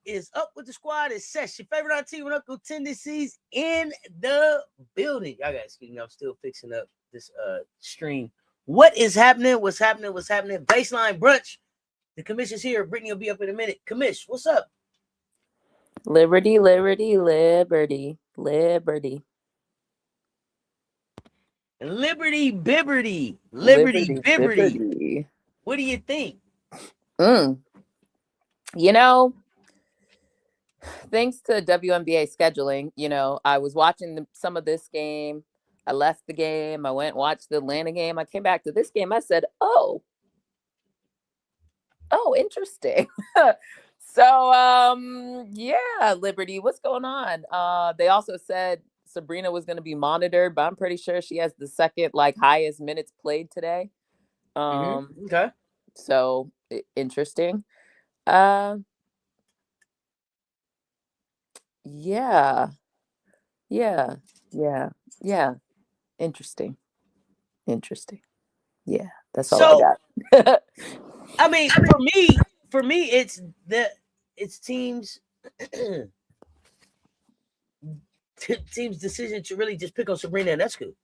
is up with the squad? It's Cess, your favorite auntie with Uncle Tendencies in the building. Y'all got excuse me, I'm still fixing up this stream. What is happening? What's happening? What's happening? Baseline Brunch. The Commish is here. Brittany will be up in a minute. Commish, what's up? Liberty, liberty, liberty, liberty. Liberty Bibberty. Liberty Bibberty. Liberty. What do you think? You know, thanks to WNBA scheduling, I was watching some of this game. I left the game. I went and watched the Atlanta game. I came back to this game. I said, oh, interesting. So, yeah, Liberty, what's going on? They also said Sabrina was going to be monitored, but I'm pretty sure she has the second highest minutes played today. Okay. So interesting. Yeah. Interesting. Yeah, that's all I got. I mean, for me, it's teams team's decision to really just pick on Sabrina, and that's good.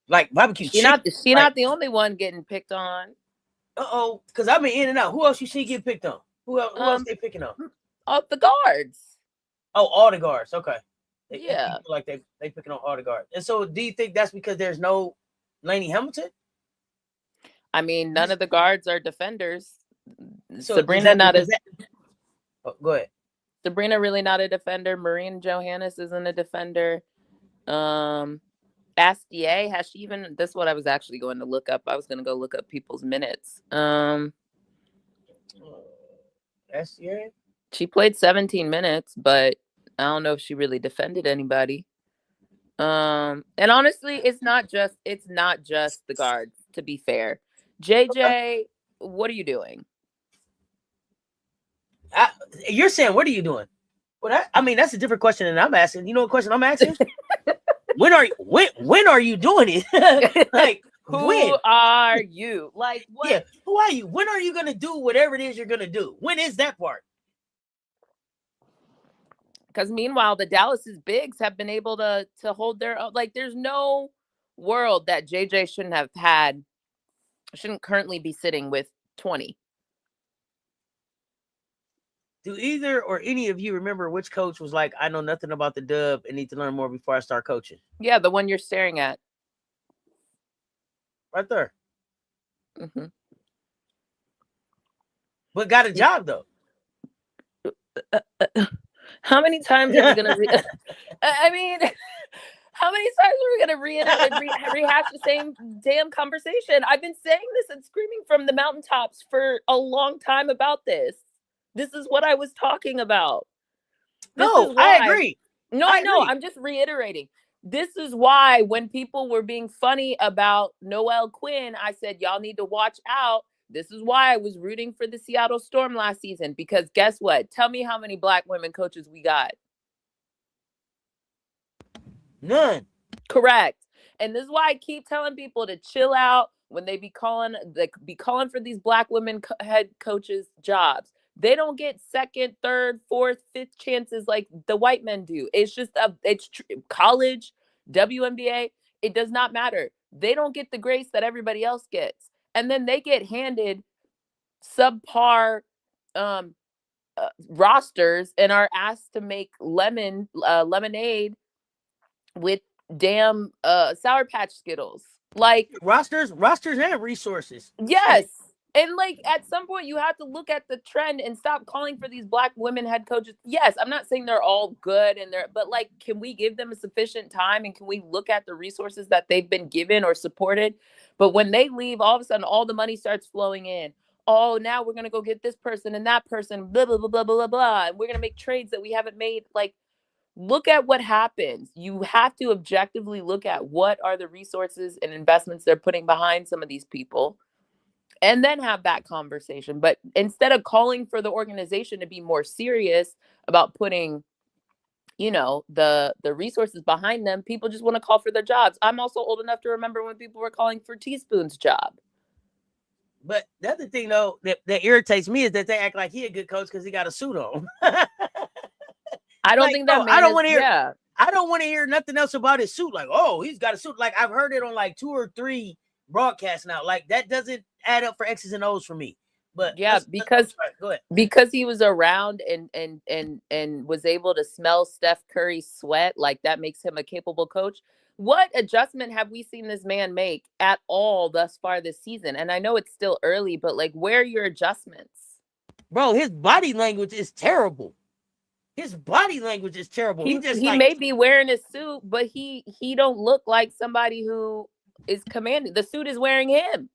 Like barbecue. She's not the only one getting picked on. Because I've been in and out. Who else you see get picked on? Who else they picking on? All the guards. Oh, all the guards. Okay. Yeah. Like they picking on all the guards. And so, do you think that's because there's no Lainey Hamilton? I mean, none of the guards are defenders. So Sabrina go ahead. Sabrina really not a defender. Marine Johannes isn't a defender. Astier, has she even? This is what I was actually going to look up. I was going to go look up people's minutes. Astier? She played 17 minutes, but I don't know if she really defended anybody. And honestly, it's not just the guards, to be fair. JJ, what are you doing? You're saying, what are you doing? Well, I mean, that's a different question than I'm asking. You know what question I'm asking? when are you doing it? Like, who are you? Like, what? Yeah, who are you? When are you gonna do whatever it is you're gonna do? When is that part? Because meanwhile, the Dallas's bigs have been able to hold their own. Like, there's no world that JJ shouldn't currently be sitting with 20. Do either or any of you remember which coach was like, I know nothing about the dub and need to learn more before I start coaching? Yeah, the one you're staring at. Right there. Mm-hmm. But got a job, though. How many times are we going to... I mean, how many times are we going to rehash the same damn conversation? I've been saying this and screaming from the mountaintops for a long time about this. This is what I was talking about. I agree. No, I know. I'm just reiterating. This is why when people were being funny about Noelle Quinn, I said, y'all need to watch out. This is why I was rooting for the Seattle Storm last season. Because guess what? Tell me how many Black women coaches we got. None. Correct. And this is why I keep telling people to chill out when they be calling for these Black women head coaches jobs. They don't get second, third, fourth, fifth chances like the white men do. It's just college, WNBA. It does not matter. They don't get the grace that everybody else gets. And then they get handed subpar rosters and are asked to make lemonade with damn Sour Patch Skittles. Like rosters and resources. Yes. And at some point you have to look at the trend and stop calling for these Black women head coaches. Yes, I'm not saying they're all good but can we give them a sufficient time and can we look at the resources that they've been given or supported? But when they leave, all of a sudden all the money starts flowing in. Oh, now we're going to go get this person and that person, blah, blah, blah, blah, blah, blah. And we're going to make trades that we haven't made. Look at what happens. You have to objectively look at what are the resources and investments they're putting behind some of these people. And then have that conversation. But instead of calling for the organization to be more serious about putting, the resources behind them, people just want to call for their jobs. I'm also old enough to remember when people were calling for Teaspoon's job. But the other thing though that irritates me is that they act like he a good coach because he got a suit on. I don't Like, think that no, man I don't is. want to hear. Yeah, I don't want to hear nothing else about his suit. Like, oh, he's got a suit. Like I've heard it on like 2 or 3 broadcasts now. Like that doesn't add up for X's and O's for me. But yeah, go ahead. because he was around and was able to smell Steph Curry's sweat, like that makes him a capable coach. What adjustment have we seen this man make at all thus far this season? And I know it's still early, but like, where are your adjustments? Bro, his body language is terrible. His body language is terrible. He just He like may be wearing a suit, but he don't look like somebody who is commanding. The suit is wearing him.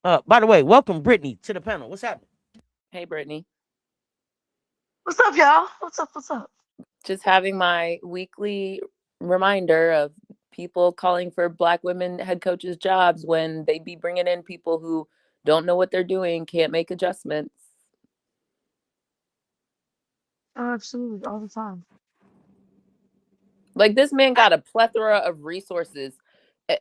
by the way, welcome Brittany to the panel. What's happening? Hey, Brittany. What's up, y'all? What's up? What's up? Just having my weekly reminder of people calling for Black women head coaches jobs when they be bringing in people who don't know what they're doing, can't make adjustments. Oh, absolutely, all the time. Like, this man got a plethora of resources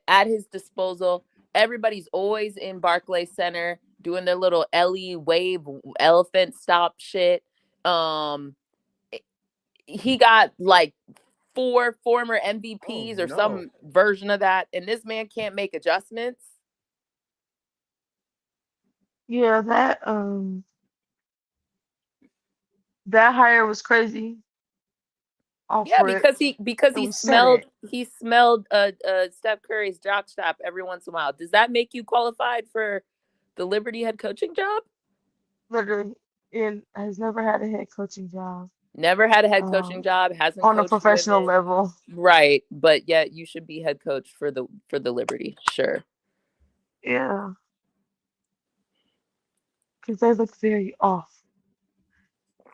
at his disposal. Everybody's always in Barclays Center doing their little Ellie wave elephant stop shit. He got like 4 former MVPs or some version of that, and this man can't make adjustments. Yeah, that hire was crazy. Yeah, because he smelled Steph Curry's jock strap every once in a while. Does that make you qualified for the Liberty head coaching job? Literally, and has never had a head coaching job. Never had a head coaching job. Hasn't on a professional level. Right, but yet you should be head coach for the Liberty. Sure. Yeah, because they look very off.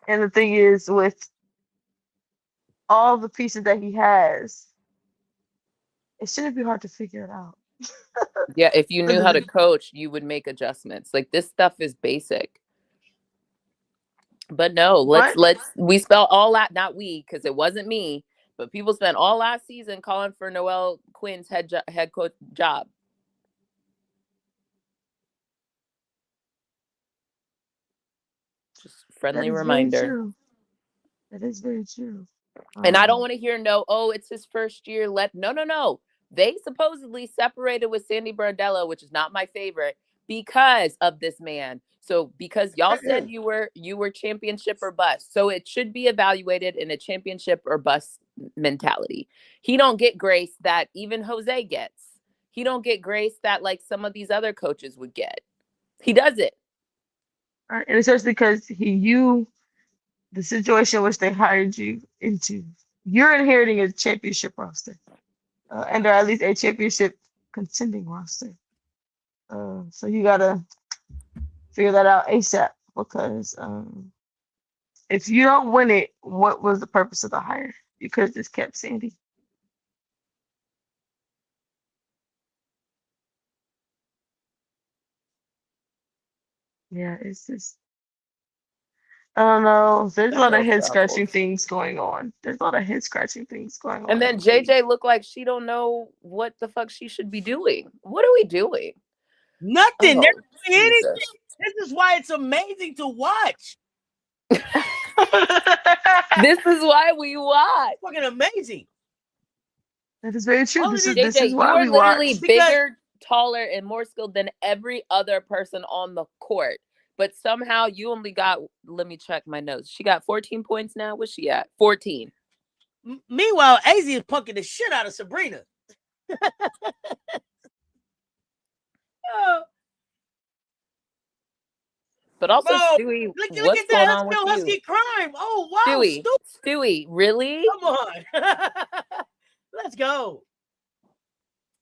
And the thing is, with all the pieces that he has, it shouldn't be hard to figure it out. Yeah, if you knew how to coach, you would make adjustments. Like, this stuff is basic. But no, we spell all that, not we, because it wasn't me, but people spent all last season calling for Noel Quinn's head coach job. Just friendly reminder. That is very true. And I don't want to hear it's his first year. No. They supposedly separated with Sandy Brondello, which is not my favorite, because of this man. So because y'all said you were championship or bust, so it should be evaluated in a championship or bust mentality. He don't get grace that even Jose gets. He don't get grace that like some of these other coaches would get. He doesn't. And especially because the situation which they hired you into, you're inheriting a championship roster, and or at least a championship contending roster. So you gotta figure that out ASAP, because if you don't win it, what was the purpose of the hire? You could have just kept Sandy. Yeah, it's just, I don't know. There's a lot of head scratching things going on. And then JJ looked like she don't know what the fuck she should be doing. What are we doing? Nothing. They're doing anything. This is why it's amazing to watch. This is why we watch. It's fucking amazing. That is very true. This JJ, is why we you are literally watch. bigger, taller, and more skilled than every other person on the court. But somehow you only got, let me check my notes. She got 14 points now. What's she at? 14. Meanwhile, AZ is punking the shit out of Sabrina. But also, Stewie, what's going on with you? Husky crime. Oh, wow. Stewie, really? Come on. Let's go.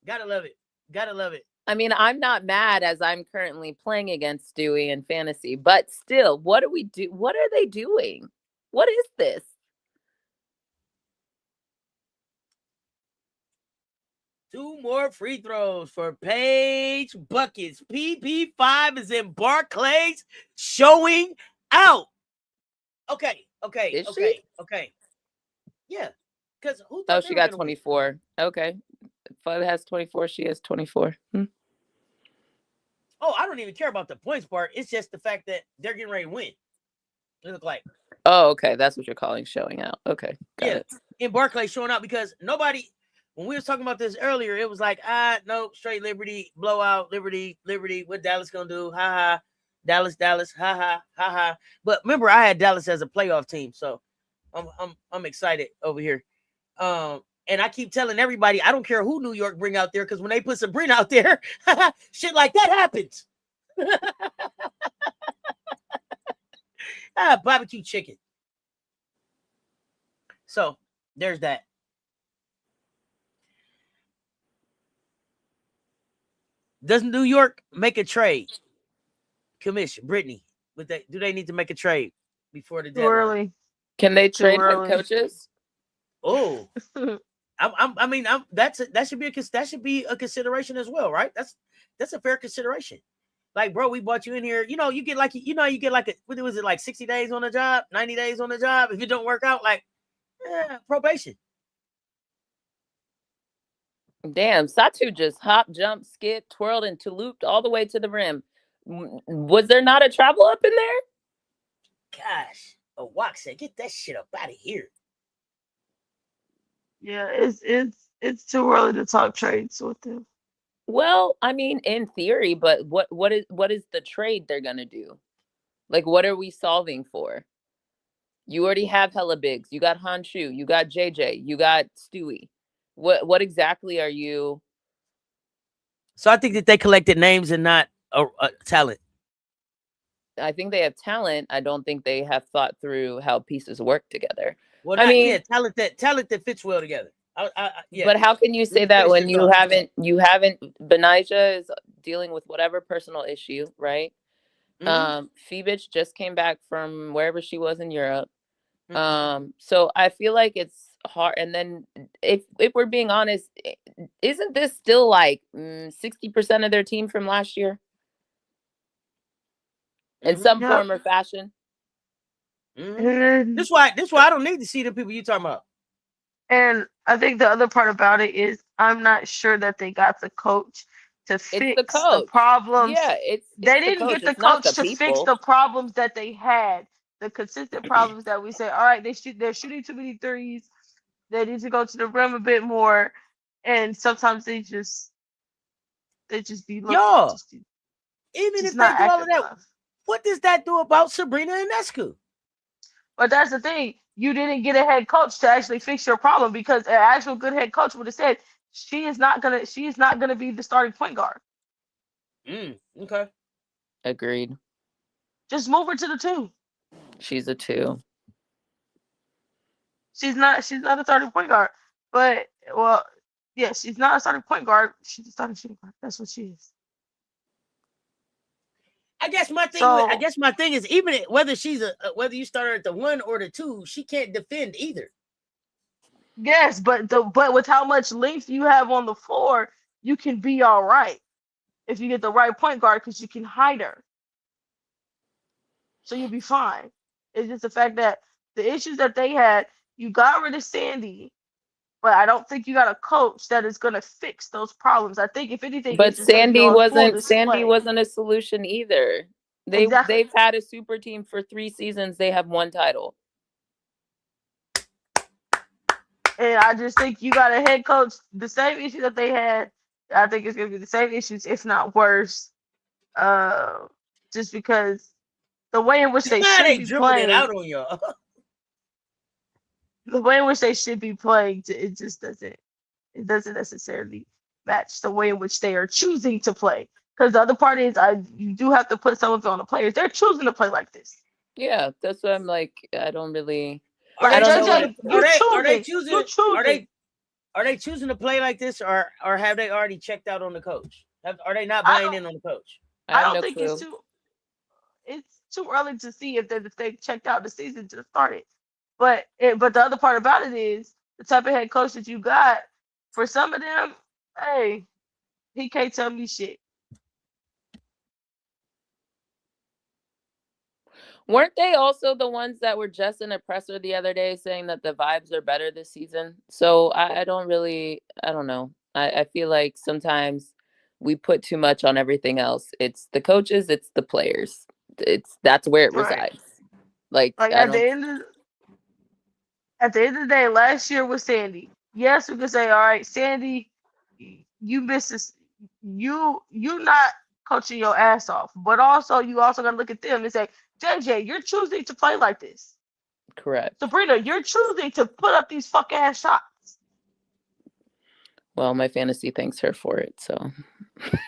Gotta love it. I mean, I'm not mad as I'm currently playing against Stewie in fantasy, but still, what do we do? What are they doing? What is this? Two more free throws for Paige Buckets. PP5 is in Barclays showing out. Okay. Yeah. Because she got 24. Okay. Fud has 24. She has 24. Oh, I don't even care about the points part. It's just the fact that they're getting ready to win. It look like. Oh, okay. That's what you're calling showing out. Okay, got it. In Barclays showing out because nobody. When we was talking about this earlier, it was like, no, straight Liberty, blowout, Liberty. What Dallas gonna do? Ha ha. Dallas, ha ha, ha ha. But remember, I had Dallas as a playoff team, so I'm excited over here. And I keep telling everybody, I don't care who New York bring out there, because when they put Sabrina out there, shit like that happens. Barbecue chicken. So there's that. Doesn't New York make a trade? Commish, Brittany, do they need to make a trade before the deadline? early. Can they trade head early. coaches? Oh, that should be a consideration as well, right? That's a fair consideration. Like, bro, we brought you in here. You get like what was it, like 60 days on the job, 90 days on the job? If it don't work out, like probation. Damn, Satu just hop, jumped, skipped, twirled, and looped all the way to the rim. Was there not a travel up in there? Gosh, a walk said, get that shit up out of here. Yeah, it's too early to talk trades with them. Well, I mean, in theory, but what is the trade they're gonna do? Like, what are we solving for? You already have hella bigs. You got Honshu, you got JJ, you got Stewie. What exactly are you? So I think that they collected names and not talent. I think they have talent. I don't think they have thought through how pieces work together. Well, talent that fits well together. Yeah. But how can you say that when you haven't Benijah is dealing with whatever personal issue, right? Mm-hmm. Phoebich just came back from wherever she was in Europe. Mm-hmm. So I feel like it's hard. And then if we're being honest, isn't this still like 60% of their team from last year? In some form or fashion. Mm-hmm. This why I don't need to see the people you talking about. And I think the other part about it is I'm not sure that they got the coach to fix the problems. Yeah, they didn't get the coach to fix the problems that they had, the consistent problems that we say, all right, they're shooting too many threes. They need to go to the rim a bit more. And sometimes they just be looking. Yo, even if they do all of that, what does that do about Sabrina Ionescu? But that's the thing. You didn't get a head coach to actually fix your problem, because an actual good head coach would have said she is not gonna be the starting point guard. Okay. Agreed. Just move her to the 2. She's a 2. She's not a starting point guard. But yeah, she's not a starting point guard. She's a starting shooting guard. That's what she is. I guess my thing is, even whether she's whether you start her at the 1 or the 2, she can't defend either. Yes, but with how much length you have on the floor, you can be all right if you get the right point guard, because you can hide her. So you'll be fine. It's just the fact that the issues that they had, you got rid of Sandy, but I don't think you got a coach that is going to fix those problems. I think if anything, but Sandy wasn't a solution either. They've had a super team for 3 seasons. They have 1 title. And I just think you got a head coach, the same issue that they had. I think it's going to be the same issues, if not worse. Just because the way in which they should be playing out on y'all. The way in which they should be playing, it just doesn't necessarily match the way in which they are choosing to play. Because the other part is, you do have to put some of it on the players. They're choosing to play like this. Yeah, that's what I'm like. I don't really. Are they choosing to play like this, or have they already checked out on the coach? Are they not buying in on the coach? I don't think it's too early to see if they checked out. The season just started. But the other part about it is the type of head coach that you got. For some of them, hey, he can't tell me shit. Weren't they also the ones that were just in a presser the other day saying that the vibes are better this season? So I don't know. I feel like sometimes we put too much on everything else. It's the coaches, it's the players. That's where it Right. resides. Like Like I don't. at the end of the day, last year was Sandy. Yes, we could say, all right, Sandy, you missed this. You not coaching your ass off, but also you also gotta look at them and say, JJ, you're choosing to play like this. Correct. Sabrina, you're choosing to put up these fuck ass shots. Well, my fantasy thanks her for it. So.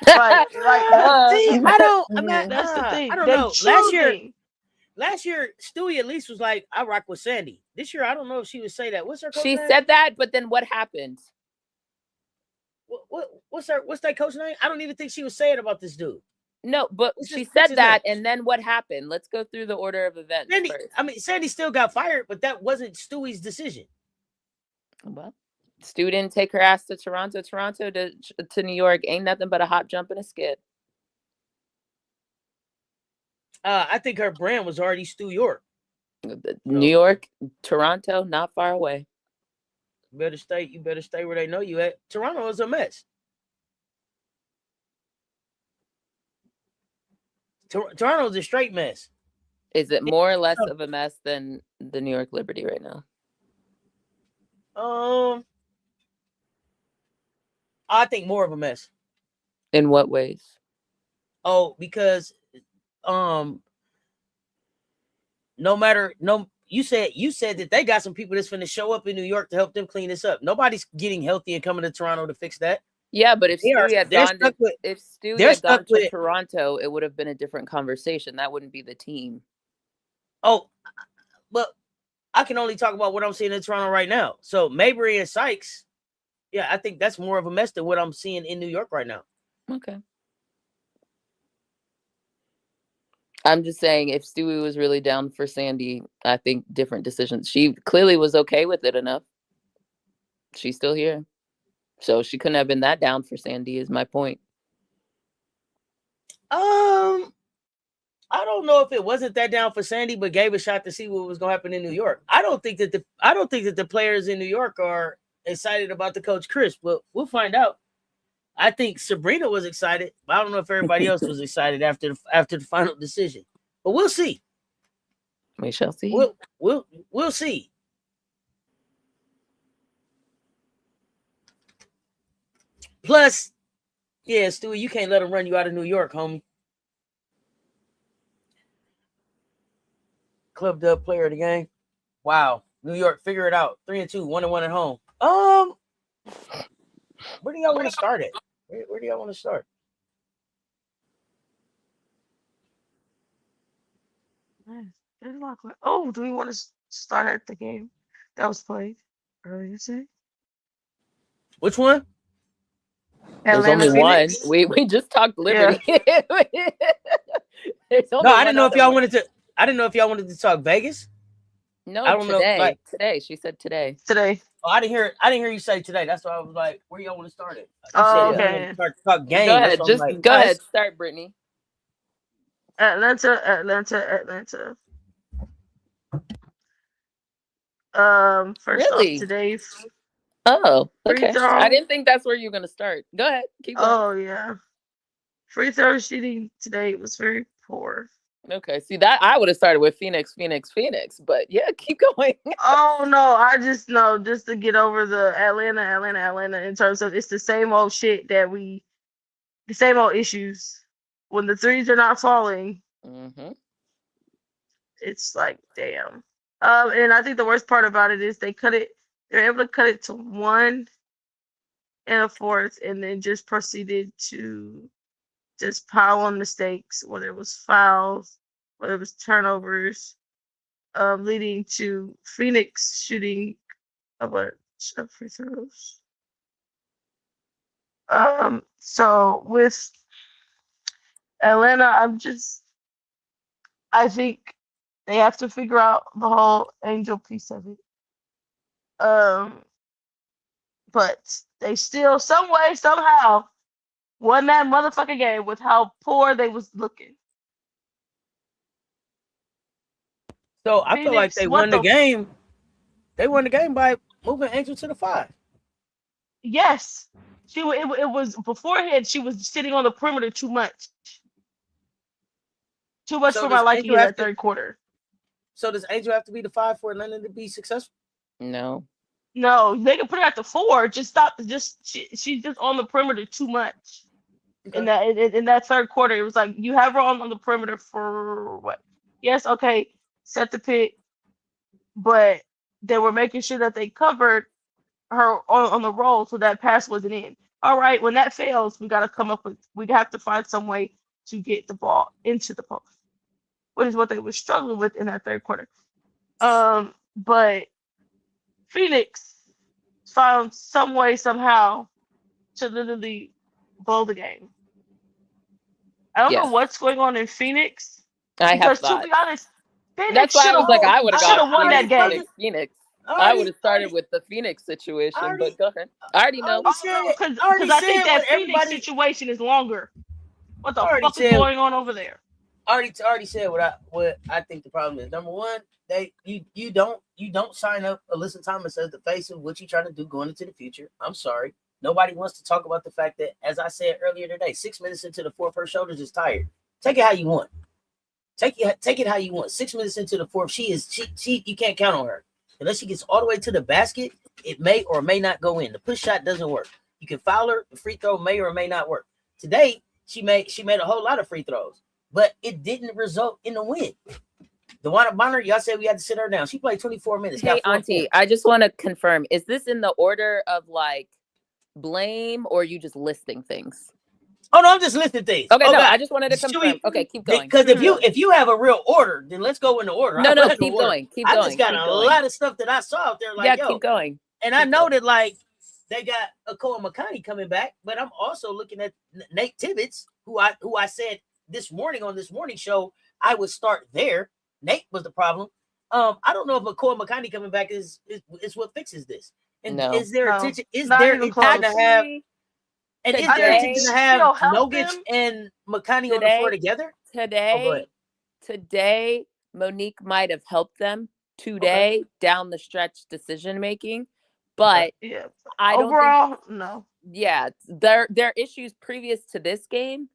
Right, like See, I'm not. that's the thing. I don't They know. choosing. Last year, Stewie at least was like, I rock with Sandy. This year, I don't know if she would say that. What's her coach She name? said that, but then what happened? What's that coach name? I don't even think she was saying about this dude. No, but What's she his said that, name? and then what happened? Let's go through the order of events first. Sandy still got fired, but that wasn't Stewie's decision. Well, Stu didn't take her ass to Toronto. Toronto to New York ain't nothing but a hop, jump, and a skip. I think her brand was already Stu York. New York, Toronto, not far away. You better stay where they know you at. Toronto is a mess. Toronto's a straight mess. Is it more or less of a mess than the New York Liberty right now? I think more of a mess. In what ways? Oh, because you said that they got some people that's finna show up in New York to help them clean this up. Nobody's getting healthy and coming to Toronto to fix that. Yeah, but if Stewie had gone to Toronto, it would have been a different conversation. That wouldn't be the team. Oh, but I can only talk about what I'm seeing in Toronto right now. So Mabry and Sykes, yeah, I think that's more of a mess than what I'm seeing in New York right now. Okay. I'm just saying, if Stewie was really down for Sandy, I think different decisions. She clearly was okay with it enough. She's still here. So she couldn't have been that down for Sandy, is my point. I don't know if it wasn't that down for Sandy, but gave a shot to see what was going to happen in New York. I don't think that the players in New York are excited about the coach Chris, but we'll find out. I think Sabrina was excited, but I don't know if everybody else was excited after the final decision. But we'll see. We shall see. We'll see. Plus, yeah, Stewie, you can't let him run you out of New York, homie. Club Dub player of the game. Wow. New York, figure it out. 3-2, 1-1 at home. Where do y'all want to start at? Where do y'all want to start? Oh, do we want to start at the game that was played earlier today? Which one? There's only one. We just talked Liberty. Yeah. No, I didn't know if y'all wanted to. I didn't know if y'all wanted to talk Vegas. No, I don't know. Today. She said today. Today. Oh, I didn't hear you say today. That's why I was like, where y'all want to start it? Oh, okay. Talk game. Go ahead. Just go ahead. Start, Brittany. Atlanta. First off today. Oh, okay. I didn't think that's where you're gonna start. Go ahead. Keep going. Oh yeah. Free throw shooting today was very poor. Okay. See that I would have started with Phoenix, but yeah, keep going. Oh no, I just know just to get over the Atlanta in terms of it's the same old shit the same old issues. When the threes are not falling, it's like damn. And I think the worst part about it is they're able to cut it to 1 1/4 and then just proceeded to just pile on mistakes, whether it was fouls, whether it was turnovers, leading to Phoenix shooting a bunch of free throws. So with Atlanta, I think they have to figure out the whole Angel piece of it. But they still, some way, somehow, won that motherfucking game with how poor they was looking. So I feel like they won the game. They won the game by moving Angel to the 5. Yes. It was beforehand. She was sitting on the perimeter too much So for my does liking Angel in have that to? third quarter. So does Angel have to be the 5 for Atlanta to be successful? No. No, they can put her at the 4. Just stop. She's just on the perimeter too much. Okay. In that third quarter, it was like you have her on the perimeter for what? Yes, okay, set the pick, but they were making sure that they covered her on the roll so that pass wasn't in. All right, when that fails, we have to find some way to get the ball into the post, which is what they were struggling with in that third quarter. But Phoenix found some way somehow to literally blow the game. I don't know Yes. what's going on in Phoenix I have because, to thoughts. be honest, That's Phoenix why should I was have like, I would have gone won that game. Phoenix. I I would already, have started with the Phoenix situation, already- but go ahead. I already know. Oh no, I already because I think said what that Phoenix everybody. situation is longer. What the I already fuck is said. going on over there? Already said what I think the problem is. Number one, you don't sign up Alyssa Thomas as the face of what you're trying to do going into the future. I'm sorry. Nobody wants to talk about the fact that, as I said earlier today, 6 minutes into the fourth, her shoulders is tired. Take it how you want. Take it how you want. 6 minutes into the fourth, she you can't count on her. Unless she gets all the way to the basket, it may or may not go in. The push shot doesn't work. You can foul her, the free throw may or may not work. Today, she made a whole lot of free throws, but it didn't result in a win. DeWanna Bonner, y'all said we had to sit her down. She played 24 minutes. Hey, Auntie, I just want to confirm, is this in the order of like blame or you just listing things? Oh no, I'm just listing things. Okay, oh, no, God. I just wanted to confirm. Okay, keep going. Because if you have a real order, then let's go in the order. No, keep going. I just got a lot of stuff that I saw out there. Like, keep going. And I know that like they got Akoa McConney coming back, but I'm also looking at Nate Tibbetts, who I said this morning on this morning show I would start there. Nate was the problem. I don't know if Akoa McConney coming back is what fixes this. And is there intention? Is there intention to have? And is there intention to have Nogic and McConney on the floor together? Today, Monique might have helped them today down the stretch decision making, but I don't think, no. Yeah, their issues previous to this game,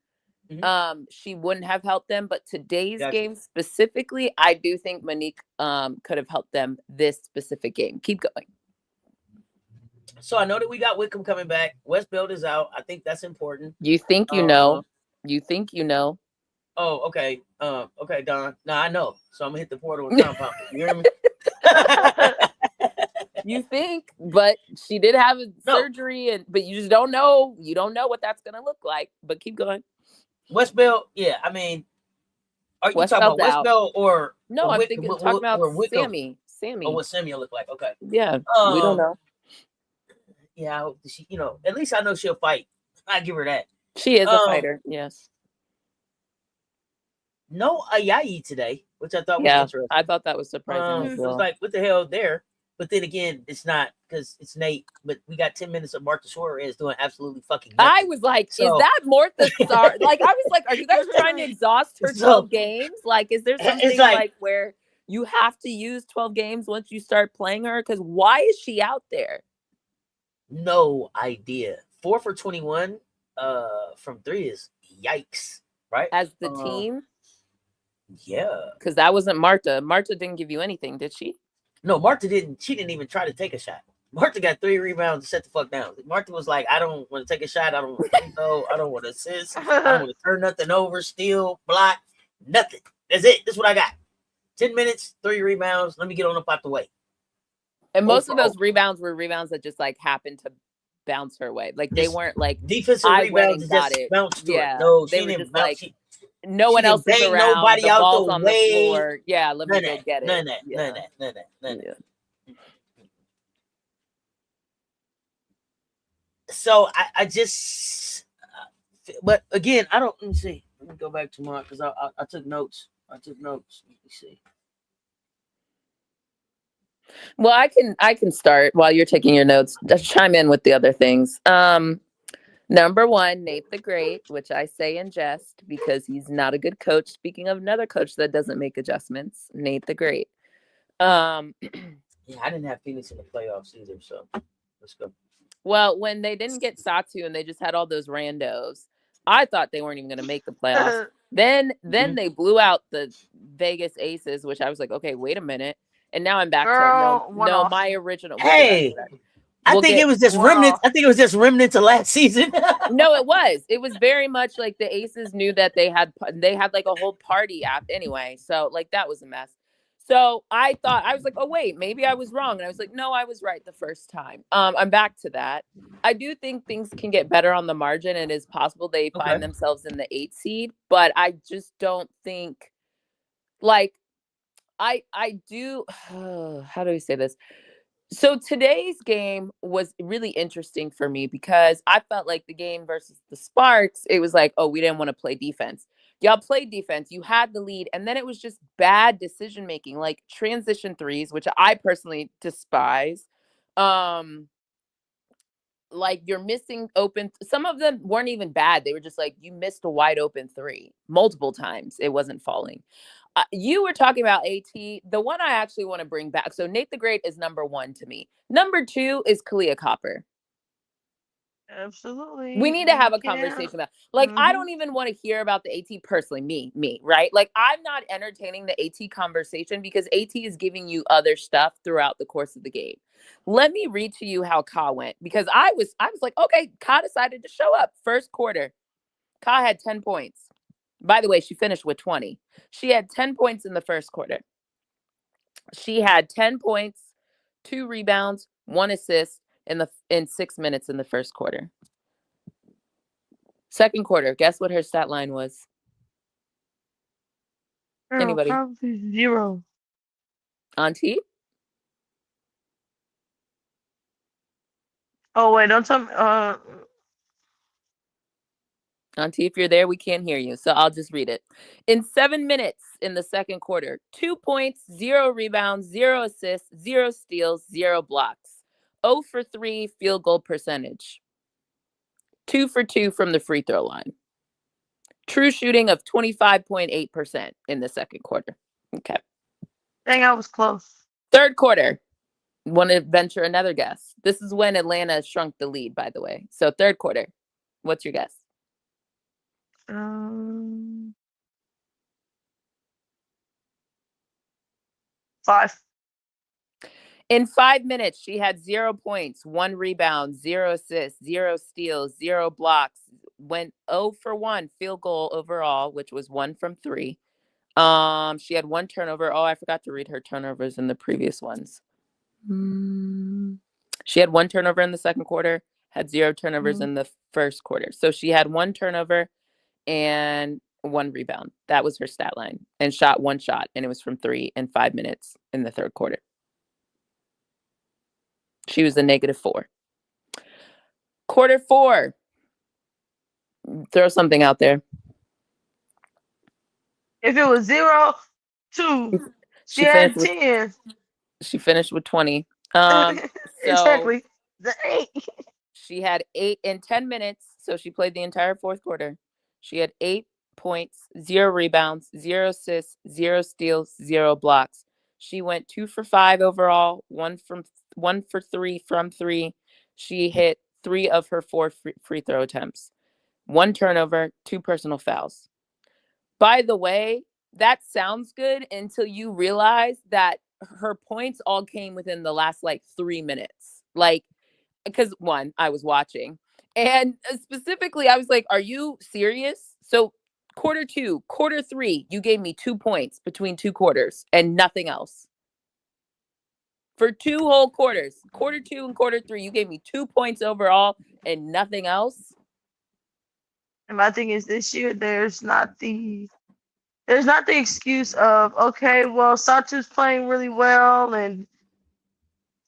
she wouldn't have helped them, but today's game specifically, I do think Monique could have helped them this specific game. Keep going. So I know that we got Wickham coming back. Westbeld is out. I think that's important. You think you know. You think you know. Oh, okay. Okay, Don. No, I know. So I'm gonna hit the portal and compound. You hear me? You think, but she did have a surgery, but you just don't know. You don't know what that's gonna look like. But keep going. Westbeld, yeah. I mean, are you talking about Westbeld or no? I'm talking about Sammy. Oh, what Sammy look like? Okay. Yeah, we don't know. Yeah, I hope she, at least I know she'll fight. I give her that. She is a fighter. Yes. No Ayayi today, which I thought was interesting. I thought that was surprising as well. It's like, what the hell there? But then again, it's not because it's Nate. But we got 10 minutes of Martha Suarez doing absolutely fucking nothing. I was like, is that Martha Star? Like, I was like, are you guys trying to exhaust her 12 games? Like, is there something like where you have to use 12 games once you start playing her? Because why is she out there? No idea. 4 for 21 from 3 is yikes, right? As the team? Yeah. Because that wasn't Martha. Martha didn't give you anything, did she? No, Martha didn't. She didn't even try to take a shot. Martha got 3 rebounds and set the fuck down. Martha was like, I don't want to take a shot. I don't want to go. I don't want to assist. I don't want to turn nothing over, steal, block, nothing. That's it. That's what I got. 10 minutes, 3 rebounds. Let me get on up out the way. And most of those rebounds were rebounds that just like happened to bounce her way. Like they weren't like defensive rebounds. Just bounced to her. No, they she were didn't just bounce. like no one else is around. Nobody the out ball's the on way. The floor. Yeah, let me go get it. None of that. So I just, but again, I don't. Let me see. Let me go back to mine because I took notes. Let me see. Well, I can start while you're taking your notes. Just chime in with the other things. Number 1, Nate the Great, which I say in jest because he's not a good coach. Speaking of another coach that doesn't make adjustments, Nate the Great. Yeah, I didn't have Phoenix in the playoffs either, so let's go. Well, when they didn't get Satu and they just had all those randos, I thought they weren't even going to make the playoffs. Then they blew out the Vegas Aces, which I was like, okay, wait a minute. And now I'm back Girl, to one no, off. my original. We'll get Hey, into that. I think it was just one remnants. off. I think it was just remnants of last season. No, it was. It was very much like the Aces knew that they had like a whole party app anyway. So like that was a mess. So I thought I was like, oh wait, maybe I was wrong. And I was like, no, I was right the first time. I'm back to that. I do think things can get better on the margin, and it is possible they find themselves in the 8 seed, but I just don't think like I do how do we say this? So today's game was really interesting for me because I felt like the game versus the Sparks, it was like, oh, we didn't want to play defense. Y'all played defense. You had the lead. And then it was just bad decision making, like transition threes, which I personally despise. Like you're missing open. Some of them weren't even bad. They were just like, you missed a wide open three multiple times. It wasn't falling. You were talking about AT. The one I actually want to bring back. So Nate the Great is number 1 to me. Number 2 is Kalia Copper. Absolutely. We need to have a conversation about like I don't even want to hear about the AT personally, me, right? Like I'm not entertaining the AT conversation because AT is giving you other stuff throughout the course of the game. Let me read to you how Ka went because I was like, okay, Ka decided to show up first quarter. Ka had 10 points. By the way, she finished with 20. She had 10 points in the first quarter. She had 10 points, 2 rebounds, 1 assist in 6 minutes in the first quarter. Second quarter, guess what her stat line was? Girl, Anybody? probably 0. Auntie? Oh wait, don't tell me. Auntie, if you're there, we can't hear you. So I'll just read it. In 7 minutes in the second quarter, 2 points, 0 rebounds, 0 assists, 0 steals, 0 blocks. 0 for 3 field goal percentage. 2 for 2 from the free throw line. True shooting of 25.8% in the second quarter. Okay. Dang, I was close. Third quarter. Want to venture another guess? This is when Atlanta shrunk the lead, by the way. So third quarter. What's your guess? 5. In 5 minutes, she had 0 points, 1 rebound, 0 assists, 0 steals, 0 blocks. Went 0 for 1 field goal overall, which was 1 from 3. She had 1 turnover. Oh, I forgot to read her turnovers in the previous ones. She had 1 turnover in the second quarter, had 0 turnovers in the first quarter. So she had 1 turnover and 1 rebound. That was her stat line. And shot 1 shot, and it was from 3 in 5 minutes in the third quarter. She was a -4. Quarter 4. Throw something out there. If it was 0, 2, she had 10. She finished with 20. So exactly. The 8. She had 8 in 10 minutes. So she played the entire fourth quarter. She had 8 points, 0 rebounds, 0 assists, 0 steals, 0 blocks. She went 2 for 5 overall, 1 for 3 from 3. She hit 3 of her 4 free throw attempts. 1 turnover, 2 personal fouls. By the way, that sounds good until you realize that her points all came within the last like 3 minutes. Like, because 1, I was watching. And specifically, I was like, are you serious? So quarter 2, quarter 3, you gave me 2 points between 2 quarters and nothing else. For 2 whole quarters, quarter 2 and quarter 3, you gave me 2 points overall and nothing else. And my thing is this year, there's not the excuse of, okay, well, Satu's playing really well, and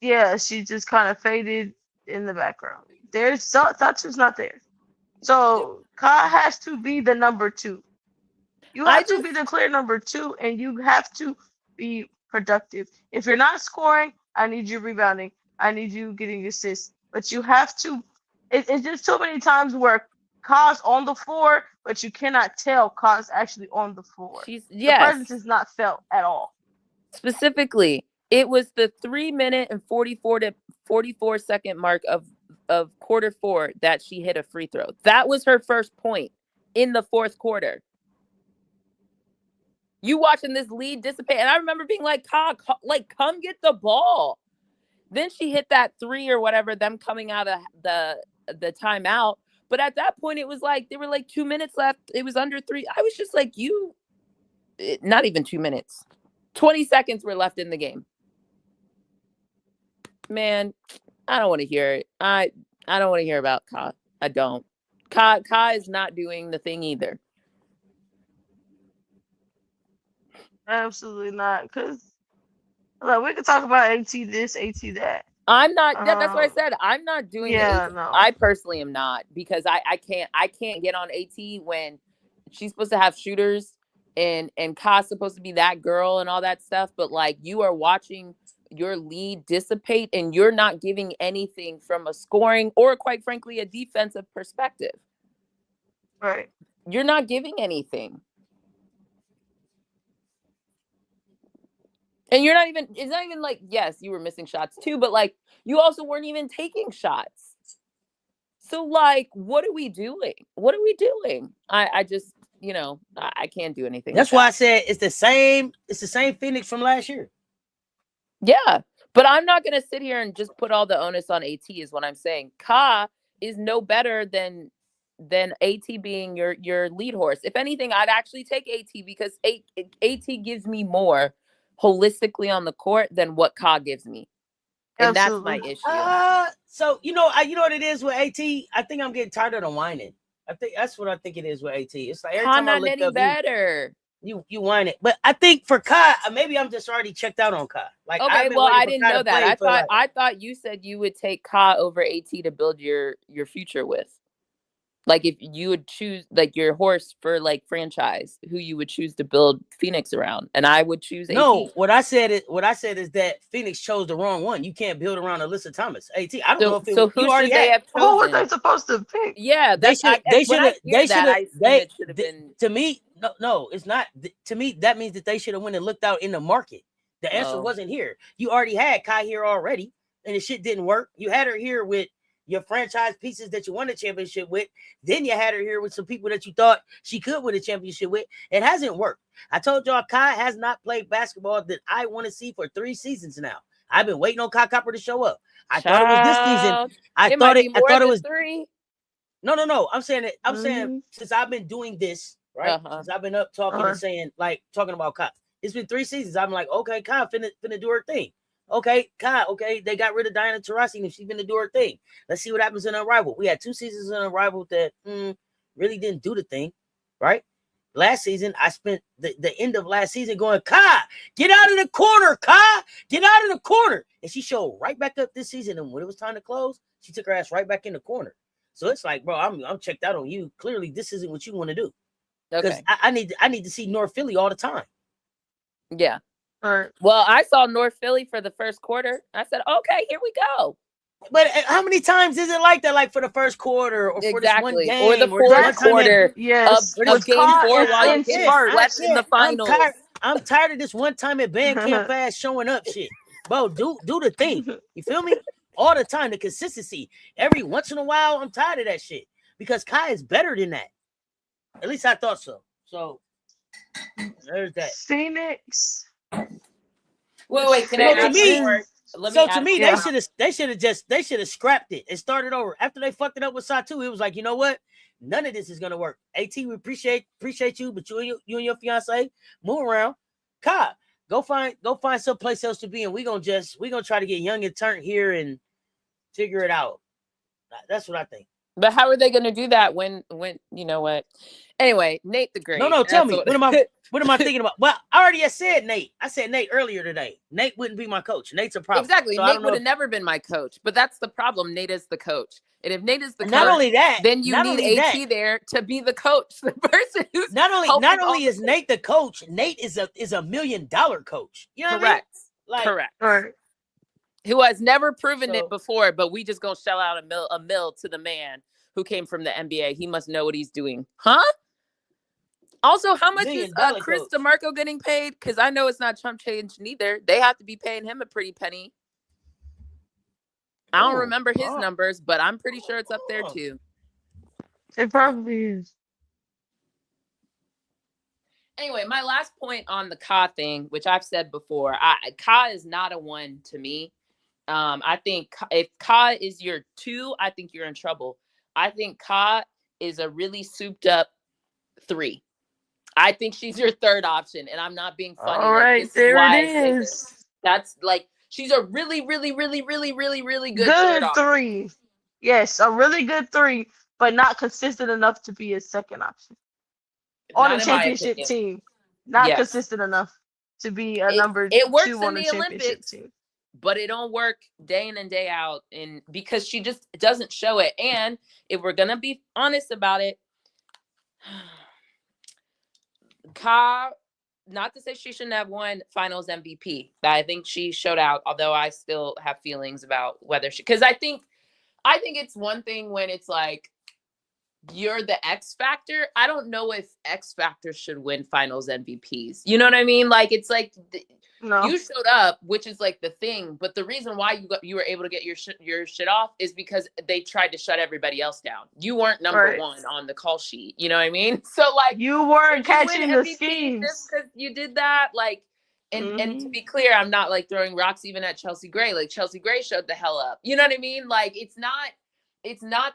yeah, she just kind of faded in the background. Satu's not there. So Ka has to be the number 2. You have to be the clear number 2, and you have to be productive. If you're not scoring, I need you rebounding. I need you getting assists. But you have to. It's just so many times where Ka's on the floor, but you cannot tell Ka's actually on the floor. The presence is not felt at all. Specifically, it was the 3 minute and 44 second mark of quarter 4 that she hit a free throw. That was her first point in the fourth quarter. You watching this lead dissipate, and I remember being like, come get the ball. Then she hit that 3 or whatever, them coming out of the timeout. But at that point, it was like there were like 2 minutes left. It was under 3. I was just like, not even 2 minutes. 20 seconds were left in the game. Man, I don't want to hear it. I don't want to hear about Ka. I don't. Ka is not doing the thing either. Absolutely not. Because like we could talk about AT this, AT that. I'm not. That's what I said. I'm not doing it. No. I personally am not, because I can't get on AT when she's supposed to have shooters and Ka's supposed to be that girl and all that stuff. But like, you are watching your lead dissipate and you're not giving anything from a scoring or, quite frankly, a defensive perspective. Right. You're not giving anything. And you're not even, it's not even like, yes, you were missing shots too, but like, you also weren't even taking shots. So like, what are we doing? I just, I can't do anything. That's why I said it's the same Phoenix from last year. Yeah, but I'm not going to sit here and just put all the onus on AT is what I'm saying. Ka is no better than AT being your lead horse. If anything, I'd actually take AT because AT gives me more holistically on the court than what Ka gives me. And Absolutely. That's my issue. So you know what it is with AT? I think I'm getting tired of the whining. I think that's what I think it is with AT. It's like every time I look up, better. You whine it. But I think for Ka, maybe I'm just already checked out on Ka. Like, okay, well, I didn't know that. I thought you said you would take Ka over AT to build your future with. Like, if you would choose like your horse for like franchise, who you would choose to build Phoenix around, and I would choose AT. No, what I said is that Phoenix chose the wrong one. You can't build around Alyssa Thomas. AT. I don't know if so who should they have chosen? Who were they supposed to pick? Yeah, they should have. Been. To me, no, it's not. To me, that means that they should have went and looked out in the market. The answer wasn't here. You already had Kai here already, and the shit didn't work. You had her here with your franchise pieces that you won a championship with. Then you had her here with some people that you thought she could win a championship with. It hasn't worked. I told y'all Kai has not played basketball that I want to see for 3 seasons now. I've been waiting on Kai Copper to show up. I thought it was this season. I thought it was 3. No. I'm saying since I've been doing this, right? Since I've been up talking and saying, like, talking about Kai. It's been 3 seasons. I'm like, okay, Kai finna do her thing. Okay, Kai, okay, they got rid of Diana Taurasi and she's gonna do her thing. Let's see what happens in Unrivaled. We had 2 seasons in Unrivaled that really didn't do the thing, right? Last season, I spent the end of last season going, Kai, get out of the corner, Kai, get out of the corner. And she showed right back up this season. And when it was time to close, she took her ass right back in the corner. So it's like, bro, I'm checked out on you. Clearly, this isn't what you want to do. Because I need to see North Philly all the time. Yeah. Well, I saw North Philly for the first quarter. I said, okay, here we go. But how many times is it like that? Like for the first quarter or for this one game? Or the fourth quarter of game 4 while you slept in the finals. I'm tired of this one time at band camp ass showing up shit. Bro, do the thing. You feel me? All the time, the consistency. Every once in a while, I'm tired of that shit. Because Kai is better than that. At least I thought so. So there's that. Phoenix. Wait, can I to me, they should have scrapped it and started over. After they fucked it up with Satu, it was like, you know what? None of this is gonna work. AT, we appreciate you, but you and your fiance move around. Kai, go find someplace else to be, and we gonna try to get young and turn here and figure it out. That's what I think. But how are they gonna do that when you know what? Anyway, Nate the Great. No, tell me. What am I thinking about? Well, I already said Nate. I said Nate earlier today. Nate wouldn't be my coach. Nate's a problem. Exactly. So Nate would have never been my coach. But that's the problem. Nate is the coach. And if Nate is the coach, not only that, then you need AT there to be the coach. The person who's not only is Nate the coach, Nate is a $1 million coach. You know what I mean? Like, correct. All right. Who has never proven it before, but we just gonna shell out a mil to the man who came from the NBA. He must know what he's doing. Huh? Also, how much is Chris DeMarco getting paid? Because I know it's not chump change neither. They have to be paying him a pretty penny. I don't Oh, remember his oh, numbers, but I'm pretty sure it's up there oh. too. It probably is. Anyway, my last point on the Ka thing, which I've said before, Ka is not a 1 to me. I think if Ka is your 2, I think you're in trouble. I think Ka is a really souped up 3. I think she's your 3rd option, and I'm not being funny. All Like, right, this is there it why I say this. is. That's like, she's a really, really, really, really, really, really good 3rd Good option. 3. Yes, a really good 3, but not consistent enough to be a 2nd option on a Not in my championship opinion. team. Not Yes. consistent enough to be a It, number it works 2 in on a the championship Olympics, team. but it don't work day in and day out, and because she just doesn't show it. And if we're gonna be honest about it, Ka, not to say she shouldn't have won Finals MVP. I think she showed out, although I still have feelings about whether she, because I think it's one thing when it's like you're the X Factor. I don't know if X Factor should win Finals MVPs. You know what I mean? Like, it's like No. you showed up, which is like the thing. But the reason why you were able to get your shit off is because they tried to shut everybody else down. You weren't number Right. 1 on the call sheet. You know what I mean? So like, You weren't did you win catching the MVP just schemes. because you did that? Like, and to Mhm. be clear, I'm not like throwing rocks even at Chelsea Gray. Like, Chelsea Gray showed the hell up. You know what I mean? Like, it's not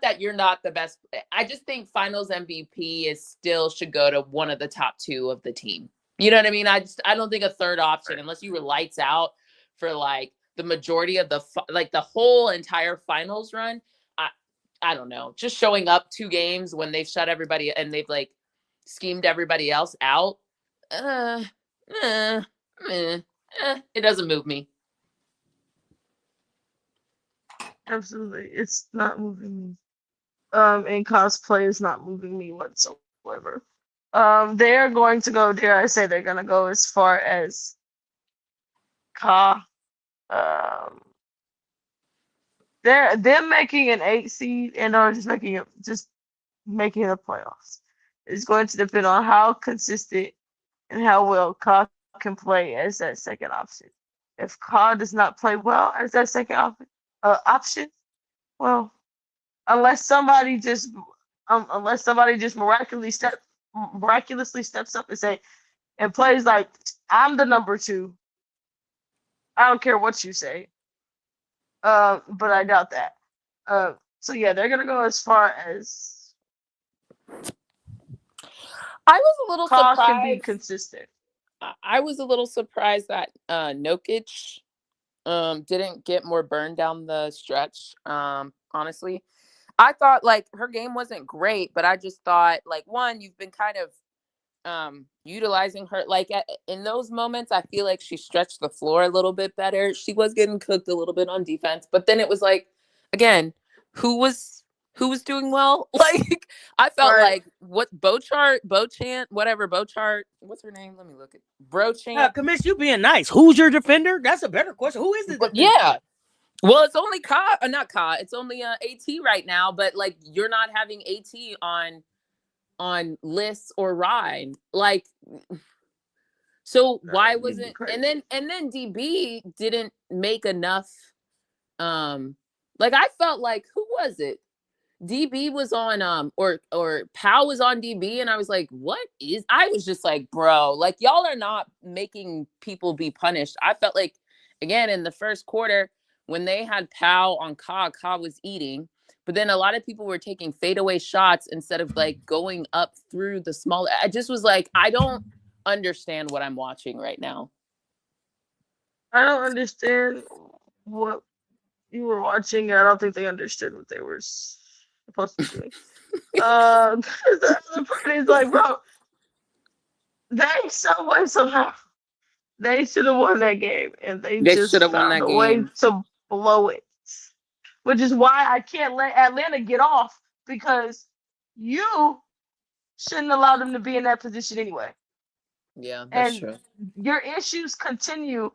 that you're not the best. I just think Finals MVP is still should go to one of the top 2 of the team. You know what I mean? I don't think a 3rd option, unless you were lights out for like the majority of the like the whole entire finals run. I don't know. Just showing up 2 games when they've shut everybody and they've like schemed everybody else out. It doesn't move me. Absolutely. It's not moving me. And cosplay is not moving me whatsoever. They're going to go, dare I say, they're going to go as far as Ka. They're making an 8 seed and are just making it the playoffs. It's going to depend on how consistent and how well Ka can play as that 2nd option. If Ka does not play well as that 2nd option, well, unless somebody just miraculously steps up and say and plays like I'm the number 2. I don't care what you say. But I doubt that. So yeah, they're gonna go as far as I was a little Ka can be surprised. consistent. I was a little surprised that Nokic didn't get more burn down the stretch. Honestly, I thought like her game wasn't great, but I just thought like, one, you've been kind of utilizing her like in those moments. I feel like she stretched the floor a little bit better. She was getting cooked a little bit on defense, but then it was like, again, who was doing well? Like, I felt Right. like what Beauchamp, whatever Beauchamp, what's her name? Let me look at Brochamp. Commish, you being nice. Who's your defender? That's a better question. Who is the But defender? yeah, well, it's only not Ka. It's only AT right now. But like, you're not having AT on lists or Ryan. Like, so why wasn't and then DB didn't make enough. Like, I felt like, who was it? DB was on or Powell was on DB, and I was like, I was just like, bro, like, y'all are not making people be punished. I felt like, again, in the first quarter when they had Powell on Ka was eating, but then a lot of people were taking fadeaway shots instead of like going up through the small. I just was like, I don't understand what I'm watching right now. I don't understand what you were watching. I don't think they understood what they were supposed to be doing. The other part is like, bro, they somehow they should have won that game, and they should just have won found that a way game. to blow it. Which is why I can't let Atlanta get off, because you shouldn't allow them to be in that position anyway. Yeah, that's And true. your issues continue.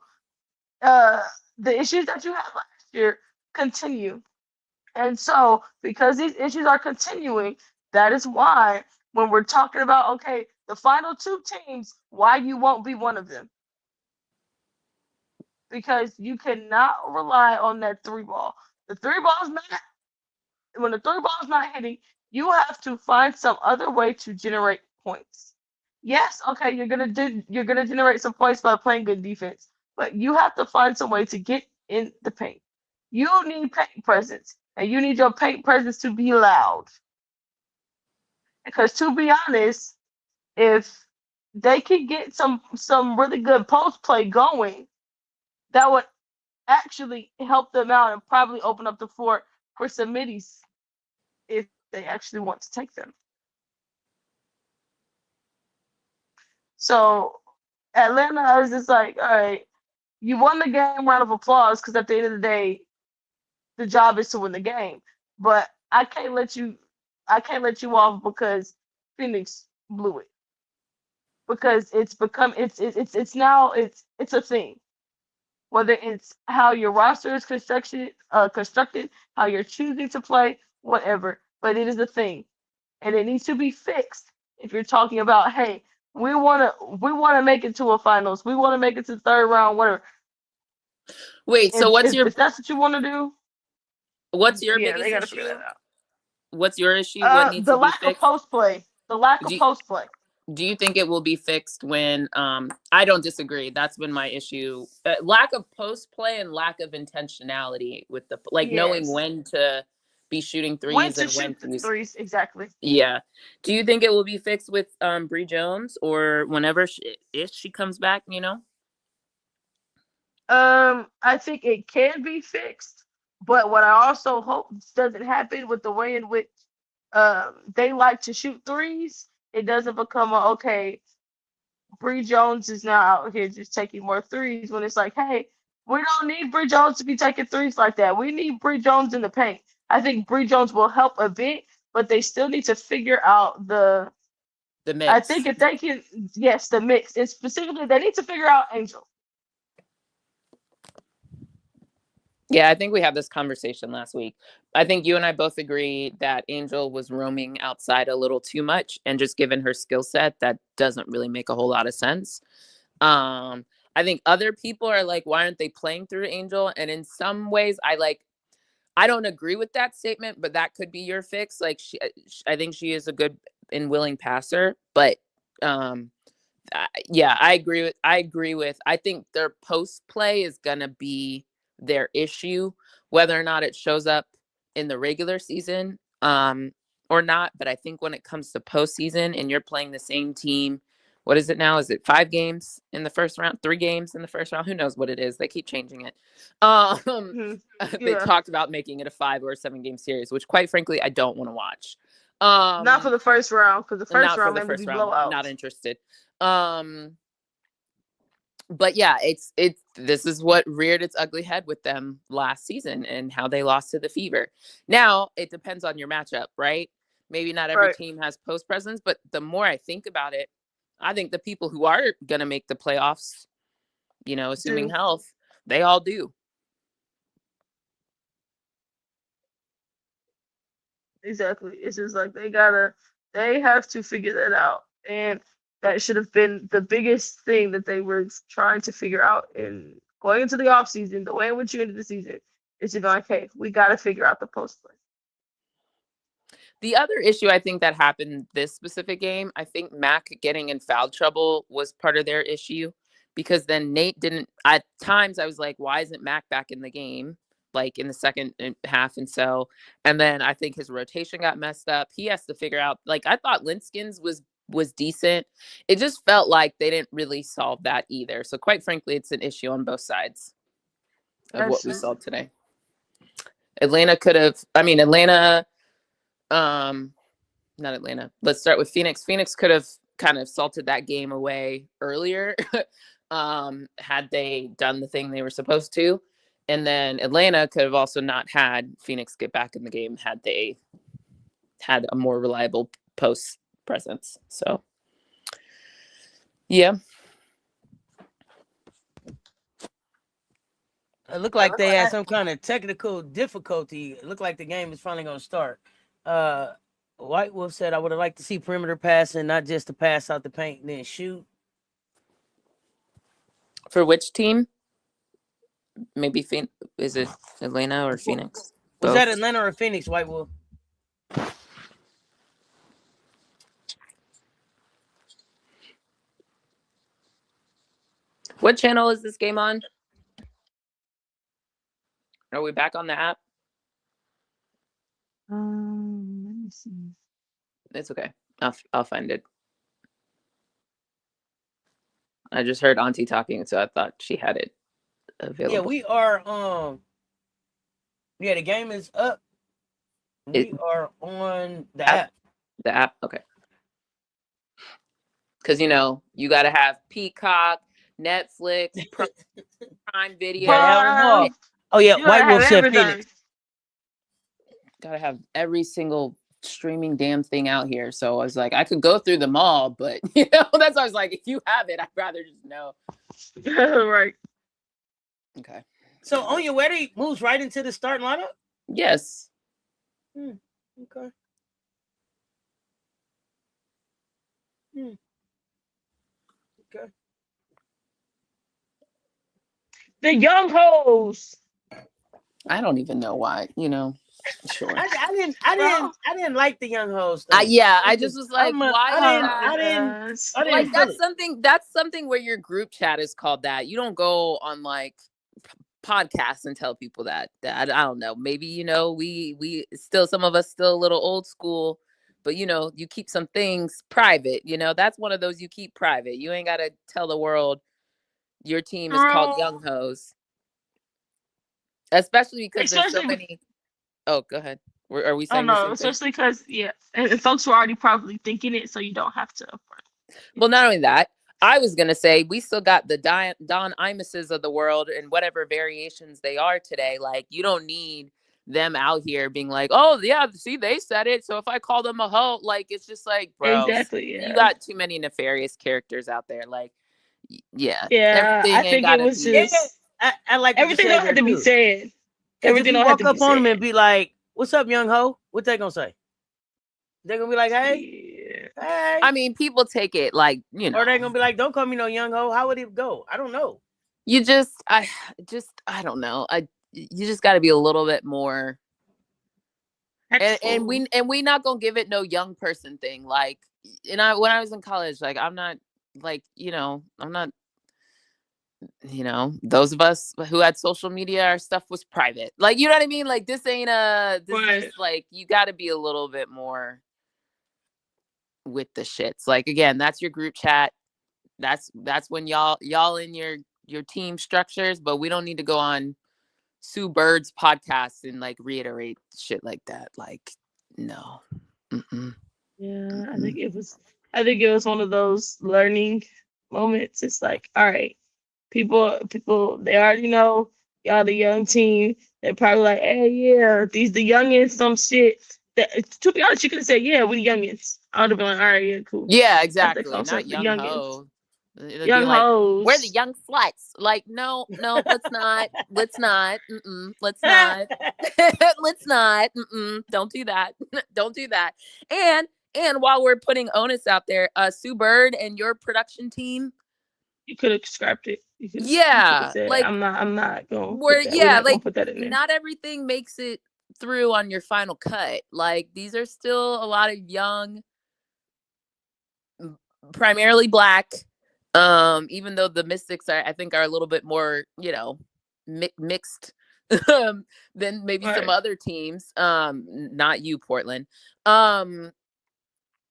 The issues that you had last year continue. And so, because these issues are continuing, that is why when we're talking about, okay, the final 2 teams, why you won't be one of them. Because you cannot rely on that 3 ball. The three ball's not when the three ball's not hitting, you have to find some other way to generate points. Yes, okay, you're gonna generate some points by playing good defense, but you have to find some way to get in the paint. You need paint presence, and you need your paint presence to be loud. Because to be honest, if they can get some really good post play going, that would actually help them out and probably open up the floor for some middies if they actually want to take them. So Atlanta is just like, all right, you won the game, round of applause, because at the end of the day, the job is to win the game. But I can't let you off because Phoenix blew it. Because it's now it's a thing. Whether it's how your roster is constructed, how you're choosing to play, whatever. But it is a thing, and it needs to be fixed. If you're talking about, hey, we wanna make it to a finals, we wanna make it to the third round, whatever. Wait, so If that's what you want to do, what's your yeah, they biggest gotta figure issue? that out. What's your issue? What needs The to be lack of fixed? post play. The lack Do of you, post play. do you think it will be fixed when I don't disagree. That's been my issue. Lack of post play and lack of intentionality with the knowing Yes. when to be shooting When threes to and when shoot to the use. threes, exactly. Yeah. Do you think it will be fixed with Bree Jones or whenever if she comes back, you know? I think it can be fixed, but what I also hope doesn't happen with the way in which they like to shoot threes, it doesn't become a okay, Bree Jones is now out here just taking more threes when it's like, hey, we don't need Bree Jones to be taking threes like that. We need Bree Jones in the paint. I think Bree Jones will help a bit, but they still need to figure out The I mix. think if they can, yes, the mix. And specifically, they need to figure out Angel. Yeah, I think we had this conversation last week. I think you and I both agree that Angel was roaming outside a little too much, and just given her skill set, that doesn't really make a whole lot of sense. I think other people are like, why aren't they playing through Angel? And in some ways, I don't agree with that statement, but that could be your fix. Like, I think she is a good and willing passer, but um, yeah, I agree with. I think their post play is gonna be their issue, whether or not it shows up in the regular season or not. But I think when it comes to postseason and you're playing the same team, what is it now? Is it 5 games in the first round, 3 games in the first round? Who knows what it is? They keep changing it. Mhm. They Yeah. talked about making it a 5 or a 7 game series, which quite frankly I don't want to watch. Not for the first round, because the first Not for round the may first be round. Not blowouts. interested. But yeah, it's this is what reared its ugly head with them last season and how they lost to the Fever. Now it depends on your matchup, right? Maybe not every Right. team has post presence, but the more I think about it, I think the people who are gonna make the playoffs, assuming Do health, they all do. exactly. It's just like they have to figure that out, and that should have been the biggest thing that they were trying to figure out in going into the off season. The way in which you ended the season is to go, okay, we got to figure out the post play. The other issue I think that happened this specific game, I think Mac getting in foul trouble was part of their issue, because then Nate didn't. At times I was like, why isn't Mac back in the game? Like in the second half. And then I think his rotation got messed up. He has to figure out, like, I thought Linskin's was decent. It just felt like they didn't really solve that either. So quite frankly, it's an issue on both sides of what we saw Absolutely. today. Atlanta, not Atlanta. Let's start with Phoenix. Phoenix could have kind of salted that game away earlier had they done the thing they were supposed to. And then Atlanta could have also not had Phoenix get back in the game had they had a more reliable post presence. So, yeah. It looked like they had some kind of technical difficulty. It looked like the game is finally going to start. White Wolf said, I would have liked to see perimeter passing, not just to pass out the paint and then shoot. For which team? Maybe is it Atlanta or Phoenix? Was that Atlanta or Phoenix, White Wolf? What channel is this game on? Are we back on the app? Let me see. It's okay. I'll find it. I just heard Auntie talking, so I thought she had it available. Yeah, we are. Yeah, the game is up. We are on the app. The app, okay. Because you got to have Peacock, Netflix, Prime Video. Oh yeah, White Wolf said Phoenix. Gotta have every single streaming damn thing out here. So I was like, I could go through them all, but that's why I was like, if you have it, I'd rather just know. Right. Okay. So on your wedding moves right into the starting lineup? Yes. Okay. Okay. The young hoes. I don't even know why, Sure. I didn't like the young hoes. I just was like, why? I didn't like that's something where your group chat is called that. You don't go on like podcasts and tell people that. I don't know. Maybe we still, some of us still a little old school, but you keep some things private. That's one of those you keep private. You ain't got to tell the world your team is called Young Hoes. Especially because there's so many. Oh, go ahead. Are we saying? Oh no, especially because and folks were already probably thinking it, so you don't have to. Well, not only that, I was gonna say we still got the Don Imuses of the world and whatever variations they are today. Like you don't need them out here being like, oh yeah, see they said it. So if I call them a hoe, like it's just like, bro, exactly. Yeah. You got too many nefarious characters out there. Like, yeah. I think it was just. I like everything don't have to be said. Everything don't have to be said. Walk up on them and be like, "What's up, young hoe?" What they gonna say? They're gonna be like, "Hey, hey." I mean, people take it like or they're gonna be like, "Don't call me no young hoe." How would it go? I don't know. You I don't know. You just got to be a little bit more. And we not gonna give it no young person thing. Like, when I was in college, like I'm not like I'm not. Those of us who had social media, our stuff was private. Like, you know what I mean? Like, this ain't is just like, you got to be a little bit more with the shits. Like, again, that's your group chat. That's when y'all in your team structures, but we don't need to go on Sue Bird's podcast and like reiterate shit like that. Like, no. Yeah, I think it was one of those learning moments. It's like, all right. People, they already know y'all the young team. They're probably like, hey, yeah, these the youngins, some shit. To be honest, you could have said, yeah, we the youngins. I would have been like, all right, yeah, cool. Yeah, exactly. Not young hoes. Young hoes. We're the young sluts. Like, no, let's not. Let's not. Let's not. Let's not. Don't do that. Don't do that. And while we're putting onus out there, Sue Bird and your production team, you could have scrapped it. Said, like I'm not going. Put that in there. Not everything makes it through on your final cut. Like these are still a lot of young, primarily Black. Even though the Mystics I think are a little bit more, mixed than maybe some other teams. Not you, Portland.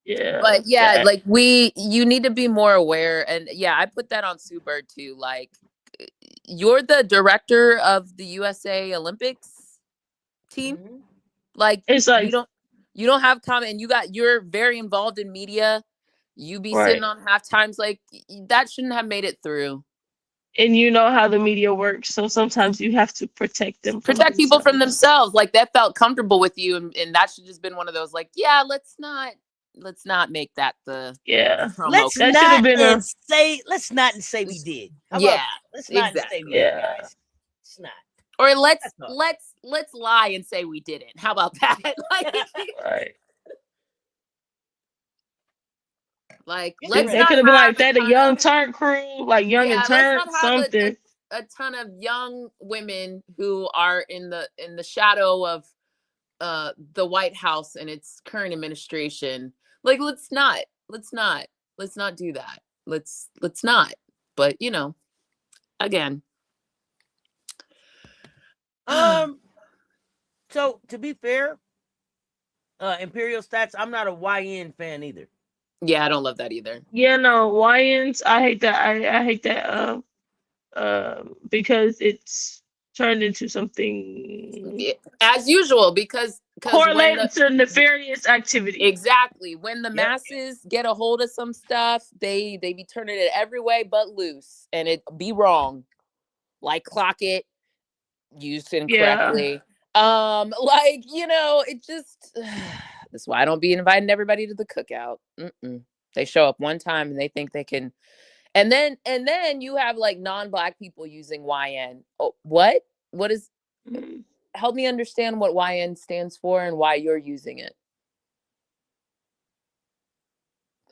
Yeah, but yeah, like you need to be more aware. And yeah, I put that on Sue Bird too. Like you're the director of the USA Olympics team. Mm-hmm. Like it's like you don't have comment and you're very involved in media. You be sitting on half times, like that shouldn't have made it through. And you know how the media works. So sometimes you have to protect them. Protect people from themselves. Like that felt comfortable with you. And that should just been one of those like, yeah, let's not make that the let's not say we did. Let's not say we did, guys. It's not. Or let's lie and say we didn't. How about that? Like let's they could have been like that, a young turn crew, like young and turn something. A ton of young women who are in the shadow of the White House and its current administration. Like, let's not do that. Let's not. But again. So to be fair, Imperial Stats, I'm not a YN fan either. Yeah, I don't love that either. Yeah, no, YNs, I hate that. I hate that because it's turned into something as usual because correlated to nefarious activity. Exactly. When the masses get a hold of some stuff, they be turning it every way but loose, and it be wrong. Like clock it, used incorrectly. It just that's why I don't be inviting everybody to the cookout. They show up one time and they think they can, and then you have like non-Black people using YN. Oh, what is help me understand what YN stands for and why you're using it.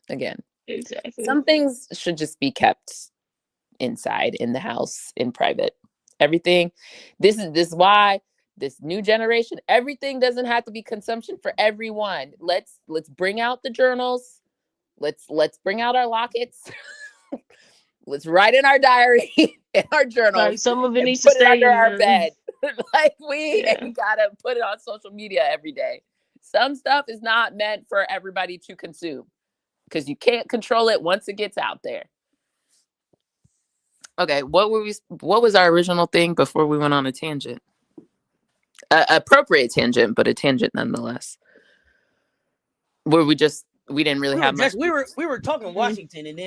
Again, exactly. Some things should just be kept inside, in the house, in private. Everything. This is why this new generation, everything doesn't have to be consumption for everyone. Let's bring out the journals. Let's bring out our lockets. Let's write in our diary, in our journals. Like some of it needs to put it stay under our bed. Like we Yeah. ain't gotta put it on social media every day. Some stuff is not meant for everybody to consume because you can't control it once it gets out there. Okay, what was our original thing before we went on a tangent? Appropriate tangent, but a tangent nonetheless. Where we didn't really have much. We were talking Washington, and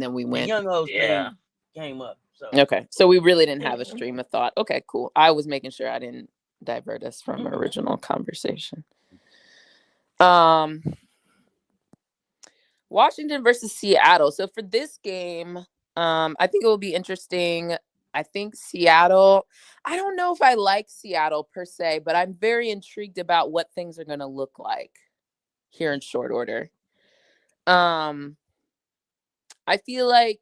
then we the went. Young O's thing came up. So okay, so we really didn't have a stream of thought. Okay, cool. I was making sure I didn't divert us from our original conversation. Washington versus Seattle. So for this game, I think it will be interesting. I think Seattle, I don't know if I like Seattle per se, but I'm very intrigued about what things are going to look like here in short order. I feel like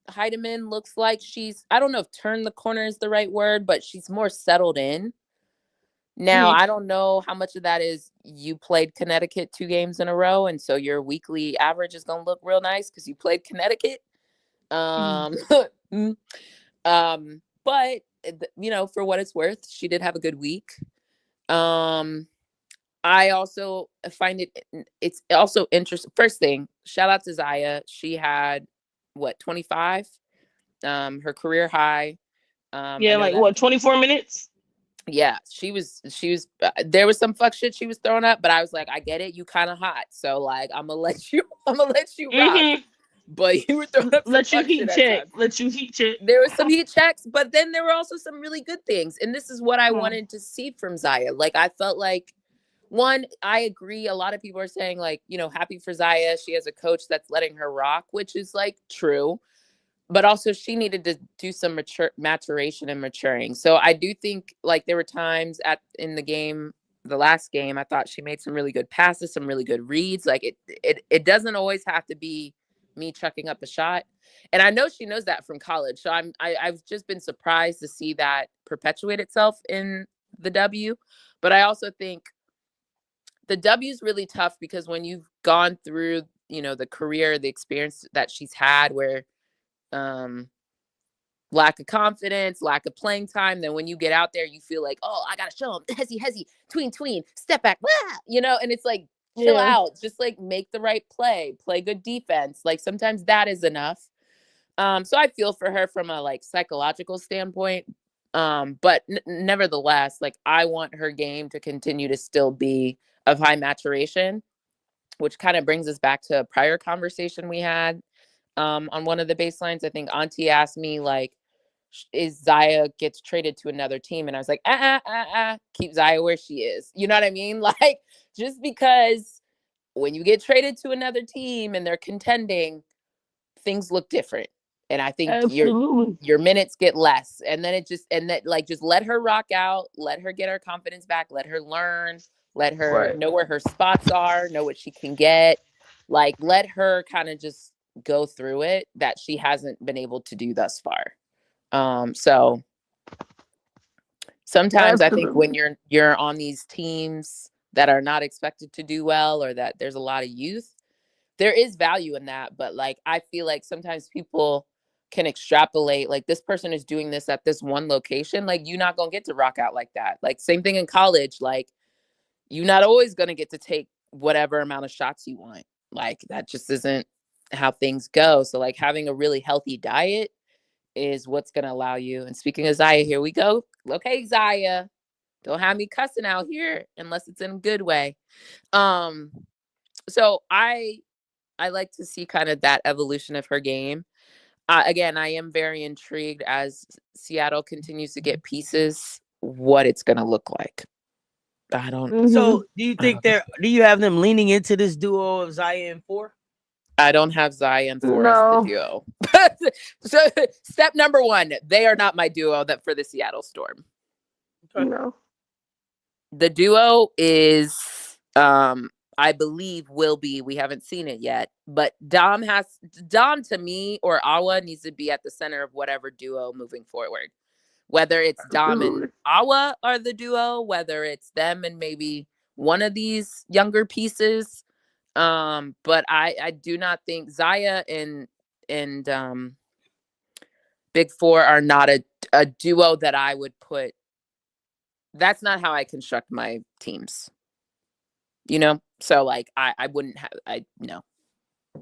Heidemann looks like I don't know if turn the corner is the right word, but she's more settled in. Now, I don't know how much of that is you played Connecticut 2 games in a row, and so your weekly average is going to look real nice because you played Connecticut. But, for what it's worth, she did have a good week. I also find it's also interesting. First thing, shout out to Zaya. She had, 25? Her career high. 24 minutes? Yeah, she was there was some fuck shit she was throwing up, but I was like, I get it, you kind of hot, so like I'm gonna let you rock. But you were throwing up let you heat check. There were some heat checks, but then there were also some really good things, and this is what I wanted to see from Zaya. Like I felt like, one, I agree, a lot of people are saying like, happy for Zaya, she has a coach that's letting her rock, which is like true. But also she needed to do some maturation and maturing. So I do think like there were times in the game, the last game, I thought she made some really good passes, some really good reads. Like it doesn't always have to be me chucking up a shot. And I know she knows that from college. So I've just been surprised to see that perpetuate itself in the W. But I also think the W is really tough because when you've gone through, the career, the experience that she's had where lack of confidence, lack of playing time, then when you get out there you feel like, oh, I gotta show them hezzy tween step back, and it's like chill out, just like make the right play good defense. Like sometimes that is enough. So I feel for her from a like psychological standpoint, but nevertheless, like I want her game to continue to still be of high maturation, which kind of brings us back to a prior conversation we had on one of the baselines. I think Auntie asked me like, is Zaya gets traded to another team? And I was like, keep Zaya where she is. You know what I mean? Like, just because when you get traded to another team and they're contending, things look different. And I think your minutes get less. And then just let her rock out, let her get her confidence back, let her learn, let her know where her spots are, know what she can get. Like, let her kind of just go through it that she hasn't been able to do thus far. So Sometimes I think Absolutely. when you're on these teams that are not expected to do well, or that there's a lot of youth, there is value in that. But like, I feel like sometimes people can extrapolate, like, this person is doing this at this one location. Like, you're not going to get to rock out like that. Like, same thing in college. Like, you're not always going to get to take whatever amount of shots you want. Like, that just isn't how things go. So like, having a really healthy diet is what's going to allow you. And speaking of Zaya, here we go. Okay, Zaya, don't have me cussing out here unless it's in a good way. So I like to see kind of that evolution of her game. Again, I am very intrigued as Seattle continues to get pieces, what it's going to look like. I don't. So, do you think do you have them leaning into this duo of Zaya and 4? I don't have Zaya and 4 as the duo. So, step number 1, they are not my duo that for the Seattle Storm. Okay. No. The duo is, I believe, will be. We haven't seen it yet, but Dom to me, or Awa needs to be at the center of whatever duo moving forward. Whether it's Dom and Awa are the duo, whether it's them and maybe one of these younger pieces. But I do not think Zaya and Big 4 are not a duo that I would put. That's not how I construct my teams. You know? So like, I wouldn't have, no.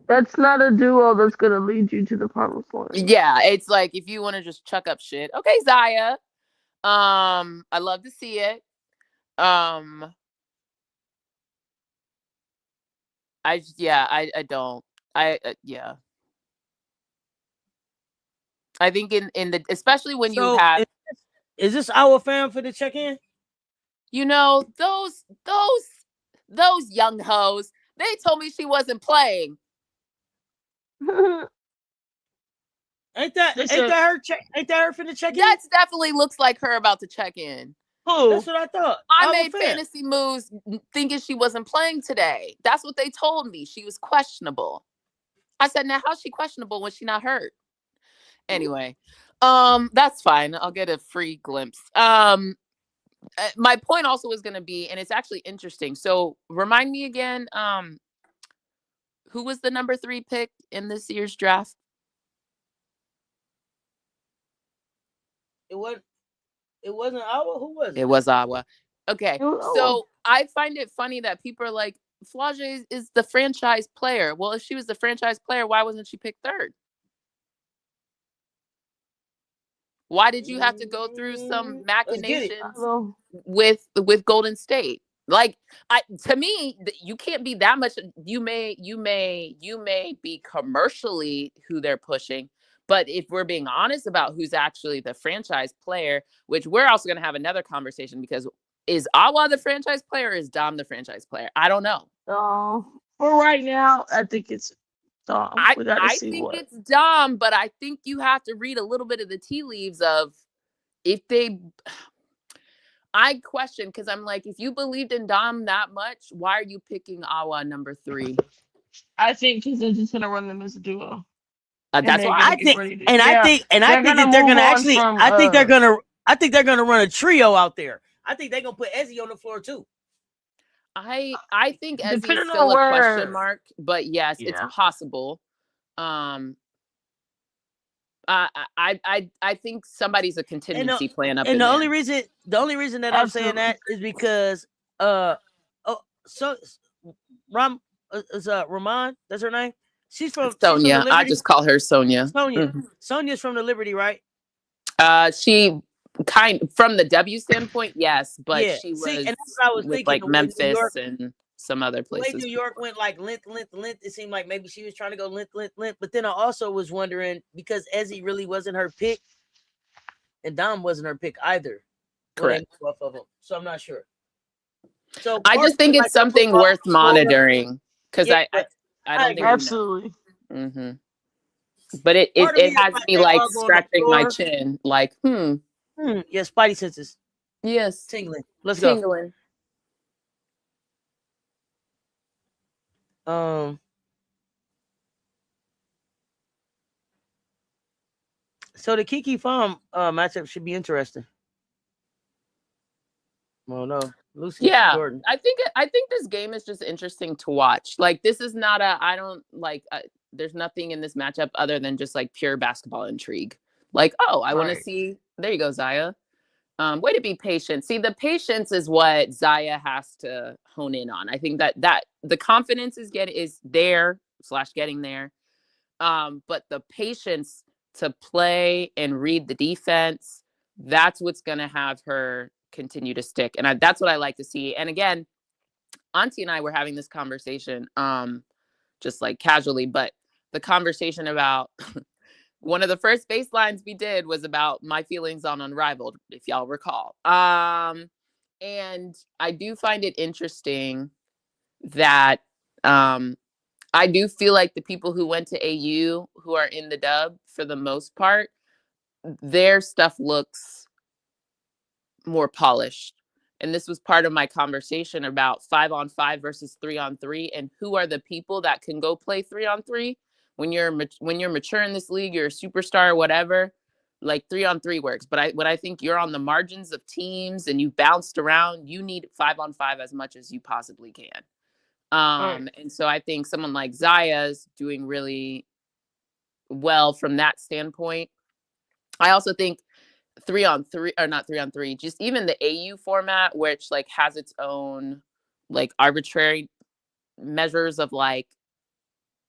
That's not a duo that's gonna lead you to the promised land. Yeah, it's like, if you want to just chuck up shit, okay, Zaya. I love to see it. I don't. Yeah. I think in the, especially when you have, is this our fan for the check-in? You know, those young hoes, they told me she wasn't playing. Ain't that her? Ain't that her for the check-in? That definitely looks like her about to check in. Who? That's what I thought. I made fantasy moves thinking she wasn't playing today. That's what they told me. She was questionable. I said, now how's she questionable when she's not hurt? Anyway, that's fine. I'll get a free glimpse. My point also is going to be, and it's actually interesting. So remind me again, who was the number 3 pick in this year's draft? It wasn't Awa. Who was it? It was Awa. Okay, so I find it funny that people are like, Flage is the franchise player. Well, if she was the franchise player, why wasn't she picked 3rd? Why did you have to go through some machinations with Golden State? Like, to me, you can't be that much. You may be commercially who they're pushing, but if we're being honest about who's actually the franchise player, which we're also going to have another conversation, because is Awa the franchise player or is Dom the franchise player? I don't know. For right now, I think it's Dom. I think it's Dom, but I think you have to read a little bit of the tea leaves of if they. I question, because I'm like, if you believed in Dom that much, why are you picking Awa number 3? I think because they're just gonna run them as a duo. That's why I think that they're gonna actually. I think they're gonna run a trio out there. I think they're gonna put Ezzy on the floor too. I think Ezzy is still a question mark, but yes, it's possible. I think somebody's a contingency plan up. And the only reason that I'm saying that is because Ramon, that's her name. She's from Sonia. I just call her Sonia. Sonia's from the Liberty, right? She from the W standpoint, yes, but she was, and that's what I was with thinking, like Memphis and some other places. The way New York went like length, it seemed like maybe she was trying to go length. But then I also was wondering, because Ezzy really wasn't her pick, and Dom wasn't her pick either. Correct. So I'm not sure. So I just think it's something worth monitoring, because I don't think absolutely. Mm-hmm. But it has me like scratching my chin, like yeah, spidey senses. Yes, tingling. Let's go. So the Kiki Farm matchup should be interesting. Well, no, Lucy Yeah, Jordan. I think this game is just interesting to watch. Like, this is not I don't like. There's nothing in this matchup other than just like pure basketball intrigue. Like, oh, I want to Right. see. There you go, Zaya. Way to be patient. See, the patience is what Zaya has to hone in on. I think that the confidence is there / getting there. But the patience to play and read the defense, that's what's going to have her continue to stick. And that's what I like to see. And again, Auntie and I were having this conversation, just like casually, but the conversation about one of the first baselines we did was about my feelings on Unrivaled, if y'all recall. And I do find it interesting that I do feel like the people who went to AU who are in the dub, for the most part, their stuff looks more polished. And this was part of my conversation about 5-on-5 versus 3-on-3, and who are the people that can go play 3-on-3. When you're mature in this league, you're a superstar or whatever, like 3-on-3 works. But when I think you're on the margins of teams and you bounced around, you need 5-on-5 as much as you possibly can. Right. And so I think someone like Zaya's doing really well from that standpoint. I also think 3-on-3, or not 3-on-3, just even the AU format, which like has its own like arbitrary measures of like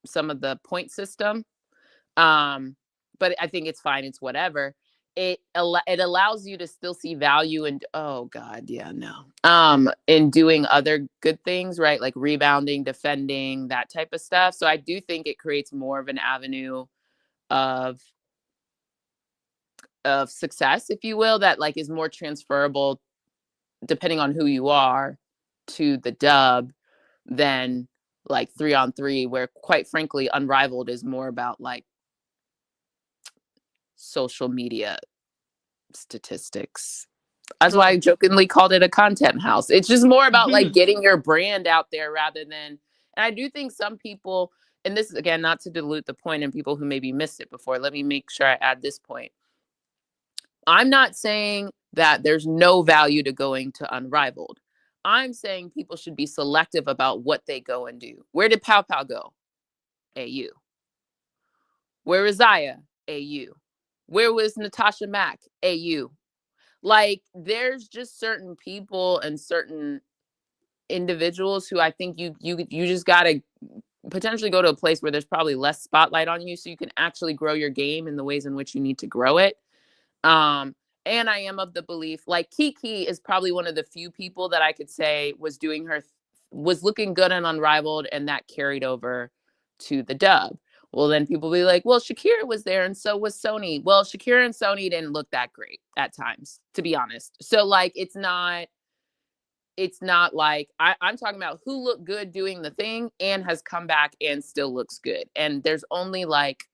some of the point system. But I think it's fine. It's whatever. It allows you to still see value in, oh God, yeah, no. In doing other good things, right? Like rebounding, defending, that type of stuff. So I do think it creates more of an avenue of success, if you will, that like is more transferable depending on who you are to the dub than like 3-on-3, where quite frankly, Unrivaled is more about like social media statistics. That's why I jokingly called it a content house. It's just more about like getting your brand out there rather than, and I do think some people, and this is again, not to dilute the point and people who maybe missed it before, let me make sure I add this point. I'm not saying that there's no value to going to Unrivaled. I'm saying people should be selective about what they go and do. Where did Pow Pow go? AU. Where is Zaya? AU. Where was Natasha Mack? AU. Like, there's just certain people and certain individuals who I think you just got to potentially go to a place where there's probably less spotlight on you so you can actually grow your game in the ways in which you need to grow it. And I am of the belief, like Kiki is probably one of the few people that I could say was was looking good and Unrivaled, and that carried over to the dub. Well, then people be like, well, Shakira was there and so was Sony. Well, Shakira and Sony didn't look that great at times, to be honest. So like, it's not like I'm talking about who looked good doing the thing and has come back and still looks good. And there's only like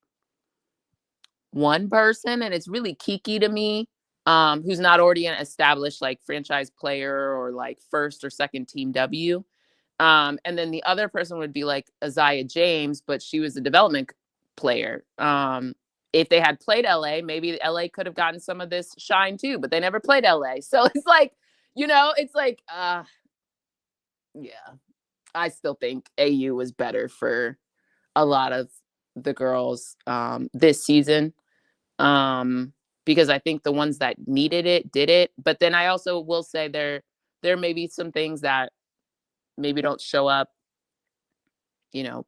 one person, and it's really Kiki to me, who's not already an established like franchise player or like first or second team W. And then the other person would be like Isaiah James, but she was a development player. If they had played LA, maybe LA could have gotten some of this shine too, but they never played LA. So it's like, it's like, yeah, I still think AU was better for a lot of the girls this season. Because I think the ones that needed it did it. But then I also will say there may be some things that maybe don't show up,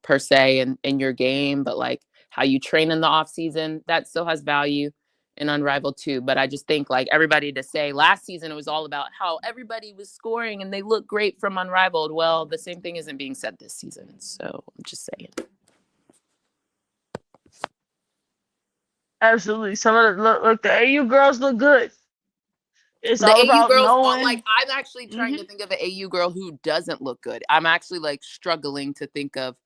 per se in your game, but like how you train in the off season, that still has value in Unrivaled too. But I just think like everybody to say last season, it was all about how everybody was scoring and they look great from Unrivaled. Well, the same thing isn't being said this season. So I'm just saying. Absolutely. Some of the look, the AU girls look good. It's The all AU about girls, knowing. I'm actually trying to think of an AU girl who doesn't look good. I'm actually like struggling to think of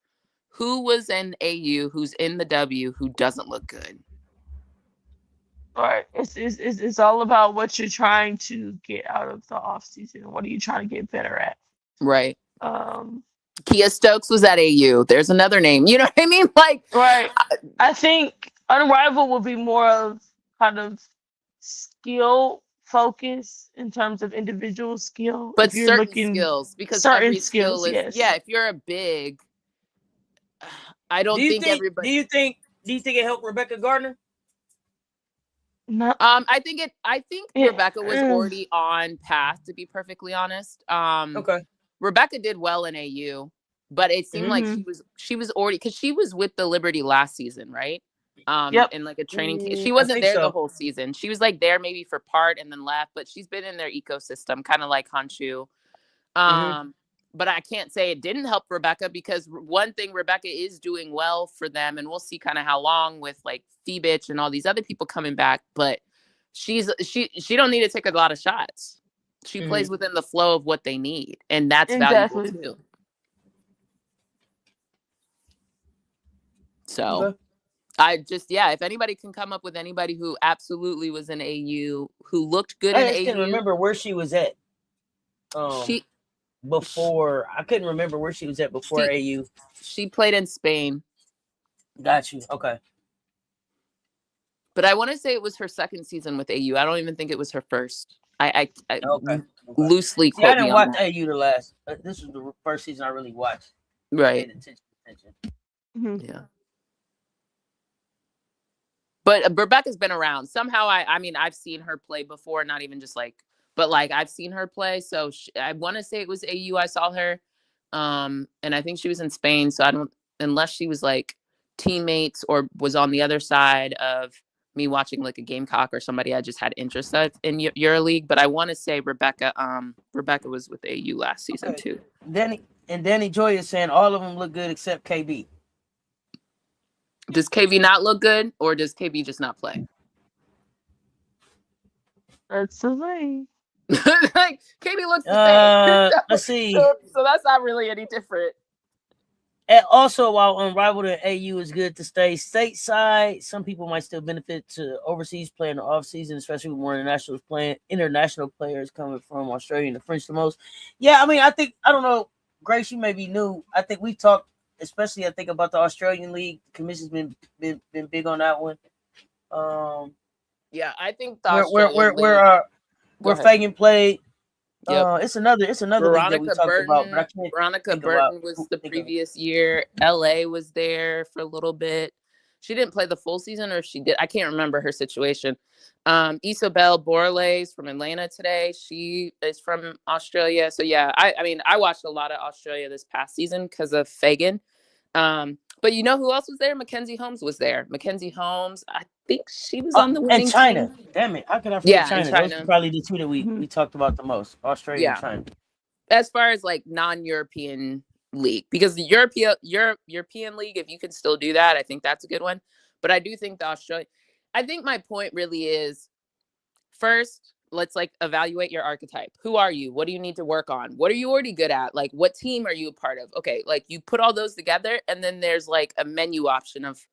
who was in AU, who's in the W, who doesn't look good. Right. It's all about what you're trying to get out of the off season. What are you trying to get better at? Right. Um. Kia Stokes was at AU. There's another name. You know what I mean? Like, right. I think Unrivaled will be more of kind of skill focus in terms of individual skill. But If you're certain looking skills, because certain every skill skills, is, yes. yeah, if you're a big, I Do don't you think think? everybody. Do you think it helped Rebecca Gardner? No, I think it, Rebecca was already on path, to be perfectly honest. Okay. Rebecca did well in AU, but it seemed like mm-hmm. she was already, because she was with the Liberty last season, right? Yep. In like a training camp. She I wasn't think there the so. whole season. She was like there maybe for part and then left, but she's been in their ecosystem, kind of like Honshu. But I can't say it didn't help Rebecca, because one thing Rebecca is doing well for them, and we'll see kind of how long with like Fee-Bitch and all these other people coming back, but she don't need to take a lot of shots. She plays within the flow of what they need, and that's valuable Exactly. too. So Okay. I just, yeah, if anybody can come up with anybody who absolutely was in AU, who looked good I in just can't AU. remember where she was at. Before I couldn't remember where she was at before AU. She played in Spain. Got you. Okay. But I want to say it was her second season with AU. I don't even think it was her first. I Okay. loosely See, I quote me didn't on watch that. AU the last. This was the first season I really watched. Right. Paid attention. Mm-hmm. Yeah. But Rebecca's been around. Somehow, I mean, I've seen her play before, not even just like, but like I've seen her play. So I want to say it was AU I saw her. And I think she was in Spain. So I don't, unless she was like teammates or was on the other side of me watching like a Gamecock or somebody I just had interest in EuroLeague. But I want to say Rebecca was with AU last season too. Danny Joy is saying all of them look good except KB. Does KB not look good, or does KB just not play? That's the thing. Like KB looks the same. Let's see. So that's not really any different. And also, while unrivaled in AU is good to stay stateside, some people might still benefit to overseas play in the off season, especially with more international players coming from Australia and the French the most. Yeah, I mean, I don't know, Grace, you may be new. I think we've talked, especially I think about the Australian League. The Commission's been big on that one. Yeah, I think the where Fagan played. Yep. It's another league that we talked about, but I can't. Veronica Burton was the previous year. LA was there for a little bit. She didn't play the full season, or if she did, I can't remember her situation. Isabel Borles from Atlanta today. She is from Australia. So yeah, I mean, I watched a lot of Australia this past season because of Fagan. But you know who else was there? Mackenzie Holmes was there. Mackenzie Holmes, I think she was on the winning and China. team. Damn it, how can I forget China? China. Those are probably the two that we talked about the most. Australia and China. As far as like non-European league, because the European league, if you can still do that, I think that's a good one. But I do think I think my point really is, first, let's like evaluate your archetype. Who are you? What do you need to work on? What are you already good at? Like, what team are you a part of? Okay, like you put all those together, and then there's like a menu option of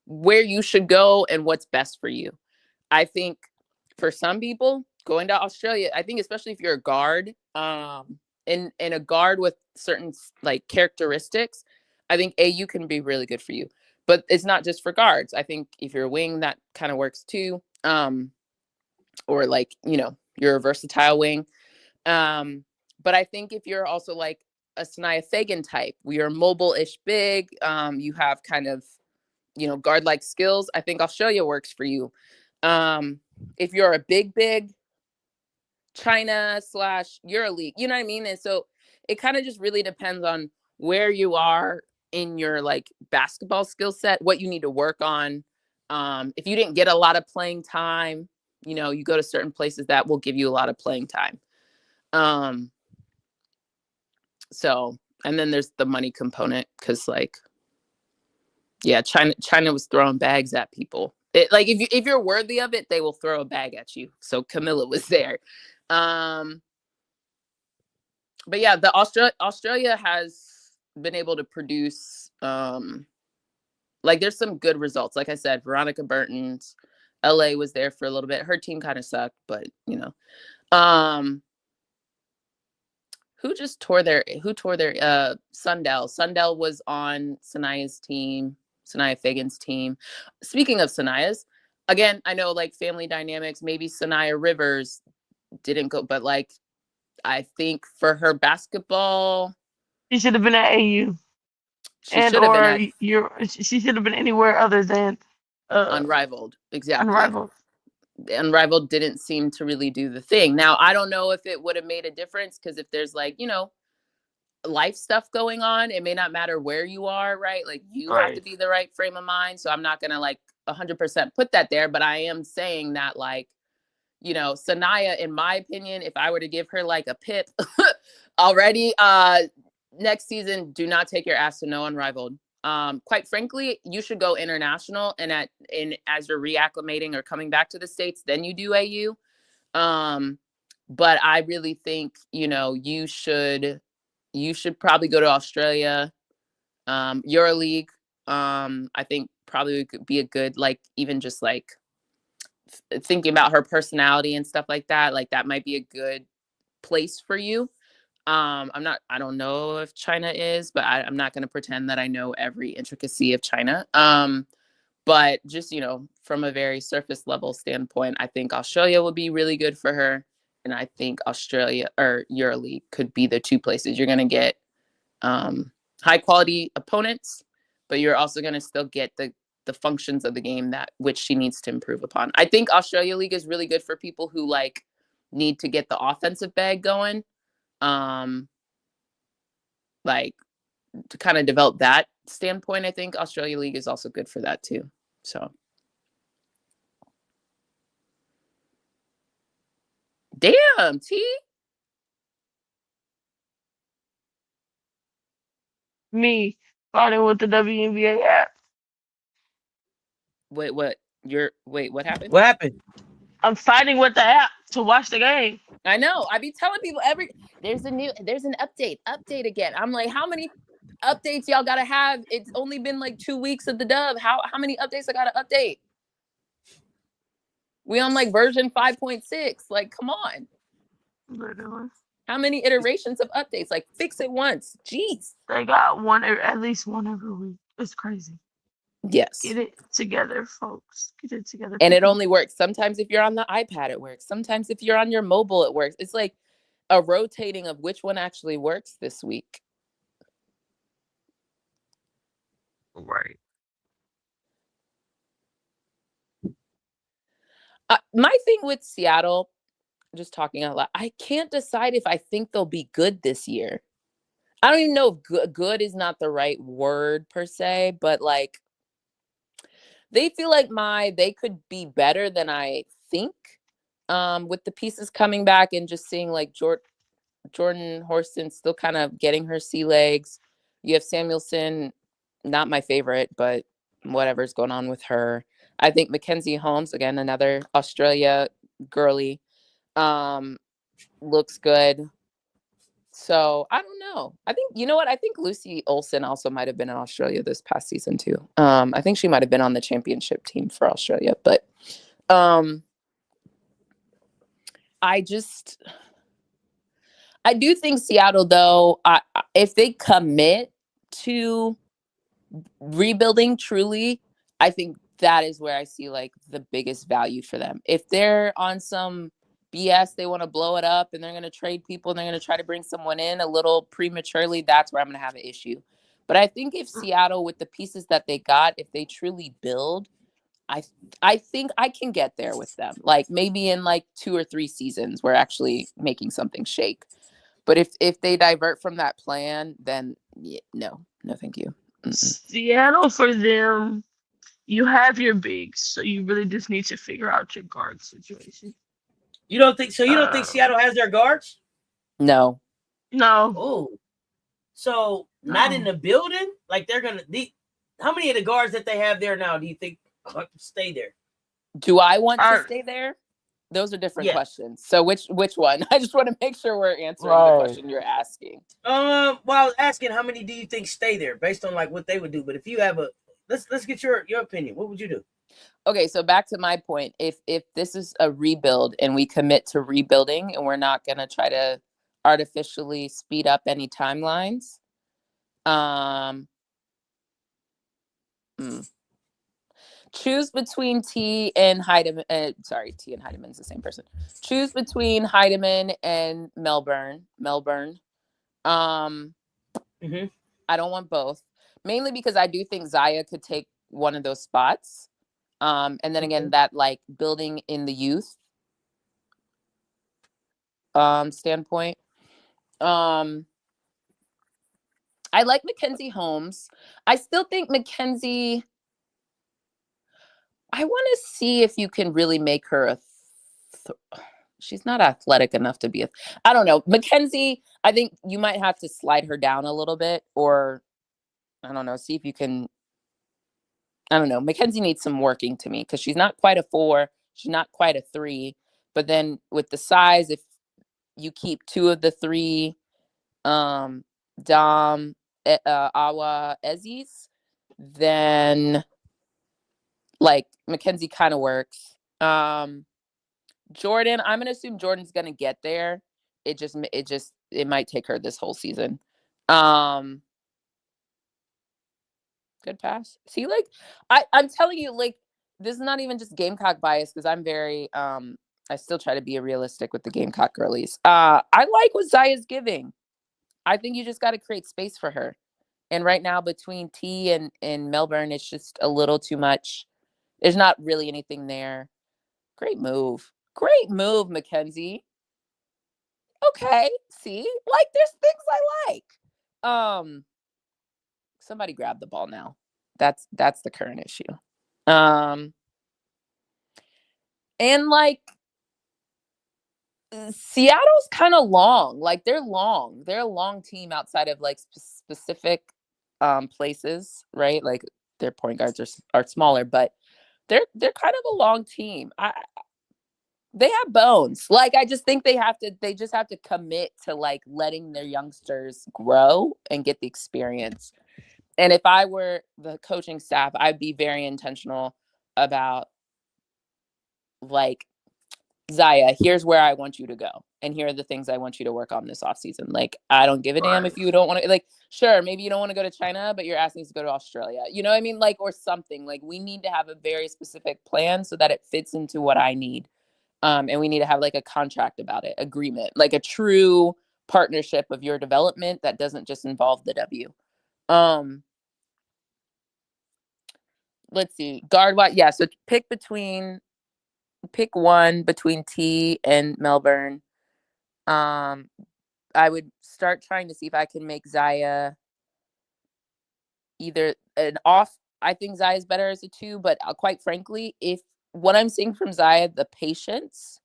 where you should go and what's best for you. I think for some people going to Australia, I think especially if you're a guard, and a guard with certain like characteristics, I think AU can be really good for you. But it's not just for guards. I think if you're a wing, that kind of works too. Or like, you know, you're a versatile wing. But I think if you're also like a Sanaya Fagan type, we are mobile-ish big, you have kind of, you know, guard-like skills, I think Australia works for you. If you're a big China / EuroLeague, you know what I mean? And so it kind of just really depends on where you are in your like basketball skill set, what you need to work on. If you didn't get a lot of playing time, you know, you go to certain places that will give you a lot of playing time. So, and then there's the money component, because like, yeah, China was throwing bags at people. Like if you're worthy of it, they will throw a bag at you. So Camilla was there. But yeah, the Australia has been able to produce like there's some good results. Like I said, Veronica Burton's LA was there for a little bit. Her team kind of sucked, but you know. Who tore their Sundell? Sundell was on Sanaya's team, Sanaya Fagan's team. Speaking of Sanaya's, again, I know like family dynamics, maybe Sanaya Rivers, didn't go. But like, I think for her basketball, She should have been at AU, she should have been at she should have been anywhere other than Unrivaled. Exactly. Unrivaled. Unrivaled didn't seem to really do the thing. Now, I don't know if it would have made a difference, because if there's like, life stuff going on, it may not matter where you are, right? Like, you have to be the right frame of mind. So I'm not going to like 100% put that there, but I am saying that, like, Sanaya, in my opinion, if I were to give her like a pip already, next season, do not take your ass to no Unrivaled. Quite frankly, you should go international, and as you're reacclimating or coming back to the States, then you do AU. But I really think, you should probably go to Australia, EuroLeague. I think probably could be a good, like, even just like thinking about her personality and stuff like that might be a good place for you. I don't know if China is, but I'm not going to pretend that I know every intricacy of China. But just, from a very surface level standpoint, I think Australia would be really good for her. And I think Australia or EuroLeague could be the two places you're going to get high quality opponents, but you're also going to still get the functions of the game which she needs to improve upon. I think Australia League is really good for people who like need to get the offensive bag going. Like, to kind of develop that standpoint, I think Australia League is also good for that too. So, damn, T. Me fighting with the WNBA app. Wait, what? What happened? What happened? I'm fighting with the app to watch the game. I know. I be telling people there's an update again. I'm like, how many updates y'all gotta have? It's only been like 2 weeks of the dub. How many updates I gotta update? We on like version 5.6. Like, come on. Literally. How many iterations of updates? Like, fix it once. Jeez. They got at least one every week. It's crazy. Yes. Get it together, folks. Get it together. And it only works. Sometimes if you're on the iPad, it works. Sometimes if you're on your mobile, it works. It's like a rotating of which one actually works this week. Right. My thing with Seattle, just talking out loud, I can't decide if I think they'll be good this year. I don't even know if good is not the right word per se, but like, they feel like they could be better than I think, with the pieces coming back and just seeing like Jordan Horston still kind of getting her sea legs. You have Samuelson, not my favorite, but whatever's going on with her. I think Mackenzie Holmes, again, another Australia girly, looks good. So I don't know. I think, you know what? I think Lucy Olsen also might have been in Australia this past season too. I think she might have been on the championship team for Australia, but I do think Seattle, though, if they commit to rebuilding truly, I think that is where I see like the biggest value for them. If they're on some BS, they want to blow it up and they're going to trade people and they're going to try to bring someone in a little prematurely, that's where I'm going to have an issue. But I think if Seattle, with the pieces that they got, if they truly build, I think I can get there with them. Like, maybe in like 2 or 3 seasons, we're actually making something shake. But if they divert from that plan, then no, thank you. Seattle, for them, you have your bigs, so you really just need to figure out your guard situation. You don't think so? You don't think Seattle has their guards? No. Oh, so not in the building? Like, they're gonna? How many of the guards that they have there now do you think stay there? Do I want to stay there? Those are different questions. So which one? I just want to make sure we're answering the question you're asking. Well, I was asking how many do you think stay there based on like what they would do. But if you have let's get your opinion. What would you do? Okay, so back to my point. If this is a rebuild and we commit to rebuilding and we're not going to try to artificially speed up any timelines, Choose between T and Heidemann. T and Heidemann's the same person. Choose between Heidemann and Melbourne. Mm-hmm. I don't want both, mainly because I do think Zaya could take one of those spots. And then again, that like building in the youth standpoint. I like Mackenzie Holmes. I still think Mackenzie. I want to see if you can really make her a. She's not athletic enough to be a. I don't know. Mackenzie, I think you might have to slide her down a little bit, or I don't know. See if you can. I don't know. Mackenzie needs some working to me because she's not quite a 4. She's not quite a 3. But then with the size, if you keep 2 of the 3, Dom, Awa, Ezis, then like Mackenzie kind of works. Jordan, I'm gonna assume Jordan's gonna get there. It might take her this whole season. Good pass. See, like I'm telling you, like this is not even just Gamecock bias because I'm very I still try to be realistic with the Gamecock girlies. I like what Zaya's giving. I think you just got to create space for her. And right now between T and Melbourne, it's just a little too much. There's not really anything there. Great move, Mackenzie. Okay, see, like there's things I like. Somebody grab the ball now. That's the current issue. And like Seattle's kind of long. Like they're long. They're a long team outside of like specific places, right? Like their point guards are smaller, but they're kind of a long team. They have bones. Like I just think they just have to commit to like letting their youngsters grow and get the experience. And if I were the coaching staff, I'd be very intentional about like, Zaya, here's where I want you to go. And here are the things I want you to work on this offseason. Like, I don't give a damn if you don't want to, like, sure, maybe you don't want to go to China, but you're asking us to go to Australia. You know what I mean? Like, or something. Like, we need to have a very specific plan so that it fits into what I need. And we need to have like a contract about it, agreement, like a true partnership of your development that doesn't just involve the W. Let's see. Guard what? Yeah. So pick one between T and Melbourne. I would start trying to see if I can make Zaya either an off. I think Zaya's better as a 2, but quite frankly, if what I'm seeing from Zaya, the patience,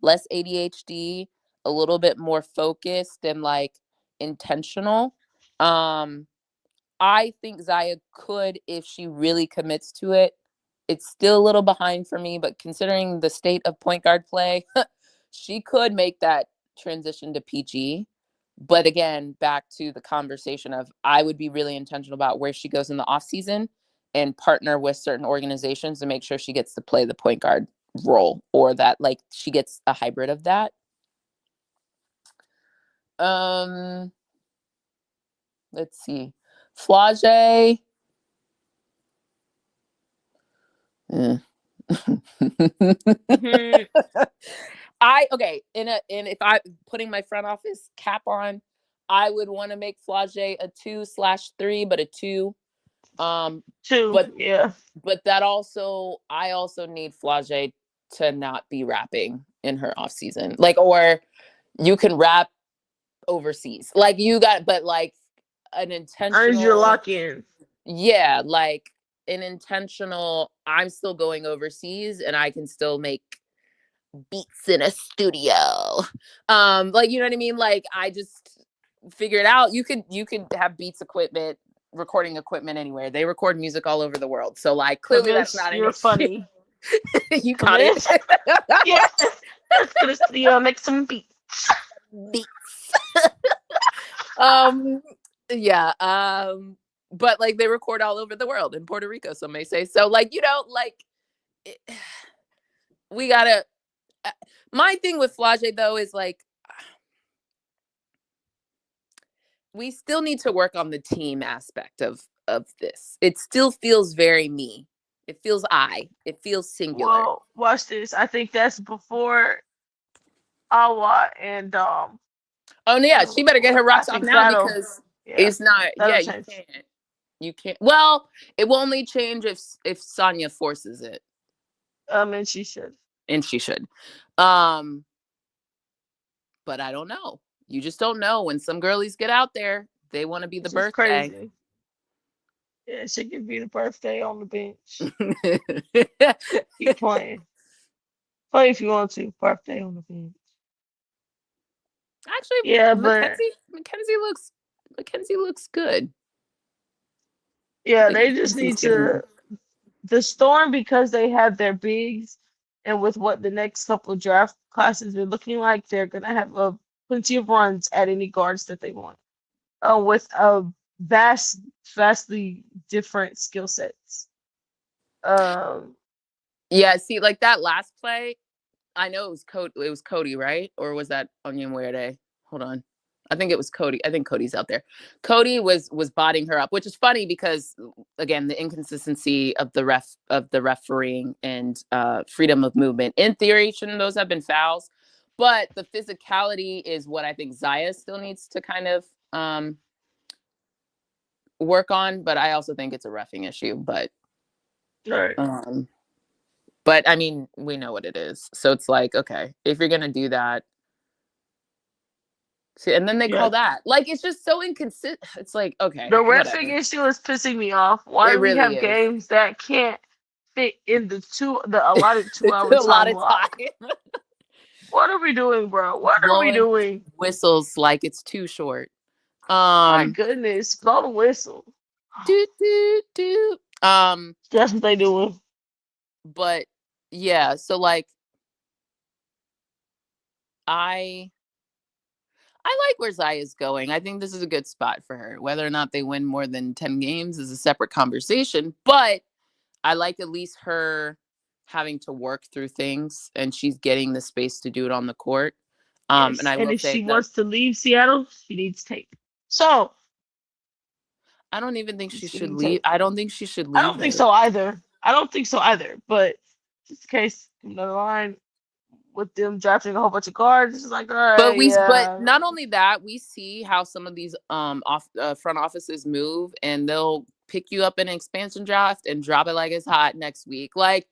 less ADHD, a little bit more focused and like intentional. I think Zaya could, if she really commits to it. It's still a little behind for me, but considering the state of point guard play, she could make that transition to PG. But again, back to the conversation of I would be really intentional about where she goes in the offseason and partner with certain organizations to make sure she gets to play the point guard role or that like she gets a hybrid of that. Let's see. Flage. And if I'm putting my front office cap on, I would want to make Flage a 2/3, but a 2. 2, but yeah. But that also, I also need Flage to not be rapping in her off season, like, or you can rap overseas, like you got, but like an intentional. I need you to lock in. Yeah, like an intentional. I'm still going overseas, and I can still make beats in a studio. Like you know what I mean? Like I just figured out you could have beats equipment, recording equipment anywhere. They record music all over the world. So like clearly that's not you're funny. You caught it. Yes. Let's go to the studio and make some beats. Yeah. But like they record all over the world, in Puerto Rico, some may say. So like, you know, like we gotta. My thing with Flage though is like we still need to work on the team aspect of this. It still feels very me. It feels It feels singular. Well, watch this. I think that's before Awa and Oh yeah, she better get her I rocks off think now because yeah, it's not. that'll Yeah, you change. can't. You can't. Well, it will only change if Sonya forces it, And she should. and she should. But I don't know. You just don't know. When some girlies get out there, they want to be the This is birthday. crazy. Yeah, she could be the birthday on the bench. Keep playing. Play if you want to. Birthday on the bench. Actually, Yeah, but Mackenzie looks good. I yeah, think they just Mackenzie's need getting to the Storm, because they have their bigs, and with what the next couple draft classes are looking like, they're gonna have plenty of runs at any guards that they want. With a vastly different skill sets. Yeah, see, like that last play, I know it was Cody, right? Or was that Onion Werde? Hold on. I think it was Cody. I think Cody's out there. Cody was botting her up, which is funny because again, the inconsistency of the refereeing and freedom of movement. In theory, shouldn't those have been fouls? But the physicality is what I think Zaya still needs to kind of work on. But I also think it's a reffing issue. But Right. but I mean, we know what it is. So it's like, okay, if you're gonna do that. See, and then they call that. Like, it's just so inconsistent. It's like, okay, The reffing whatever. issue is pissing me off. Why It do we really have is. games that can't fit in the allotted 2 hour a lot time of block? time. What are we doing, bro? What are we Blowing doing? whistles like it's too short. My goodness, blow the whistle. Do do do. That's what they doing. But yeah, so like I like where Zaya's going. I think this is a good spot for her. Whether or not they win more than 10 games is a separate conversation, but I like at least her having to work through things, and she's getting the space to do it on the court. Yes. And I And will if say she that wants to leave Seattle, she needs tape. So I don't even think she she should needs leave. tape. I don't think she should I leave don't think there. so either. I don't think so either. But just in case another line with them drafting a whole bunch of guards, it's like, all right, But yeah. not only that, we see how some of these front offices move, and they'll pick you up in an expansion draft and drop it like it's hot next week. Like,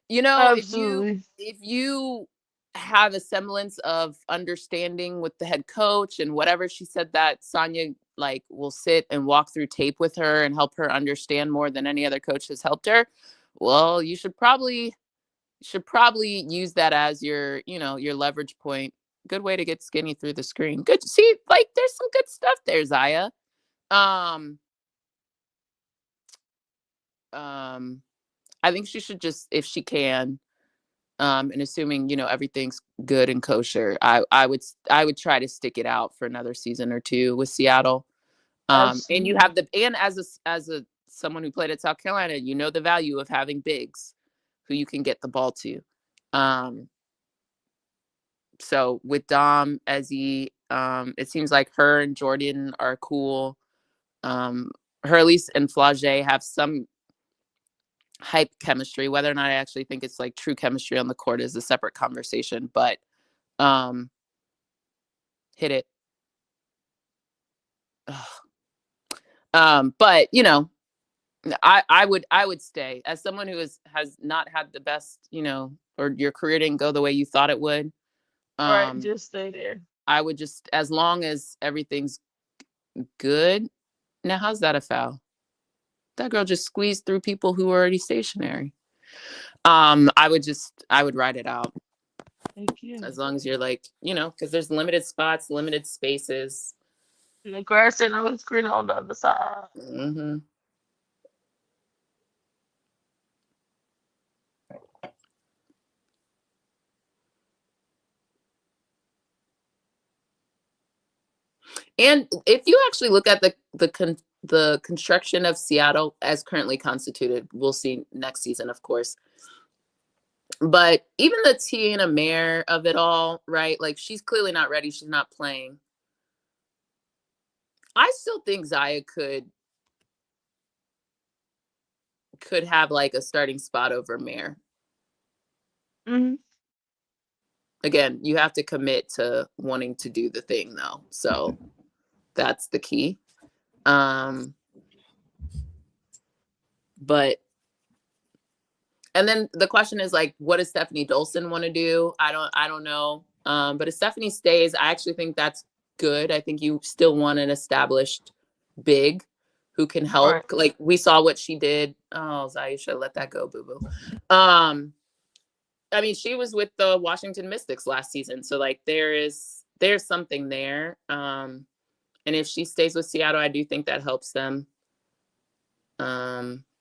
you know, Absolutely. if you have a semblance of understanding with the head coach and whatever, she said that Sonya like will sit and walk through tape with her and help her understand more than any other coach has helped her. Well, you should probably use that as your, your leverage point. Good way to get skinny through the screen. Good. See, like there's some good stuff there, Zaya. I think she should just, if she can, and assuming, everything's good and kosher, I would try to stick it out for another season or two with Seattle. And you have as a someone who played at South Carolina, the value of having bigs who you can get the ball to. So with Dom, Ezzy, it seems like her and Jordan are cool. Hurley and Flage have some hype chemistry. Whether or not I actually think it's like true chemistry on the court is a separate conversation, but hit it. But I would stay as someone who has not had the best, or your career didn't go the way you thought it would. Right, just stay there. I would just, as long as everything's good. Now, how's that a foul? That girl just squeezed through people who were already stationary. I would ride it out. Thank you. As long as you're like, because there's limited spots, limited spaces. And the grass and on the screen on the other side. Mm-hmm. And if you actually look at the construction of Seattle as currently constituted, we'll see next season, of course. But even the Tiana Mare of it all, right? Like, she's clearly not ready. She's not playing. I still think Zaya could could have like a starting spot over Mare. Mhm. Again, you have to commit to wanting to do the thing though. So that's the key. But and then the question is like, what does Stephanie Dolson want to do? I don't know. But if Stephanie stays, I actually think that's good. I think you still want an established big who can help. Right. Like we saw what she did. Oh, Zaisha, let that go, boo-boo. I mean, she was with the Washington Mystics last season. So like there's something there. And if she stays with Seattle, I do think that helps them.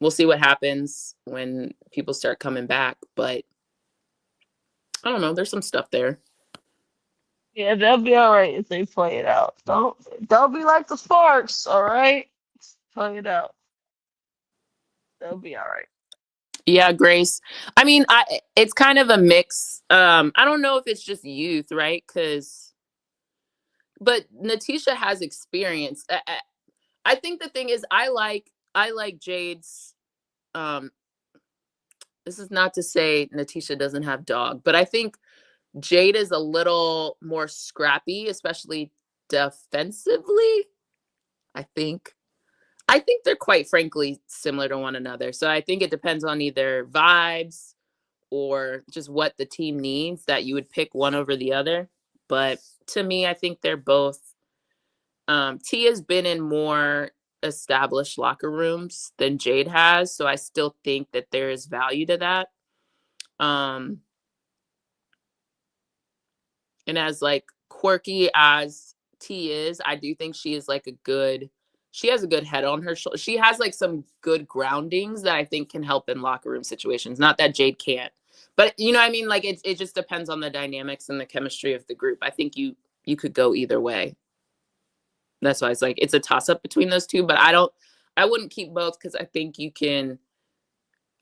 We'll see what happens when people start coming back, but I don't know. There's some stuff there. Yeah, they'll be all right if they play it out. Don't be like the Sparks, all right? Play it out. They'll be all right. Yeah, Grace. I mean, it's kind of a mix. I don't know if it's just youth, right? But Natisha has experience. I think the thing is, I like Jade's. This is not to say Natisha doesn't have dog, but I think Jade is a little more scrappy, especially defensively. I think they're quite frankly similar to one another. So I think it depends on either vibes or just what the team needs that you would pick one over the other. But to me, I think they're both. Tia's been in more established locker rooms than Jade has. So I still think that there is value to that. And as like quirky as T is, I do think she is like she has a good head on her shoulder. She has like some good groundings that I think can help in locker room situations. Not that Jade can't, but you know what I mean? Like it just depends on the dynamics and the chemistry of the group. I think you could go either way. That's why it's like, it's a toss up between those two, but I wouldn't keep both because I think you can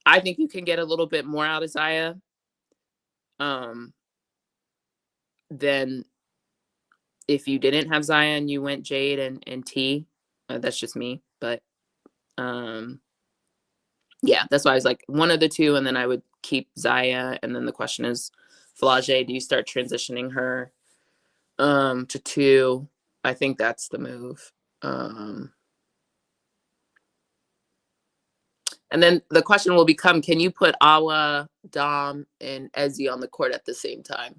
get a little bit more out of Zaya. Than if you didn't have Zaya and you went Jade and T. That's just me. But yeah, that's why I was like one of the two, and then I would keep Zaya. And then the question is, Flage, do you start transitioning her to 2? I think that's the move. And then the question will become, can you put Awa, Dom, and Ezzy on the court at the same time?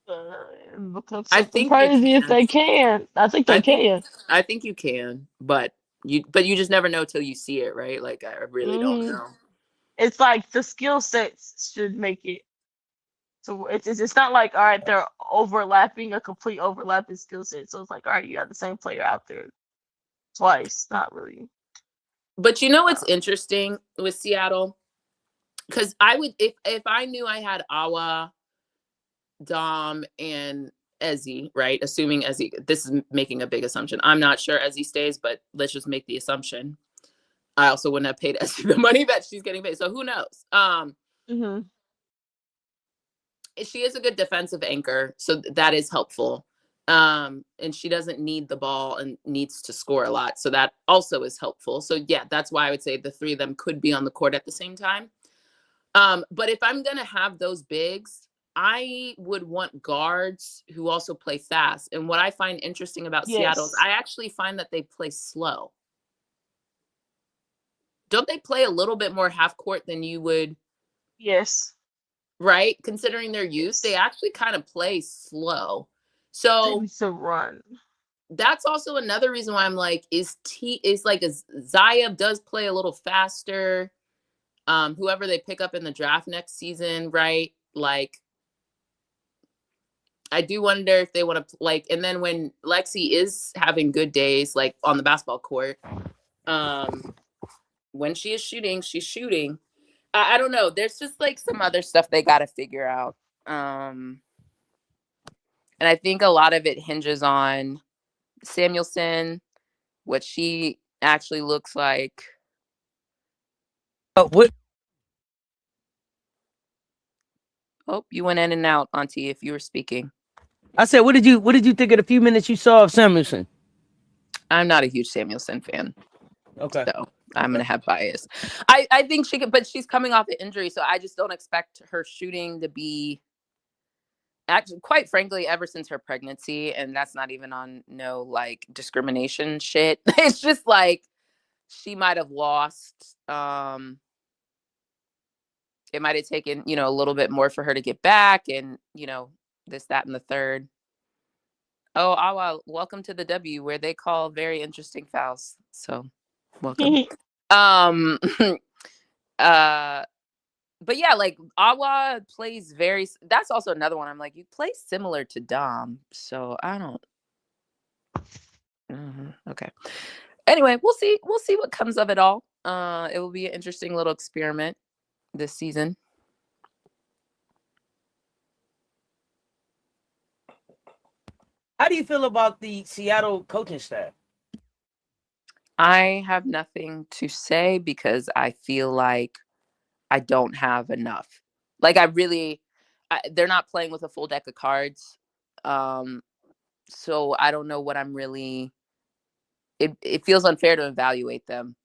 Because I something think you crazy if can. they can. I think they can. I think you can, but you just never know till you see it, right? Like I really don't know. It's like the skill sets should make it. So it's not like, all right, they're overlapping, a complete overlapping skill set. So it's like, all right, you got the same player out there twice. Not really. But you know what's interesting with Seattle? Because I would, if I knew I had Awa, Dom, and Ezzy, right? Assuming Ezzy, this is making a big assumption. I'm not sure Ezzy stays, but let's just make the assumption. I also wouldn't have paid Ezzy the money that she's getting paid. So who knows? She is a good defensive anchor, so that is helpful. And she doesn't need the ball and needs to score a lot. So that also is helpful. So yeah, that's why I would say the 3 of them could be on the court at the same time. But if I'm going to have those bigs, I would want guards who also play fast. And what I find interesting about Seattle is I actually find that they play slow. Don't they play a little bit more half court than you would? Yes. Right? Considering their youth, they actually kind of play slow. So it's a run. That's also another reason why I'm like, is Zaya does play a little faster. Whoever they pick up in the draft next season, right? Like, I do wonder if they want to like, and then when Lexi is having good days, like on the basketball court, when she is shooting, she's shooting. I don't know. There's just like some other stuff they got to figure out. And I think a lot of it hinges on Samuelson, what she actually looks like. What? Oh, you went in and out, Auntie, if you were speaking. I said, what did you think of the few minutes you saw of Samuelson? I'm not a huge Samuelson fan. Okay. So I'm going to have bias. I think she could, but she's coming off an injury. So I just don't expect her shooting to be, actually, quite frankly, ever since her pregnancy. And that's not even on no like discrimination shit. It's just like she might have lost. It might have taken, a little bit more for her to get back and, this, that, and the third. Oh, Awa, welcome to the W where they call very interesting fouls. So welcome. But yeah, like Awa plays that's also another one. I'm like, you play similar to Dom. So I don't. Okay. Anyway, we'll see. We'll see what comes of it all. It will be an interesting little experiment this season. How do you feel about the Seattle coaching staff? I have nothing to say because I feel like I don't have enough. Like they're not playing with a full deck of cards. So I don't know what I'm really, it feels unfair to evaluate them.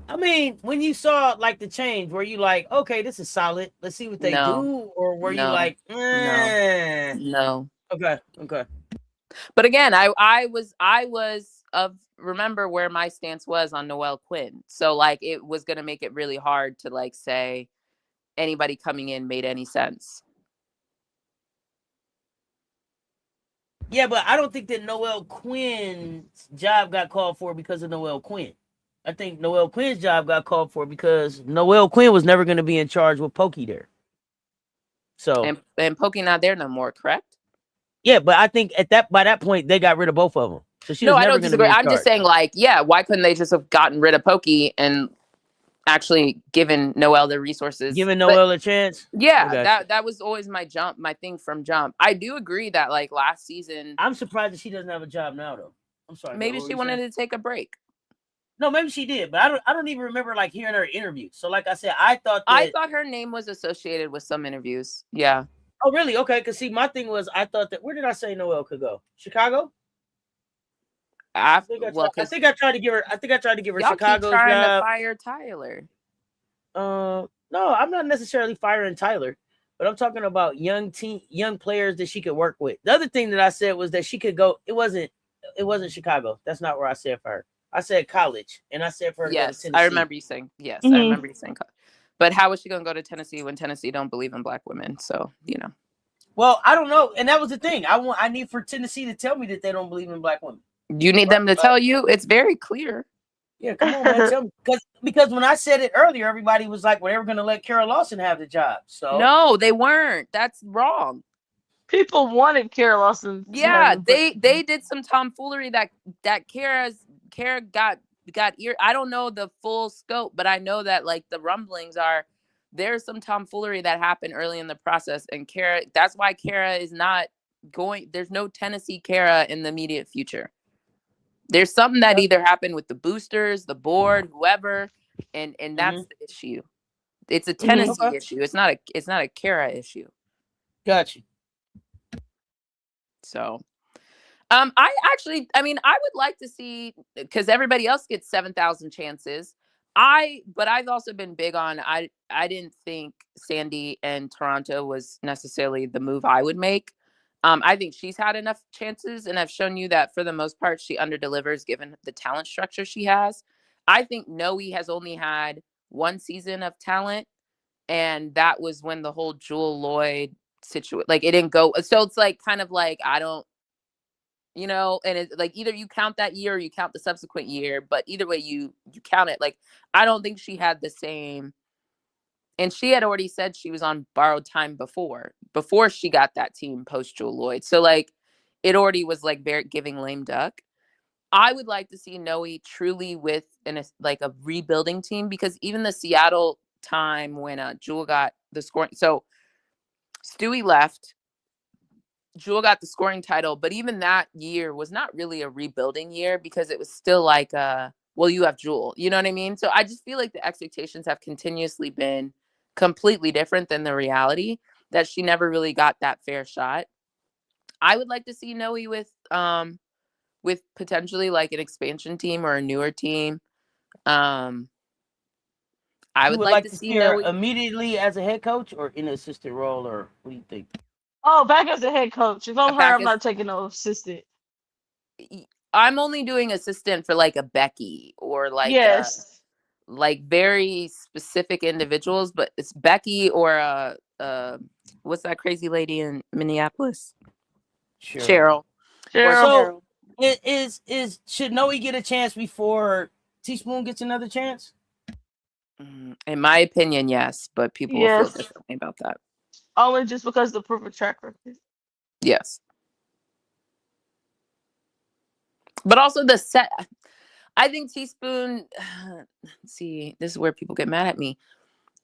I mean, when you saw like the change, were you like, okay, this is solid, let's see what they do? Or were you like, No. Okay. But again, I was remember where my stance was on Noelle Quinn. So like it was going to make it really hard to like say anybody coming in made any sense. Yeah, but I don't think that Noelle Quinn's job got called for because of Noelle Quinn. I think Noelle Quinn's job got called for because Noelle Quinn was never going to be in charge with Pokey there. So and Pokey not there no more, correct? Yeah, but I think by that point they got rid of both of them. So she was never I don't disagree. I'm just saying, like, yeah, why couldn't they just have gotten rid of Pokey and actually given Noelle the resources? Giving Noelle a chance? Yeah, that was always my thing from jump. I do agree that like last season. I'm surprised that she doesn't have a job now though. I'm sorry. Maybe she wanted to take a break. No, maybe she did, but I don't even remember like hearing her interview. So like I said, I thought her name was associated with some interviews. Yeah. Oh, really? Okay. Because see, my thing was, I thought that where did I say Noelle could go? Chicago. I think I tried to give her. y'all Chicago's keep trying job. To fire Tyler. No, I'm not necessarily firing Tyler, but I'm talking about young players that she could work with. The other thing that I said was that she could go. It wasn't Chicago. That's not where I said for her. I said college, and I said for her to go to Tennessee. I remember you saying yes. I remember you saying college. But how is she going to go to Tennessee when Tennessee don't believe in Black women? So, Well, I don't know. And that was the thing. I need for Tennessee to tell me that they don't believe in Black women. You need them to tell you. It's very clear. Yeah, come on, man. Tell me. Because when I said it earlier, everybody was like, well, they were going to let Kara Lawson have the job. So no, they weren't. That's wrong. People wanted Kara Lawson. Yeah, they did some tomfoolery that Kara got ear. I don't know the full scope, but I know that like the rumblings are there's some tomfoolery that happened early in the process, and Kara. That's why Kara is not going. There's no Tennessee Kara in the immediate future. There's something that either happened with the boosters, the board, whoever, and that's the issue. It's a Tennessee issue. It's not a Kara issue. Gotcha. So, I would like to see, because everybody else gets 7,000 chances. But I've also been big on, I didn't think Sandy and Toronto was necessarily the move I would make. I think she's had enough chances, and I've shown you that for the most part, she underdelivers given the talent structure she has. I think Noe has only had one season of talent, and that was when the whole Jewel Lloyd situation, like it didn't go. So it's like kind of like I don't, and it's like either you count that year or you count the subsequent year, but either way you count it. Like I don't think she had the same. And she had already said she was on borrowed time before she got that team post Jewel Lloyd. So like it already was like giving lame duck. I would like to see Noe truly with a rebuilding team, because even the Seattle time when Jewel got the scoring. So Stewie left. Jewel got the scoring title, but even that year was not really a rebuilding year because it was still like, well, you have Jewel. You know what I mean? So I just feel like the expectations have continuously been completely different than the reality, that she never really got that fair shot. I would like to see Noe with with potentially like an expansion team or a newer team. I You would would like like to to see see her Noe. immediately as a head coach or in an assistant role, or what do you think? Oh, back as a head coach. If I'm her, Back I'm as not taking no assistant. I'm only doing assistant for like a Becky or Yes. like very specific individuals, but it's Becky or what's that crazy lady in Minneapolis? Cheryl. Cheryl. Or Cheryl. So Cheryl. is should Noe get a chance before Teaspoon gets another chance? In my opinion, yes, but people will feel Yes. differently about that. Only just because of the proven track record. Yes. But also the set. I think Teaspoon, see, this is where people get mad at me.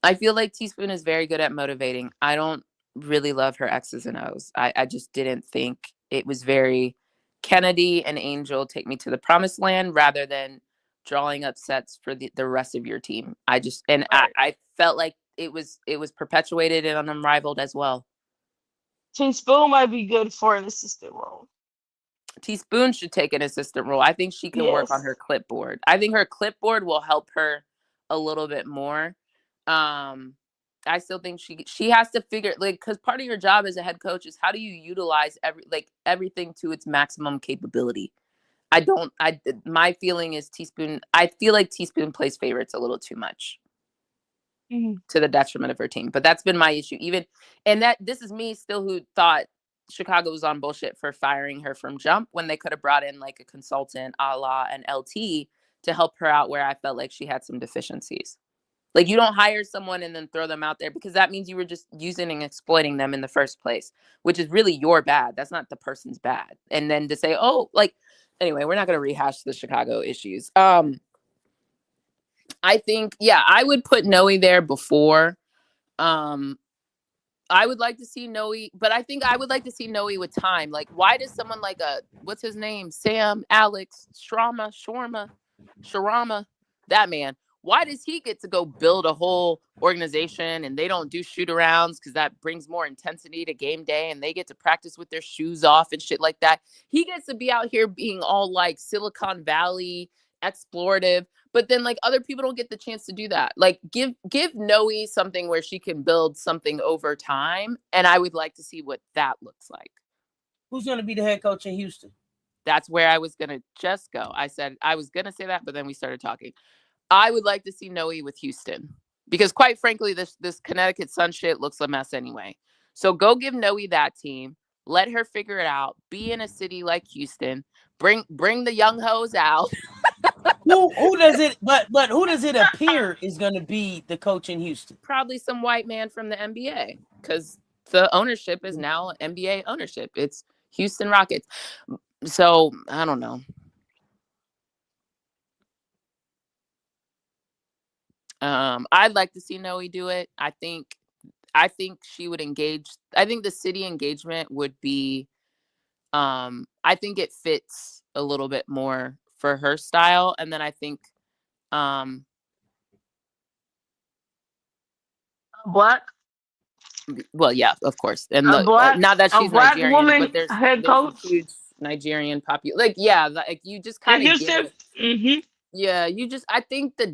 I feel like Teaspoon is very good at motivating. I don't really love her X's and O's. I just didn't think it was very Kennedy and Angel take me to the promised land rather than drawing upsets for the rest of your team. Right. I felt like it was perpetuated and unrivaled as well. Teaspoon might be good for an assistant role. Teaspoon should take an assistant role. I think she can work on Yes. her clipboard. I think her clipboard will help her a little bit more. I still think she has to figure, like, because part of your job as a head coach is how do you utilize everything to its maximum capability. My feeling is Teaspoon. I feel like Teaspoon plays favorites a little too much to the detriment of her team. But that's been my issue. This is me still who thought Chicago was on bullshit for firing her from jump when they could have brought in like a consultant a la an LT to help her out where I felt like she had some deficiencies. Like, you don't hire someone and then throw them out there because that means you were just using and exploiting them in the first place, which is really your bad. That's not the person's bad. And then to say, oh, like, anyway, we're not going to rehash the Chicago issues. I think, yeah, I would put Noe there before. I would like to see Noe, but I think I would like to see Noe with time. Like, why does someone like what's his name? Sam, Alex, Sharama, that man. Why does he get to go build a whole organization and they don't do shoot arounds because that brings more intensity to game day and they get to practice with their shoes off and shit like that? He gets to be out here being all like Silicon Valley explorative, but then like other people don't get the chance to do that. Like give Noe something where she can build something over time, and I would like to see what that looks like. Who's going to be the head coach in Houston? That's where I was going to just go. I said I was going to say that, but then we started talking. I would like to see Noe with Houston because, quite frankly, this Connecticut Sun shit looks a mess anyway. So go give Noe that team. Let her figure it out. Be in a city like Houston. Bring the young hoes out. Who does it? But who does it appear is going to be the coach in Houston? Probably some white man from the NBA because the ownership is now NBA ownership. It's Houston Rockets. So I don't know. I'd like to see Noe do it. I think she would engage. I think the city engagement would be. I think it fits a little bit more for her style, and then I think. Black. Well, yeah, of course, and A black. not that A she's black Nigerian, woman but there's head a coach. huge Nigerian population. Like, yeah, like you just In kind of get Houston. it. Yeah, I think the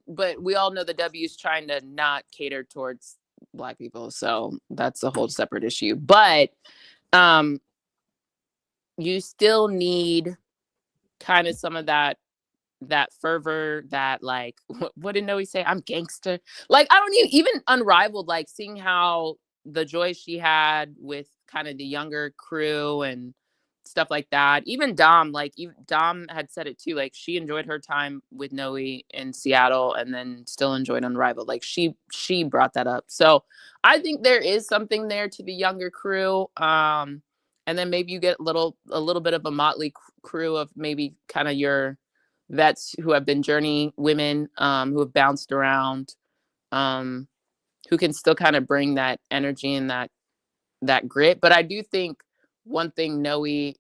but we all know the W is trying to not cater towards Black people, so that's a whole separate issue. But you still need kind of some of that fervor, that like what did Noe say? I'm gangster. Like, I don't even unrivaled, like seeing how the joy she had with kind of the younger crew and stuff like that. Even Dom had said it too. Like, she enjoyed her time with Noe in Seattle and then still enjoyed Unrivaled. Like, she brought that up. So I think there is something there to the younger crew. And then maybe you get a little bit of a motley crew of maybe kind of your vets who have been journey women, who have bounced around, who can still kind of bring that energy and that grit. But I do think one thing Noe,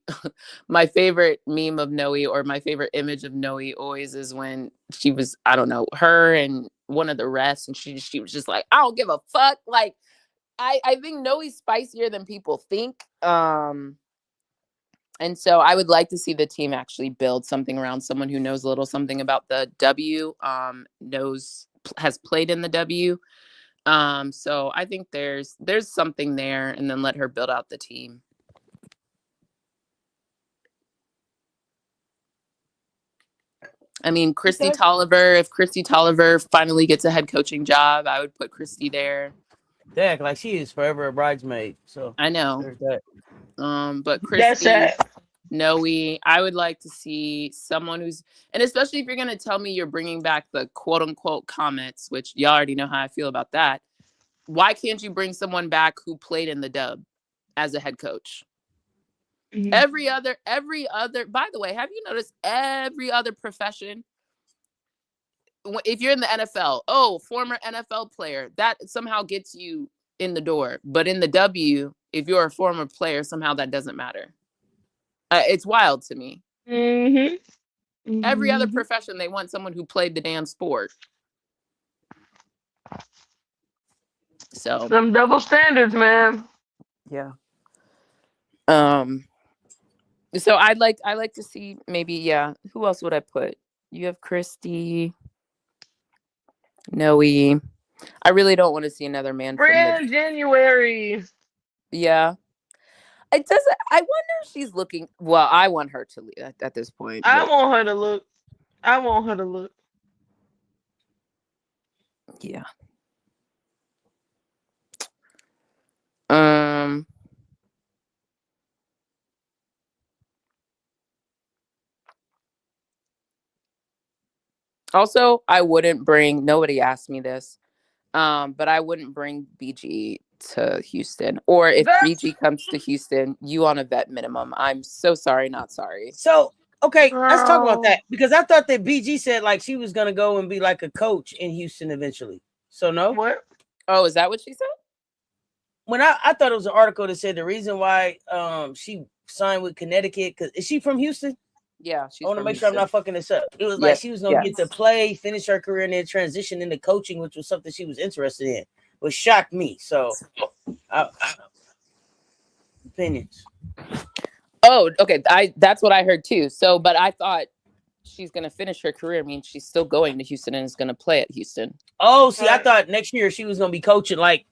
my favorite meme of Noe, or my favorite image of Noe always, is when she was, I don't know, her and one of the rest, and she was just like, I don't give a fuck. Like, I think Noe's spicier than people think. And so I would like to see the team actually build something around someone who knows a little something about the W, has played in the W. So I think there's something there, and then let her build out the team. I mean, Christy Tolliver, if Christy Tolliver finally gets a head coaching job, I would put Christy there. Dak, like she is forever a bridesmaid. So I know. there's that. But Christy, That's it. Noe, I would like to see someone who's, and especially if you're going to tell me you're bringing back the quote unquote comments, which y'all already know how I feel about that. Why can't you bring someone back who played in the dub as a head coach? Mm-hmm. Every other, by the way, have you noticed every other profession, if you're in the NFL, former NFL player, that somehow gets you in the door. But in the W, if you're a former player, somehow that doesn't matter. It's wild to me. Mm-hmm. Mm-hmm. Every other profession, they want someone who played the damn sport. So some double standards, man. Yeah. So I'd like to see maybe, yeah. Who else would I put? You have Christy, Noe. I really don't want to see another man. Brand January. Yeah. It doesn't. I wonder if she's looking. Well, I want her to leave at this point. I want her to look. Yeah. Also, I wouldn't bring. Nobody asked me this, but I wouldn't bring BG to Houston. Or if BG comes to Houston, you on a vet minimum. I'm so sorry, not sorry. So, okay, let's talk about that. Because I thought that BG said like she was going to go and be like a coach in Houston eventually. So, no? What? Oh, is that what she said? When I thought it was an article that said the reason why she signed with Connecticut, because is she from Houston? Yeah. I want to make sure I'm not fucking this up. It was like she was going to get to play, finish her career, and then transition into coaching, which was something she was interested in. Which shocked me. So, opinions. Oh, okay. That's what I heard too. So, but I thought she's going to finish her career. I mean, she's still going to Houston and is going to play at Houston. Oh, see, I thought next year she was going to be coaching, like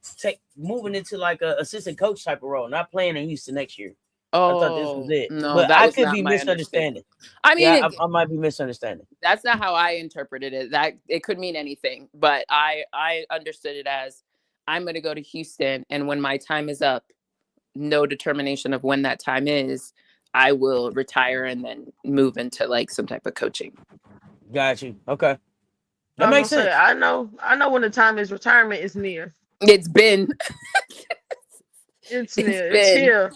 moving into like a assistant coach type of role, not playing in Houston next year. Oh, I thought this was it. No, but I could be misunderstanding. I mean, I might be misunderstanding. That's not how I interpreted it. That it could mean anything, but I understood it as I'm going to go to Houston, and when my time is up, no determination of when that time is, I will retire and then move into like some type of coaching. Got you. Okay. That makes sense. I know when the time is retirement is near. It's been. It's near. It's here.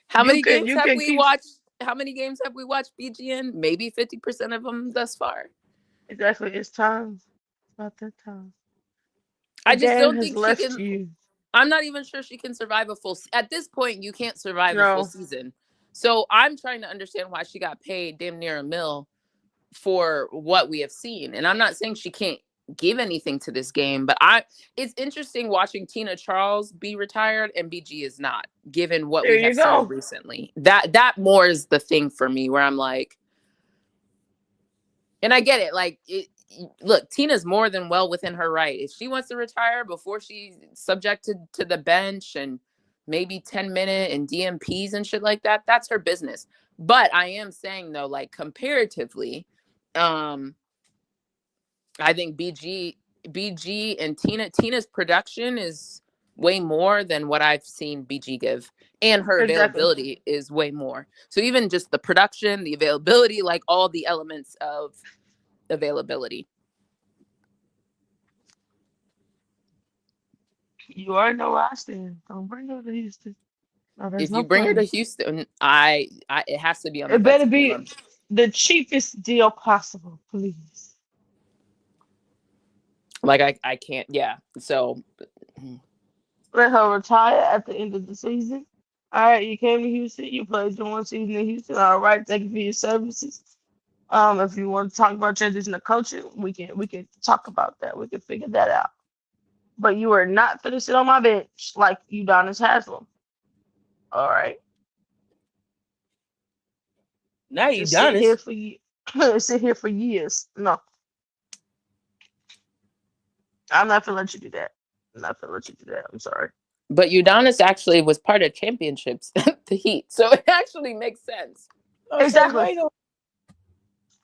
How many games have we watched? How many games have we watched BGN? Maybe 50% of them thus far. Exactly. It's time. It's about that time. I just don't think she can. I'm not even sure she can survive a full. At this point, you can't survive a full season. So I'm trying to understand why she got paid damn near $1 million for what we have seen. And I'm not saying she can't give anything to this game, but it's interesting watching Tina Charles be retired and BG is not, given what we have seen recently. That more is the thing for me, where I'm like, and I get it. Like, look, Tina's more than well within her right. If she wants to retire before she's subjected to the bench and maybe 10-minute and DMPs and shit like that, that's her business. But I am saying though, like comparatively, I think BG and Tina's production is way more than what I've seen BG give, and her availability is way more. So even just the production, the availability, like all the elements of availability. You already know where I stand. Don't bring her to Houston. If you bring her to Houston, it has to be on. It better be the cheapest deal possible, please. Like I can't. Yeah. So let her retire at the end of the season. All right, you came to Houston. You played your 1 season in Houston. All right, thank you for your services. If you want to talk about transition to coaching, we can talk about that. We can figure that out. But you are not going to sit on my bench like Udonis Haslam. All right. Now you Just sit here Udonis. sit here for years. No, I'm not gonna let you do that. I'm not gonna let you do that. I'm sorry. But Udonis actually was part of championships at the Heat, so it actually makes sense. Oh, so Exactly. right on.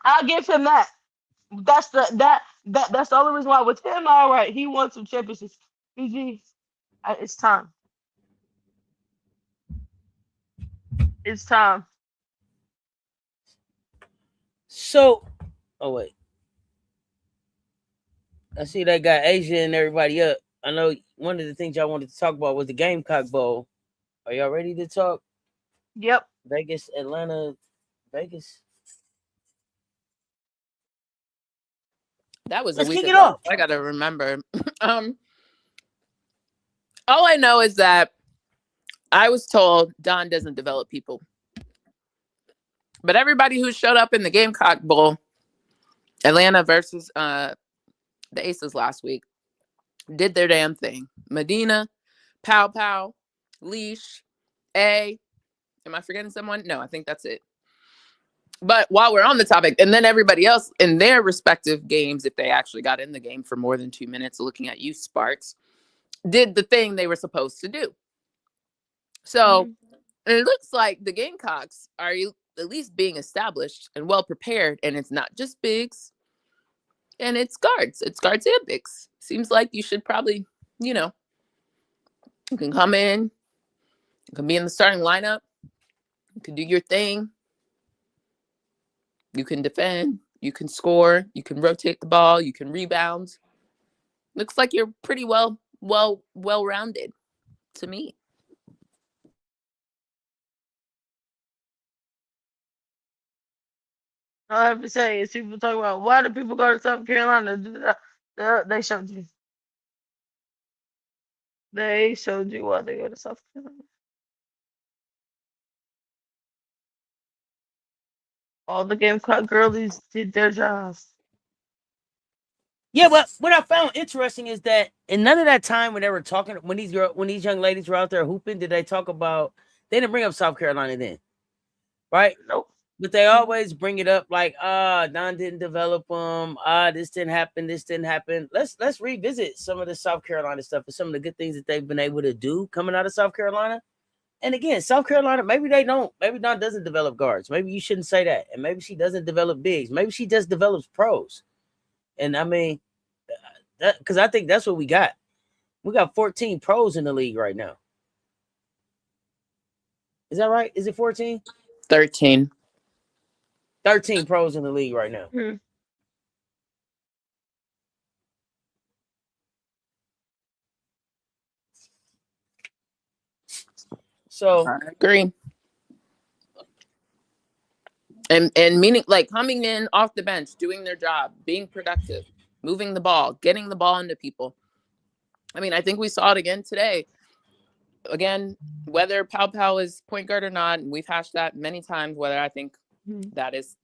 I'll give him that. That's the only reason why with him. All right, he won some championships. BG, it's time. It's time. So, oh wait, I see that got Asia and everybody up. I know one of the things y'all wanted to talk about was the Gamecock Bowl. Are y'all ready to talk? Yep. Vegas, Atlanta, Vegas. That was a Let's week kick it ago. off. I gotta remember. All I know is that I was told Don doesn't develop people. But everybody who showed up in the Gamecock Bowl, Atlanta versus the Aces last week, did their damn thing. Medina, Pow Pow, Leash, A. Am I forgetting someone? No, I think that's it. But while we're on the topic, and then everybody else in their respective games, if they actually got in the game for more than 2 minutes, looking at you, Sparks, did the thing they were supposed to do. So it looks like the Gamecocks are at least being established and well prepared, and it's not just bigs, and it's guards. It's guards and bigs. Seems like you should probably, you can come in, you can be in the starting lineup, you can do your thing, you can defend, you can score, you can rotate the ball, you can rebound. Looks like you're pretty well-rounded to me. All I have to say is people talk about why do people go to South Carolina? They showed you. They showed you why they go to South Carolina. All the Gamecock girlies did their jobs. Yeah, but what I found interesting is that in none of that time when they were talking, when these young ladies were out there hooping, did they talk about? They didn't bring up South Carolina then, right? Nope. But they always bring it up like, Don didn't develop them. This didn't happen. This didn't happen. Let's revisit some of the South Carolina stuff and some of the good things that they've been able to do coming out of South Carolina. And again, South Carolina, maybe they don't. Maybe Don doesn't develop guards. Maybe you shouldn't say that. And maybe she doesn't develop bigs. Maybe she just develops pros. And I mean, because I think that's what we got. We got 14 pros in the league right now. Is that right? Is it 14? 13. 13 pros in the league right now. So I agree. And meaning like coming in off the bench, doing their job, being productive, moving the ball, getting the ball into people. I mean, I think we saw it again today. Again, whether Pow Pow is point guard or not, and we've hashed that many times, whether I think that is,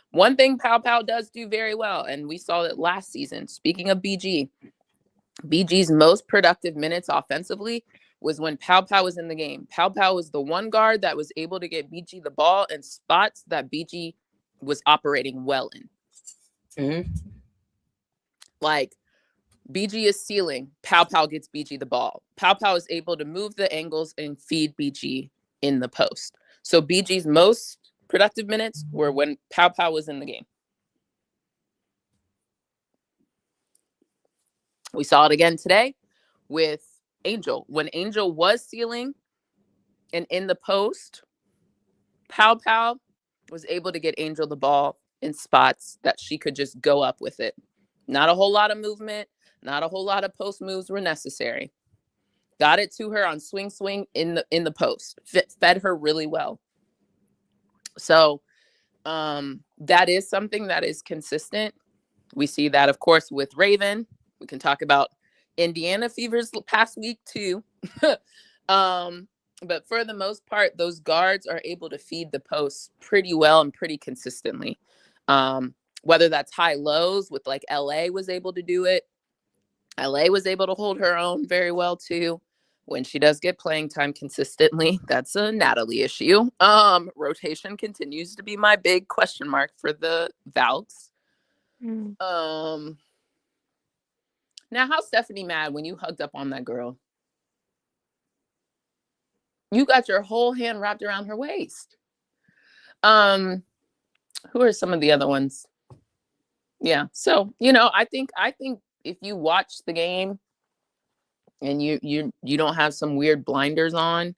one thing Pow Pow does do very well, and we saw it last season. Speaking of BG's most productive minutes offensively was when Pow Pow was in the game. Pow Pow was the one guard that was able to get BG the ball in spots that BG was operating well in. Like, BG is sealing. Pow Pow gets BG the ball. Pow Pow is able to move the angles and feed BG in the post. So BG's most productive minutes were when Pow Pow was in the game. We saw it again today with Angel. When Angel was sealing and in the post, Pow Pow was able to get Angel the ball in spots that she could just go up with it. Not a whole lot of movement. Not a whole lot of post moves were necessary. Got it to her on swing in the post. Fed her really well. So that is something that is consistent. We see that, of course, with Raven. We can talk about Indiana Fever's past week too. But for the most part, those guards are able to feed the post pretty well and pretty consistently. Whether that's high lows with LA was able to do it. LA was able to hold her own very well too. When she does get playing time consistently, that's a Natalie issue. Rotation continues to be my big question mark for the Valks. Now, how's Stephanie mad when you hugged up on that girl? You got your whole hand wrapped around her waist. Who are some of the other ones? Yeah. So, I think if you watch the game and you don't have some weird blinders on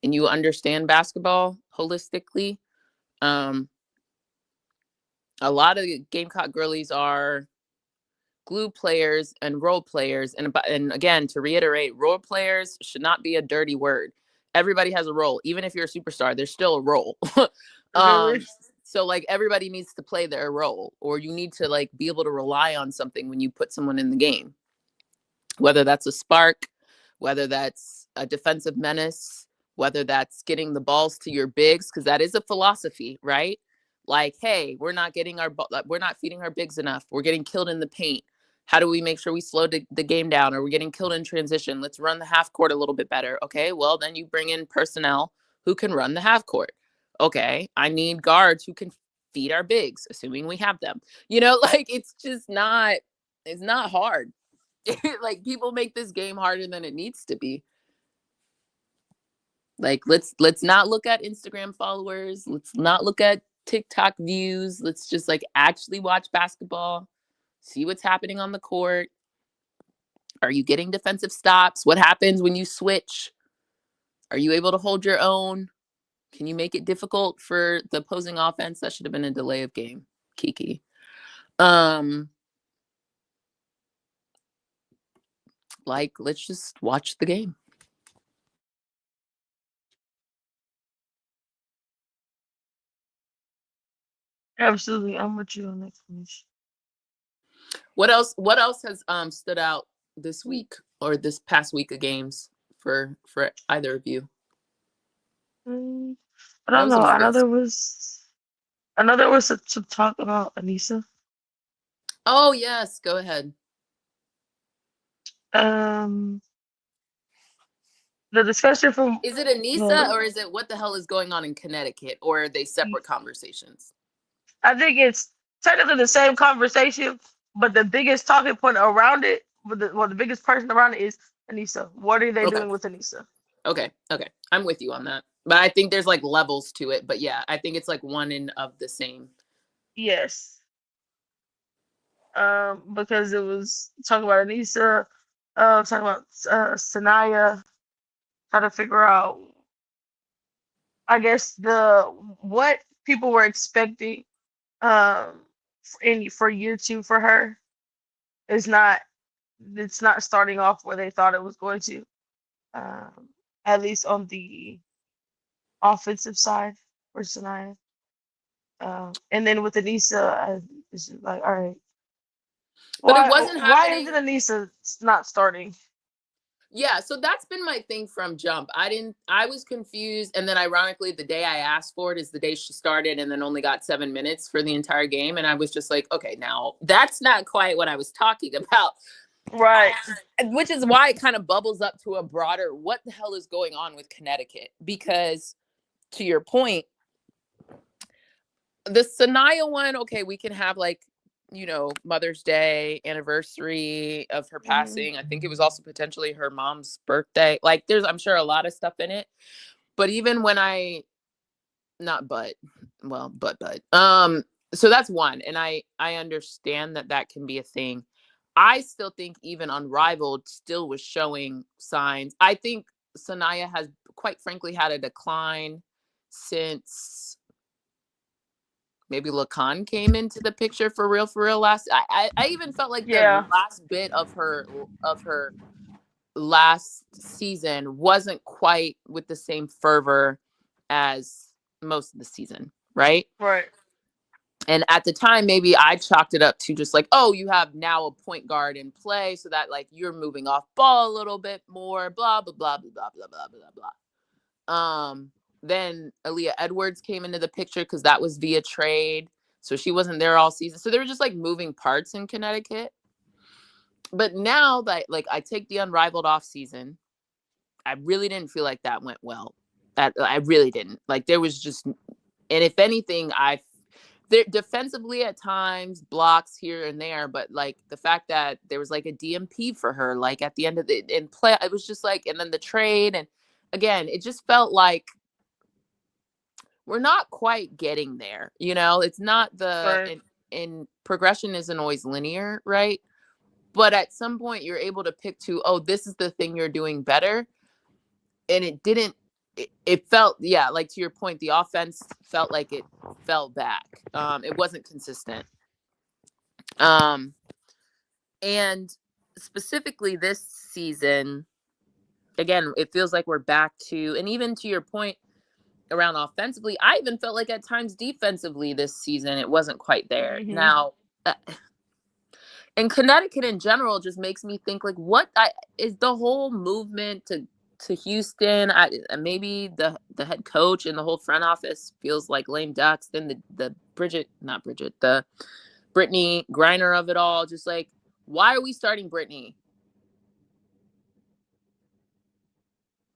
and you understand basketball holistically, a lot of the Gamecock girlies are glue players and role players. And again, to reiterate, role players should not be a dirty word. Everybody has a role. Even if you're a superstar, there's still a role. So like everybody needs to play their role, or you need to like be able to rely on something when you put someone in the game, whether that's a spark, whether that's a defensive menace, whether that's getting the balls to your bigs, because that is a philosophy, right? Like, hey, we're not feeding our bigs enough. We're getting killed in the paint. How do we make sure we slow the game down? Or we're getting killed in transition. Let's run the half court a little bit better. Okay, well, then you bring in personnel who can run the half court. Okay, I need guards who can feed our bigs, assuming we have them. Like it's not hard. Like people make this game harder than it needs to be. Like let's not look at Instagram followers. Let's not look at TikTok views. Let's just like actually watch basketball, see what's happening on the court. Are you getting defensive stops? What happens when you switch? Are you able to hold your own? Can you make it difficult for the opposing offense? That should have been a delay of game, Kiki. Like, let's just watch the game. Absolutely, I'm with you on that, Commish. What else has stood out this week or this past week of games for either of you? I don't know. I know there was some talk about Anissa. Oh yes, go ahead. The discussion from Is it Anissa or is it what the hell is going on in Connecticut, or are they separate conversations? I think it's technically the same conversation, but the biggest talking point around it, the biggest person around it is Anissa. What are they doing with Anissa? Okay, I'm with you on that. But I think there's like levels to it. But yeah, I think it's like one and of the same. Yes. Because it was talking about Anissa, talking about Sanaya, trying to figure out, I guess, what people were expecting for year two for her is not starting off where they thought it was going to, at least on the offensive side for Sanaya. And then with Anissa, it's just like, all right. But it wasn't happening. Why isn't Anissa not starting? Yeah, so that's been my thing from jump. I was confused. And then ironically, the day I asked for it is the day she started and then only got 7 minutes for the entire game. And I was just like, okay, now that's not quite what I was talking about. Right. Which is why it kind of bubbles up to a broader, what the hell is going on with Connecticut? Because to your point, the Sanaya one, okay, we can have like, Mother's Day anniversary of her passing. I think it was also potentially her mom's birthday. Like there's, I'm sure, a lot of stuff in it. But even when so that's one. And I understand that can be a thing. I still think even Unrivaled still was showing signs. I think Sanaya has quite frankly had a decline since maybe Lacan came into the picture for real last. I even felt like the last bit of her last season wasn't quite with the same fervor as most of the season, right? Right. And at the time, maybe I chalked it up to just like, oh, you have now a point guard in play, so that like you're moving off ball a little bit more, blah blah blah blah blah blah blah blah blah. Then Aaliyah Edwards came into the picture because that was via trade. So she wasn't there all season. So there were just like moving parts in Connecticut. But now that like I take the Unrivaled off season, really didn't feel like that went well. I really didn't. Like, there was just, and if anything, there defensively at times, blocks here and there, but like the fact that there was like a DMP for her, like at the end of the in play, it was just like, and then the trade, and again, it just felt like we're not quite getting there. You know, it's not Right. in progression isn't always linear, right? But at some point you're able to pick to, oh, this is the thing you're doing better. And it didn't, it felt, yeah, like to your point, the offense felt like it fell back. It wasn't consistent. And specifically this season, again, it feels like we're back to, and even to your point around offensively, I even felt like at times defensively this season, it wasn't quite there. Mm-hmm. Now, and Connecticut in general just makes me think, like, what is the whole movement to Houston? Maybe the head coach and the whole front office feels like lame ducks. Then the the Brittany Griner of it all, just like, why are we starting Brittany?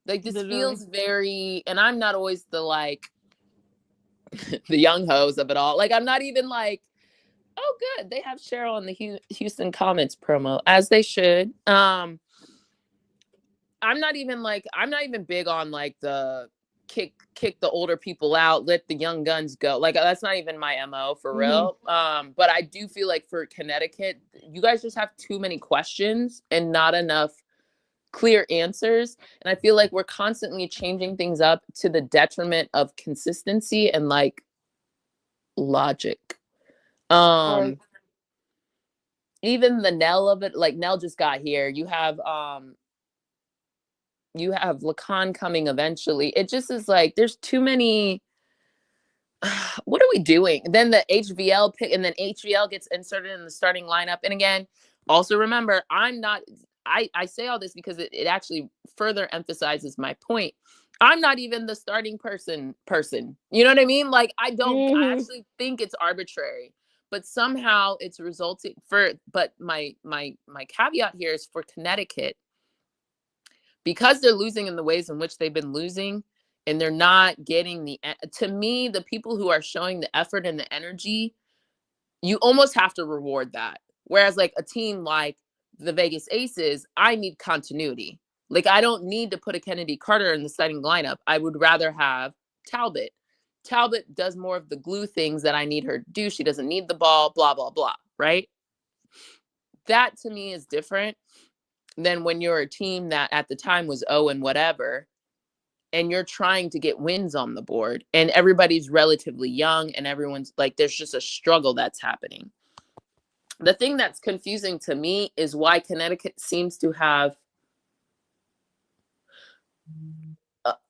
Like, this feels very, and I'm not always the like the young hoes of it all. Like, I'm not even like, oh, good, they have Cheryl in the Houston Comets promo, as they should. I'm not even big on like the kick the older people out, let the young guns go. Like, that's not even my MO for real. But I do feel like for Connecticut, you guys just have too many questions and not enough clear answers. And I feel like we're constantly changing things up to the detriment of consistency and like logic. Right. Even the Nell of it, like Nell just got here. You have Lacan coming eventually. It just is like, there's too many. What are we doing? And then the HVL pick, and then HVL gets inserted in the starting lineup. And again, also remember, I say all this because it actually further emphasizes my point. I'm not even the starting person. You know what I mean? Like, I actually think it's arbitrary, but somehow it's resulting but my caveat here is for Connecticut, because they're losing in the ways in which they've been losing, and they're not getting to me, the people who are showing the effort and the energy, you almost have to reward that. Whereas like a team like the Vegas Aces, I need continuity. Like, I don't need to put a Kennedy Carter in the starting lineup. I would rather have Talbot. Talbot does more of the glue things that I need her to do. She doesn't need the ball, blah, blah, blah, right? That to me is different than when you're a team that at the time was 0 and whatever, and you're trying to get wins on the board, and everybody's relatively young, and everyone's like, there's just a struggle that's happening. The thing that's confusing to me is why Connecticut seems to have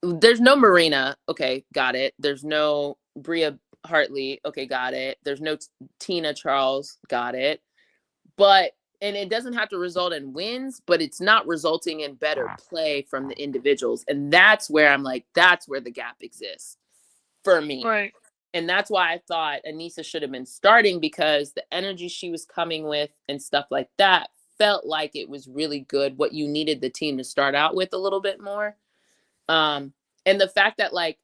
there's no Marina. Okay, got it. There's no Bria Hartley. Okay, got it. There's no Tina Charles. Got it. And it doesn't have to result in wins, but it's not resulting in better play from the individuals. And that's where I'm like, that's where the gap exists for me. Right. And that's why I thought Anissa should have been starting, because the energy she was coming with and stuff like that felt like it was really good, what you needed the team to start out with a little bit more. And the fact that like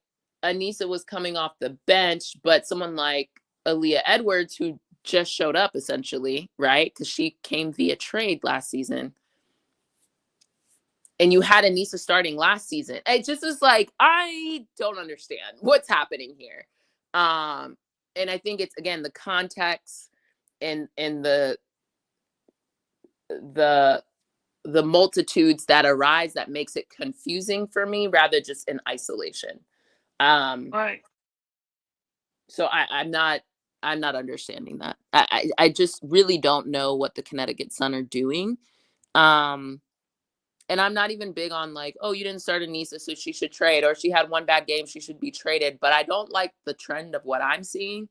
Anissa was coming off the bench, but someone like Aaliyah Edwards, who just showed up essentially, right? Because she came via trade last season. And you had Anissa starting last season. It just is like, I don't understand what's happening here. And I think it's, again, the context and the multitudes that arise that makes it confusing for me, rather just in isolation. Right. So I'm not understanding that. I just really don't know what the Connecticut Sun are doing. And I'm not even big on like, oh, you didn't start Anissa, so she should trade, or she had one bad game, she should be traded. But I don't like the trend of what I'm seeing.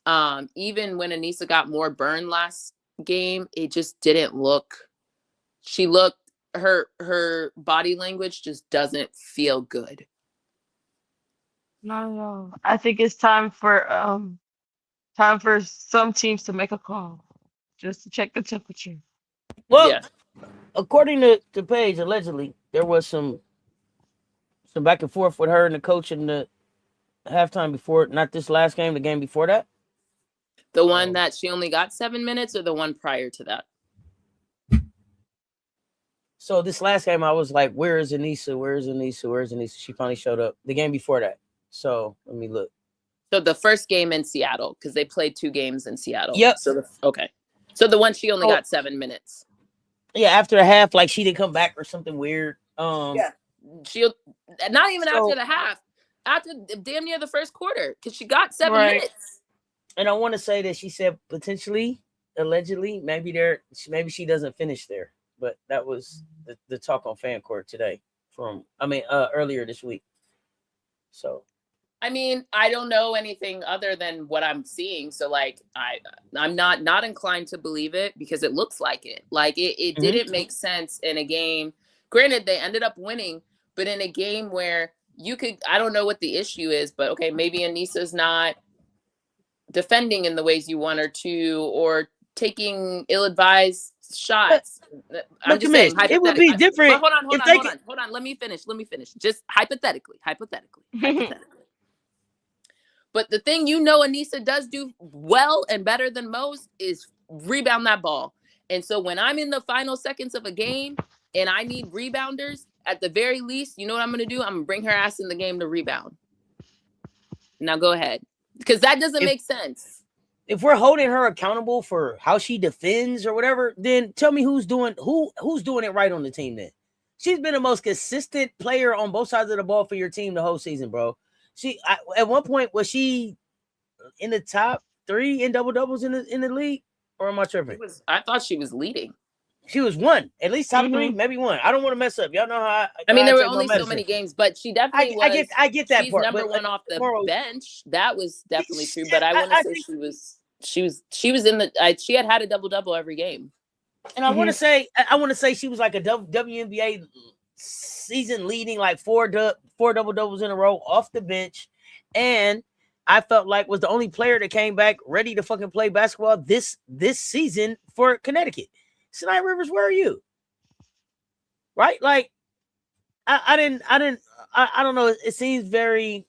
Even when Anissa got more burn last game, it just didn't look. Her body language just doesn't feel good. Not at all. I think it's time for some teams to make a call, just to check the temperature. Well, Yeah. according to Paige, allegedly there was some some back and forth with her and the coach in the halftime before, not this last game, the game before that. The one that she only got 7 minutes, or the one prior to that? So this last game, I was like, where is Anissa? Where is Anissa? Where is Anissa? She finally showed up. The game before that. So let me look. So the first game in Seattle, because they played 2 games in Seattle. Yep. So okay. So the one she only got 7 minutes. Yeah, after a half, like she didn't come back or something weird. Yeah. She'll not even after the half. After damn near the first quarter, because she got 7 minutes. And I want to say that she said potentially, allegedly, maybe she doesn't finish there. But that was the talk on Fan Court today earlier this week. So, I mean, I don't know anything other than what I'm seeing. So like, I'm not inclined to believe it because it looks like it. Like it didn't make sense in a game. Granted, they ended up winning, but in a game where I don't know what the issue is, but okay, maybe Anissa's not defending in the ways you want her to, or taking ill-advised shots. I'm just saying, it would be different. Hold on. Let me finish. Just hypothetically. But the thing Anissa does do well and better than most is rebound that ball. And so when I'm in the final seconds of a game and I need rebounders, at the very least, you know what I'm going to do? I'm going to bring her ass in the game to rebound. Now go ahead. Because that doesn't make sense. If we're holding her accountable for how she defends or whatever, then tell me who's doing it right on the team then. She's been the most consistent player on both sides of the ball for your team the whole season, bro. At one point, was she in the top 3 in double-doubles in the league? Or am I tripping? I thought she was leading. She was 1, at least top 3, maybe 1. I don't want to mess up. Y'all know how I mean, there were only so many games, but she definitely was. I get that she's part. Number one off the bench. That was definitely true. But I want to say she was in the. She had a double-double every game. And I want to say she was like a WNBA season leading like 4 double-doubles in a row off the bench, and I felt like was the only player that came back ready to fucking play basketball this season for Connecticut. Sinai Rivers, where are you? Right? Like, I don't know. It seems very,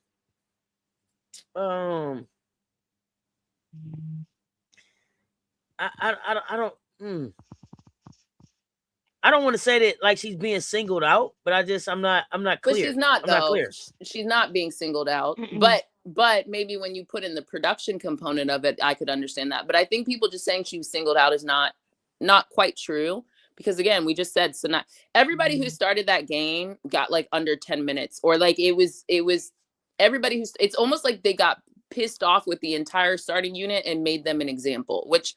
I don't want to say that like she's being singled out, but I'm not clear. But she's not, though. Not clear. She's not being singled out. But maybe when you put in the production component of it, I could understand that. But I think people just saying she was singled out is not quite true, because again, we just said, so not everybody who started that game got like under 10 minutes, or like it was everybody it's almost like they got pissed off with the entire starting unit and made them an example, which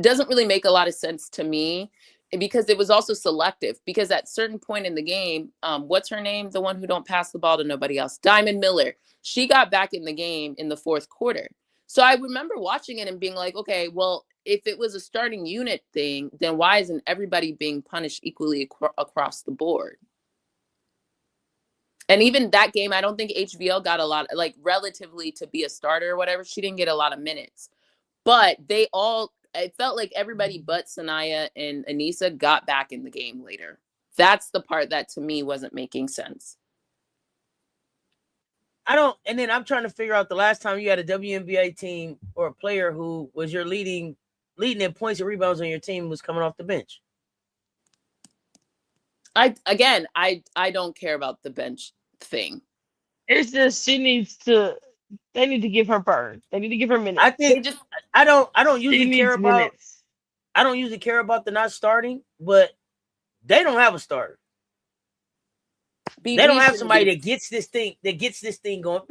doesn't really make a lot of sense to me, because it was also selective, because at certain point in the game, what's her name? The one who don't pass the ball to nobody else, Diamond Miller. She got back in the game in the 4th quarter. So I remember watching it and being like, okay, well, if it was a starting unit thing, then why isn't everybody being punished equally across the board? And even that game, I don't think HVL got a lot, like relatively to be a starter or whatever. She didn't get a lot of minutes, but it felt like everybody but Sanaya and Anissa got back in the game later. That's the part that to me wasn't making sense. And then I'm trying to figure out the last time you had a WNBA team or a player who was your leading in points and rebounds on your team was coming off the bench. I don't care about the bench thing. It's just they need to give her burn. They need to give her minutes. I think I don't usually care about minutes. I don't usually care about the not starting, but they don't have a starter. They don't have somebody that gets this thing going.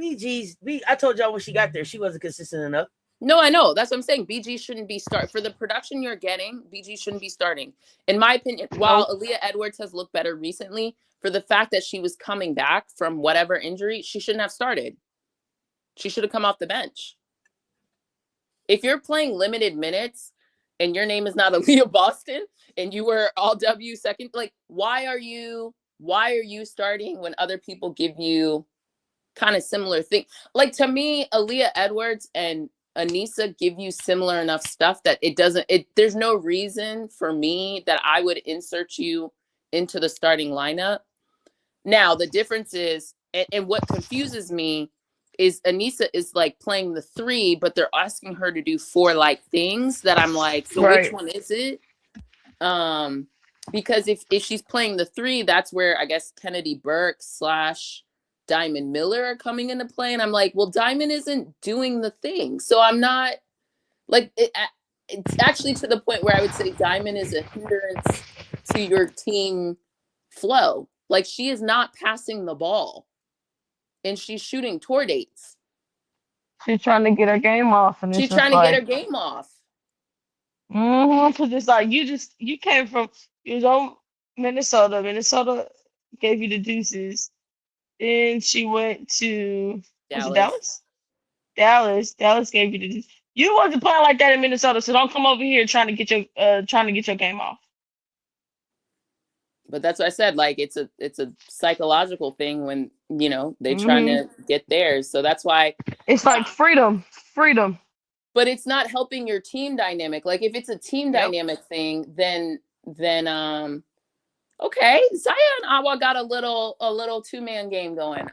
I told y'all when she got there, she wasn't consistent enough. No, I know. That's what I'm saying. BG shouldn't be for the production you're getting. BG shouldn't be starting. In my opinion, while Aaliyah Edwards has looked better recently, for the fact that she was coming back from whatever injury, she shouldn't have started. She should have come off the bench. If you're playing limited minutes and your name is not Aaliyah Boston and you were all W second, like why are you starting when other people give you kind of similar thing? Like to me, Aaliyah Edwards and Anissa give you similar enough stuff that there's no reason for me that I would insert you into the starting lineup. Now the difference is, and what confuses me is Anissa is like playing the 3, but they're asking her to do 4 like things that I'm like, so which one is it? Because if she's playing the 3, that's where I guess Kennedy Burke / Diamond Miller are coming into play. And I'm like, well, Diamond isn't doing the thing. So I'm not like, it's actually to the point where I would say Diamond is a hindrance to your team flow. Like, she is not passing the ball and she's shooting tour dates. She's trying to get her game off. And she's trying to get her game off. Because it's like, you came from, you was on Minnesota. Minnesota gave you the deuces. Then she went to Dallas. Dallas gave you the deuces. You wasn't playing like that in Minnesota, so don't come over here trying to get your game off. But that's what I said. Like, it's a psychological thing when, you know, they're trying to get theirs. So that's why it's like freedom. But it's not helping your team dynamic. Like, if it's a team dynamic thing, then okay, Zion Awa got a little 2-man game going.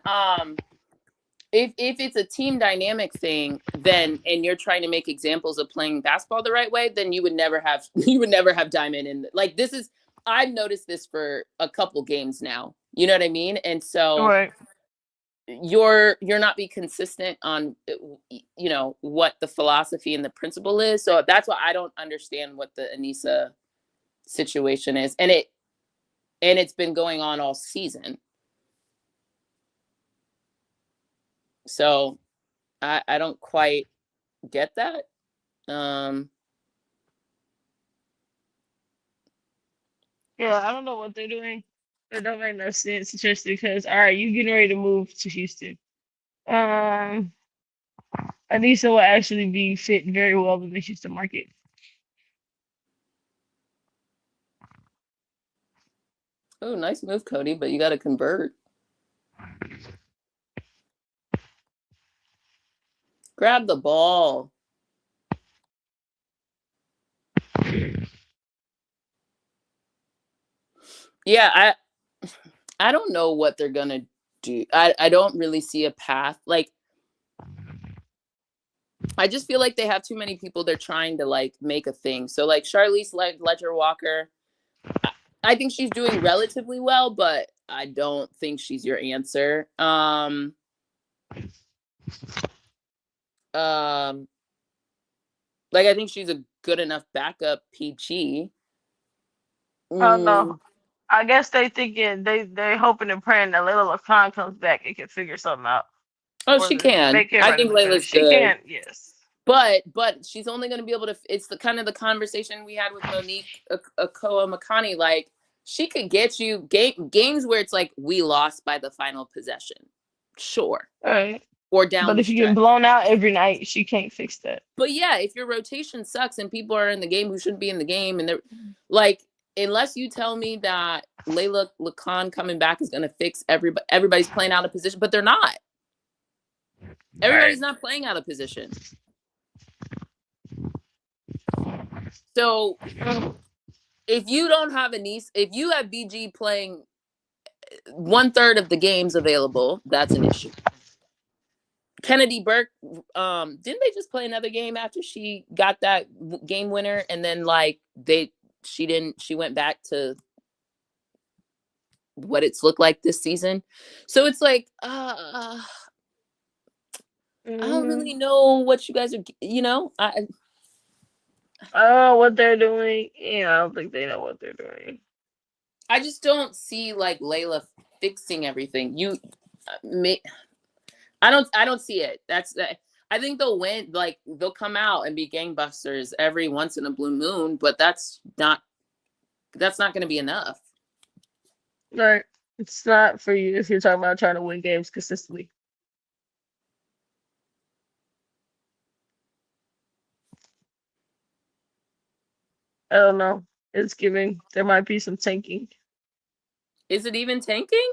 If it's a team dynamic thing, then, and you're trying to make examples of playing basketball the right way, then you would never have Diamond in. Like, this is, I've noticed this for a couple games now. You know what I mean? And so right. You're not be consistent on, you know, what the philosophy and the principle is. So that's why I don't understand what the Anissa situation is. And it's been going on all season. So I don't quite get that. Yeah, I don't know what they're doing. It don't make no sense, just because, all right, you getting ready to move to Houston. Anissa will actually be fit very well in the Houston market. Oh, nice move, Cody, but you got to convert. Grab the ball. Yeah, I don't know what they're going to do. I don't really see a path. Like, I just feel like they have too many people they're trying to, like, make a thing. So, like, Charlize Ledger-Walker, I think she's doing relatively well, but I don't think she's your answer. Like, I think she's a good enough backup PG. Oh no. I guess they thinking they hoping and praying that Layla LeCon comes back and can figure something out. Oh, she can. I think Layla's good. She can, yes. But she's only going to be able to. It's the kind of the conversation we had with Monique Akoa Makani. Like, she could get you games where it's like, we lost by the final possession, sure, all right, or down. But if you get blown out every night, she can't fix that. But yeah, if your rotation sucks and people are in the game who shouldn't be in the game, and they're like, unless you tell me that Layla LeCon coming back is going to fix everybody's playing out of position, but they're not. Everybody's not playing out of position. So if you don't have if you have BG playing 1/3 of the games available, that's an issue. Kennedy Burke, didn't they just play another game after she got that game winner, and then like she went back to what it's looked like this season? So it's like I don't really know what you guys are, you know, what they're doing. Yeah, I don't think they know what they're doing. I just don't see like Layla fixing everything. I don't see it. I think they'll win. Like, they'll come out and be gangbusters every once in a blue moon, but that's not going to be enough. Right. It's not for you if you're talking about trying to win games consistently. I don't know. It's giving. There might be some tanking. Is it even tanking?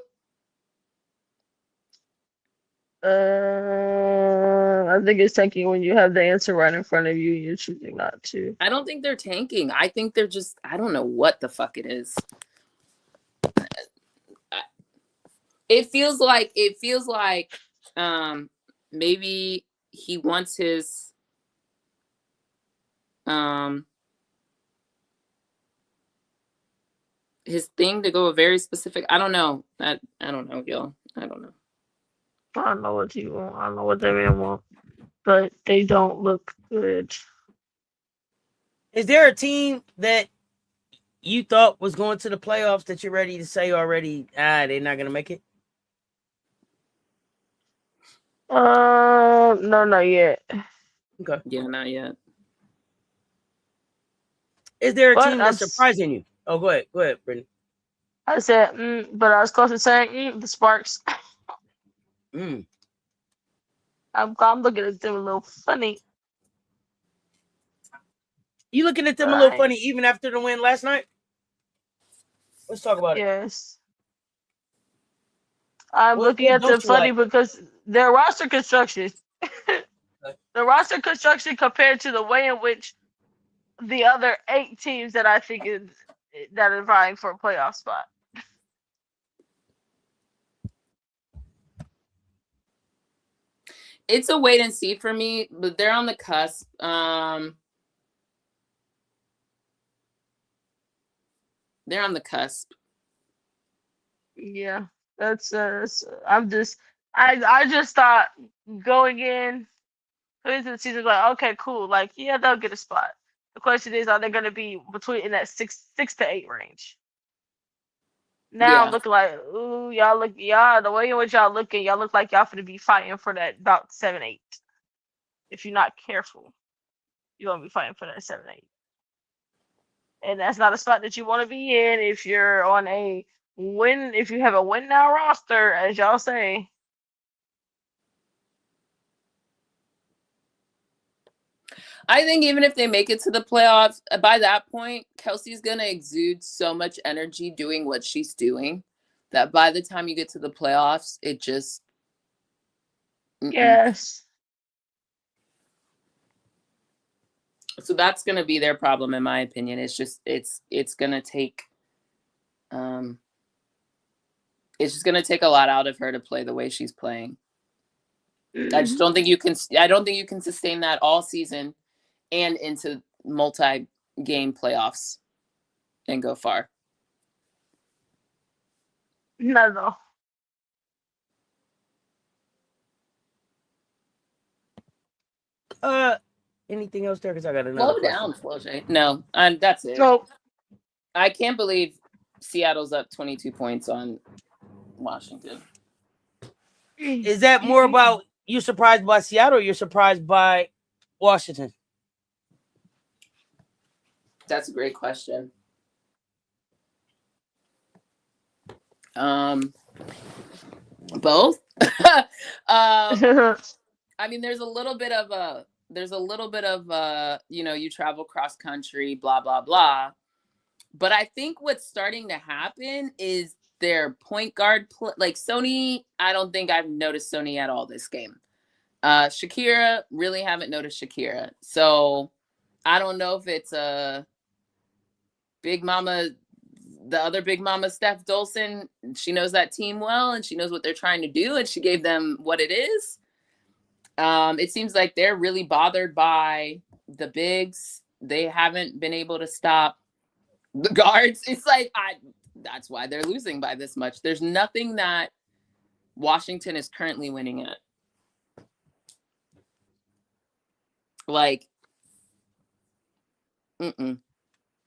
I think it's tanking when you have the answer right in front of you and you're choosing not to. I don't think they're tanking. I think they're just, I don't know what the fuck it is. It feels like maybe he wants his thing to go a very specific. I don't know. I don't know, y'all. I don't know. I don't know what you want. I don't know what they really want, but they don't look good. Is there a team that you thought was going to the playoffs that you're ready to say already? They're not gonna make it. No, not yet. Okay. Yeah, not yet. Is there a But team that's surprising you? Oh, go ahead, Brittany. I said, but I was close to saying the Sparks. Mm. I'm looking at them a little funny. You looking at them a little Right. funny even after the win last night? Let's talk about it. Yes. I'm What looking at them don't you funny like? because their roster construction, the roster construction compared to the way in which the other 8 teams that I think that are vying for a playoff spot. It's a wait and see for me, but they're on the cusp. They're on the cusp. Yeah, that's I just thought going in into the season like, okay, cool, like yeah, they'll get a spot. The question is, are they going to be between in that 6 to 8 range? Now I'm looking like, ooh, y'all, the way in which y'all looking, y'all look like y'all finna be fighting for that about 7, 8. If you're not careful, you're gonna be fighting for that 7, 8. And that's not a spot that you want to be in if you're on a win. If you have a win now roster, as y'all say. I think even if they make it to the playoffs, by that point, Kelsey's gonna exude so much energy doing what she's doing that by the time you get to the playoffs, it just Yes. So that's gonna be their problem, in my opinion. It's just it's gonna take it's just gonna take a lot out of her to play the way she's playing. I just don't think you can. I don't think you can sustain that all season and into multi-game playoffs and go far. No. Anything else there? Because I got another Slow question. down, Floje. No, that's it. So I can't believe Seattle's up 22 points on Washington. Is that more about you surprised by Seattle or you're surprised by Washington? That's a great question. Both. I mean, there's a little bit of you travel cross country, blah blah blah. But I think what's starting to happen is their point guard like Sony. I don't think I've noticed Sony at all this game. Shakira, really haven't noticed Shakira. So I don't know if it's a Big Mama, the other Big Mama, Steph Dolson. She knows that team well and she knows what they're trying to do and she gave them what it is. It seems like they're really bothered by the bigs. They haven't been able to stop the guards. It's like that's why they're losing by this much. There's nothing that Washington is currently winning at. Like,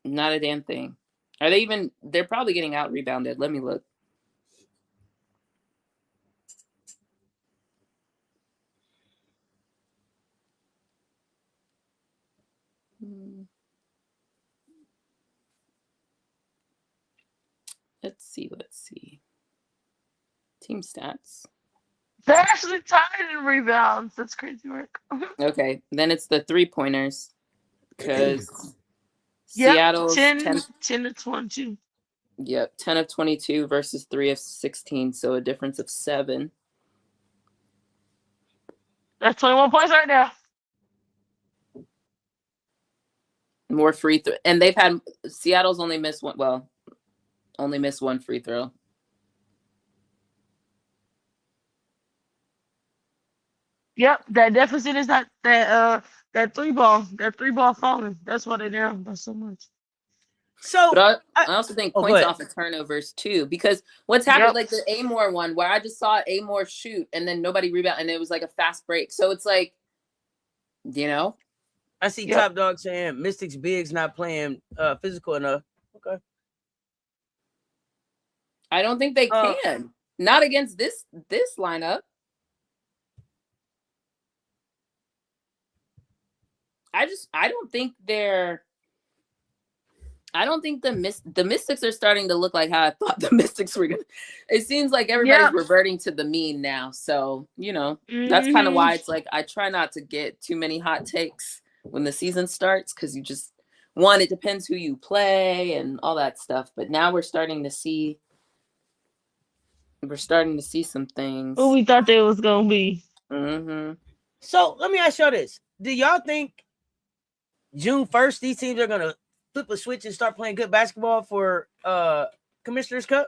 not a damn thing. Are they even? They're probably getting out rebounded. Let me look. Let's see. Team stats. They're actually tied in rebounds. That's crazy work. Okay, then it's the 3-pointers because Yep, Seattle's 10 to 22. Yep, 10 of 22 versus 3 of 16, so a difference of 7. That's 21 points right now. More free throw, and they've had Seattle's only missed one. Well, only missed one free throw. Yep, that deficit is that three ball falling. That's why they're down by so much. So But I also think go points ahead. off of turnovers too, because what's happened, Yep. like the Amore one, where I just saw Amore shoot and then nobody rebound, and it was like a fast break. So it's like, I see Yep. Top Dog saying Mystics bigs not playing physical enough. Okay. I don't think they can. Not against this lineup. I don't think the Mystics are starting to look like how I thought the Mystics were gonna. It seems like everybody's Yep. reverting to the mean now. So, that's kind of Mhm. why it's like I try not to get too many hot takes when the season starts, because you just it depends who you play and all that stuff. But now we're starting to see some things. Who we thought they was gonna be. Mm-hmm. So let me ask y'all this: do y'all think June 1st these teams are gonna flip a switch and start playing good basketball for Commissioner's Cup?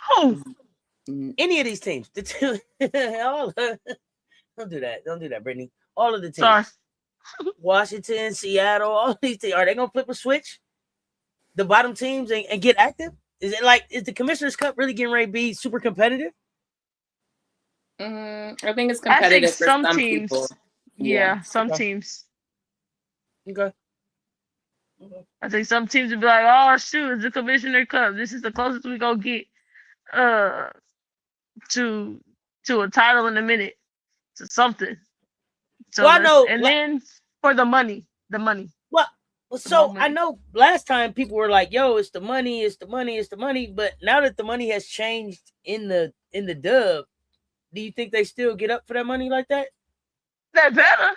Who? Any of these teams? The two, don't do that, Brittany. All of the teams. Sorry. Washington, Seattle, all these teams. Are they gonna flip a switch? The bottom teams and get active? Is the Commissioner's Cup really getting ready to be super competitive? I think it's I think competitive for some some teams. people. Yeah, some Okay. teams. Okay. I think some teams would be like, "Oh shoot, it's the Commissioner Cup. This is the closest we gonna get to a title in a minute, to something." So Well, I know. and then for the money. Well, so I know last time people were like, "Yo, it's the money, it's the money, it's the money." But now that the money has changed in the dub, do you think they still get up for that money like that? That better.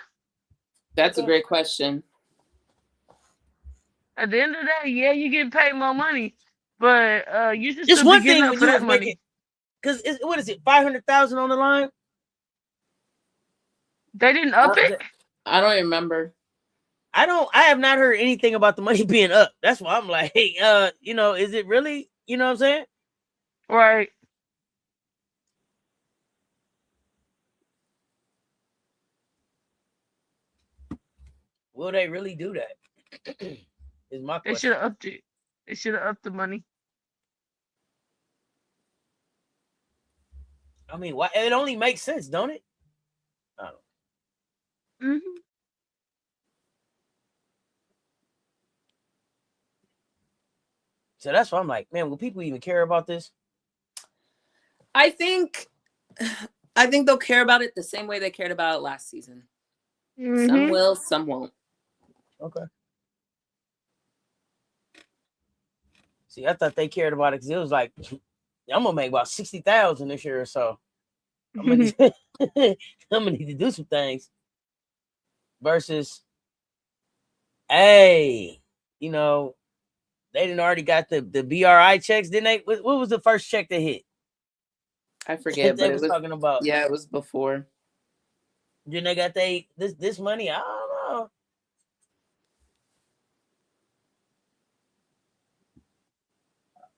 That's a great question. At the end of the day, yeah, you get paid more money, but you should Just still be one getting thing up when for you that was money. making, because what is it, 500,000 on the line? They didn't up it. I don't remember. I have not heard anything about the money being up. That's why I'm like, hey, is it really? You know what I'm saying? Right. Will they really do that? Is my They question. should have upped it. They should have upped the money. I mean, why? It only makes sense, don't it? I don't know. Mm-hmm. So that's why I'm like, man, will people even care about this? I think they'll care about it the same way they cared about it last season. Mm-hmm. Some will, some won't. Okay. See, I thought they cared about it because it was like, I'm gonna make about 60,000 this year or so. I'm gonna need to do some things. Versus, hey, they didn't already got the BRI checks, didn't they? What was the first check they hit? I forget, they but was talking about. Yeah, it was before. Then they got this money. I don't know.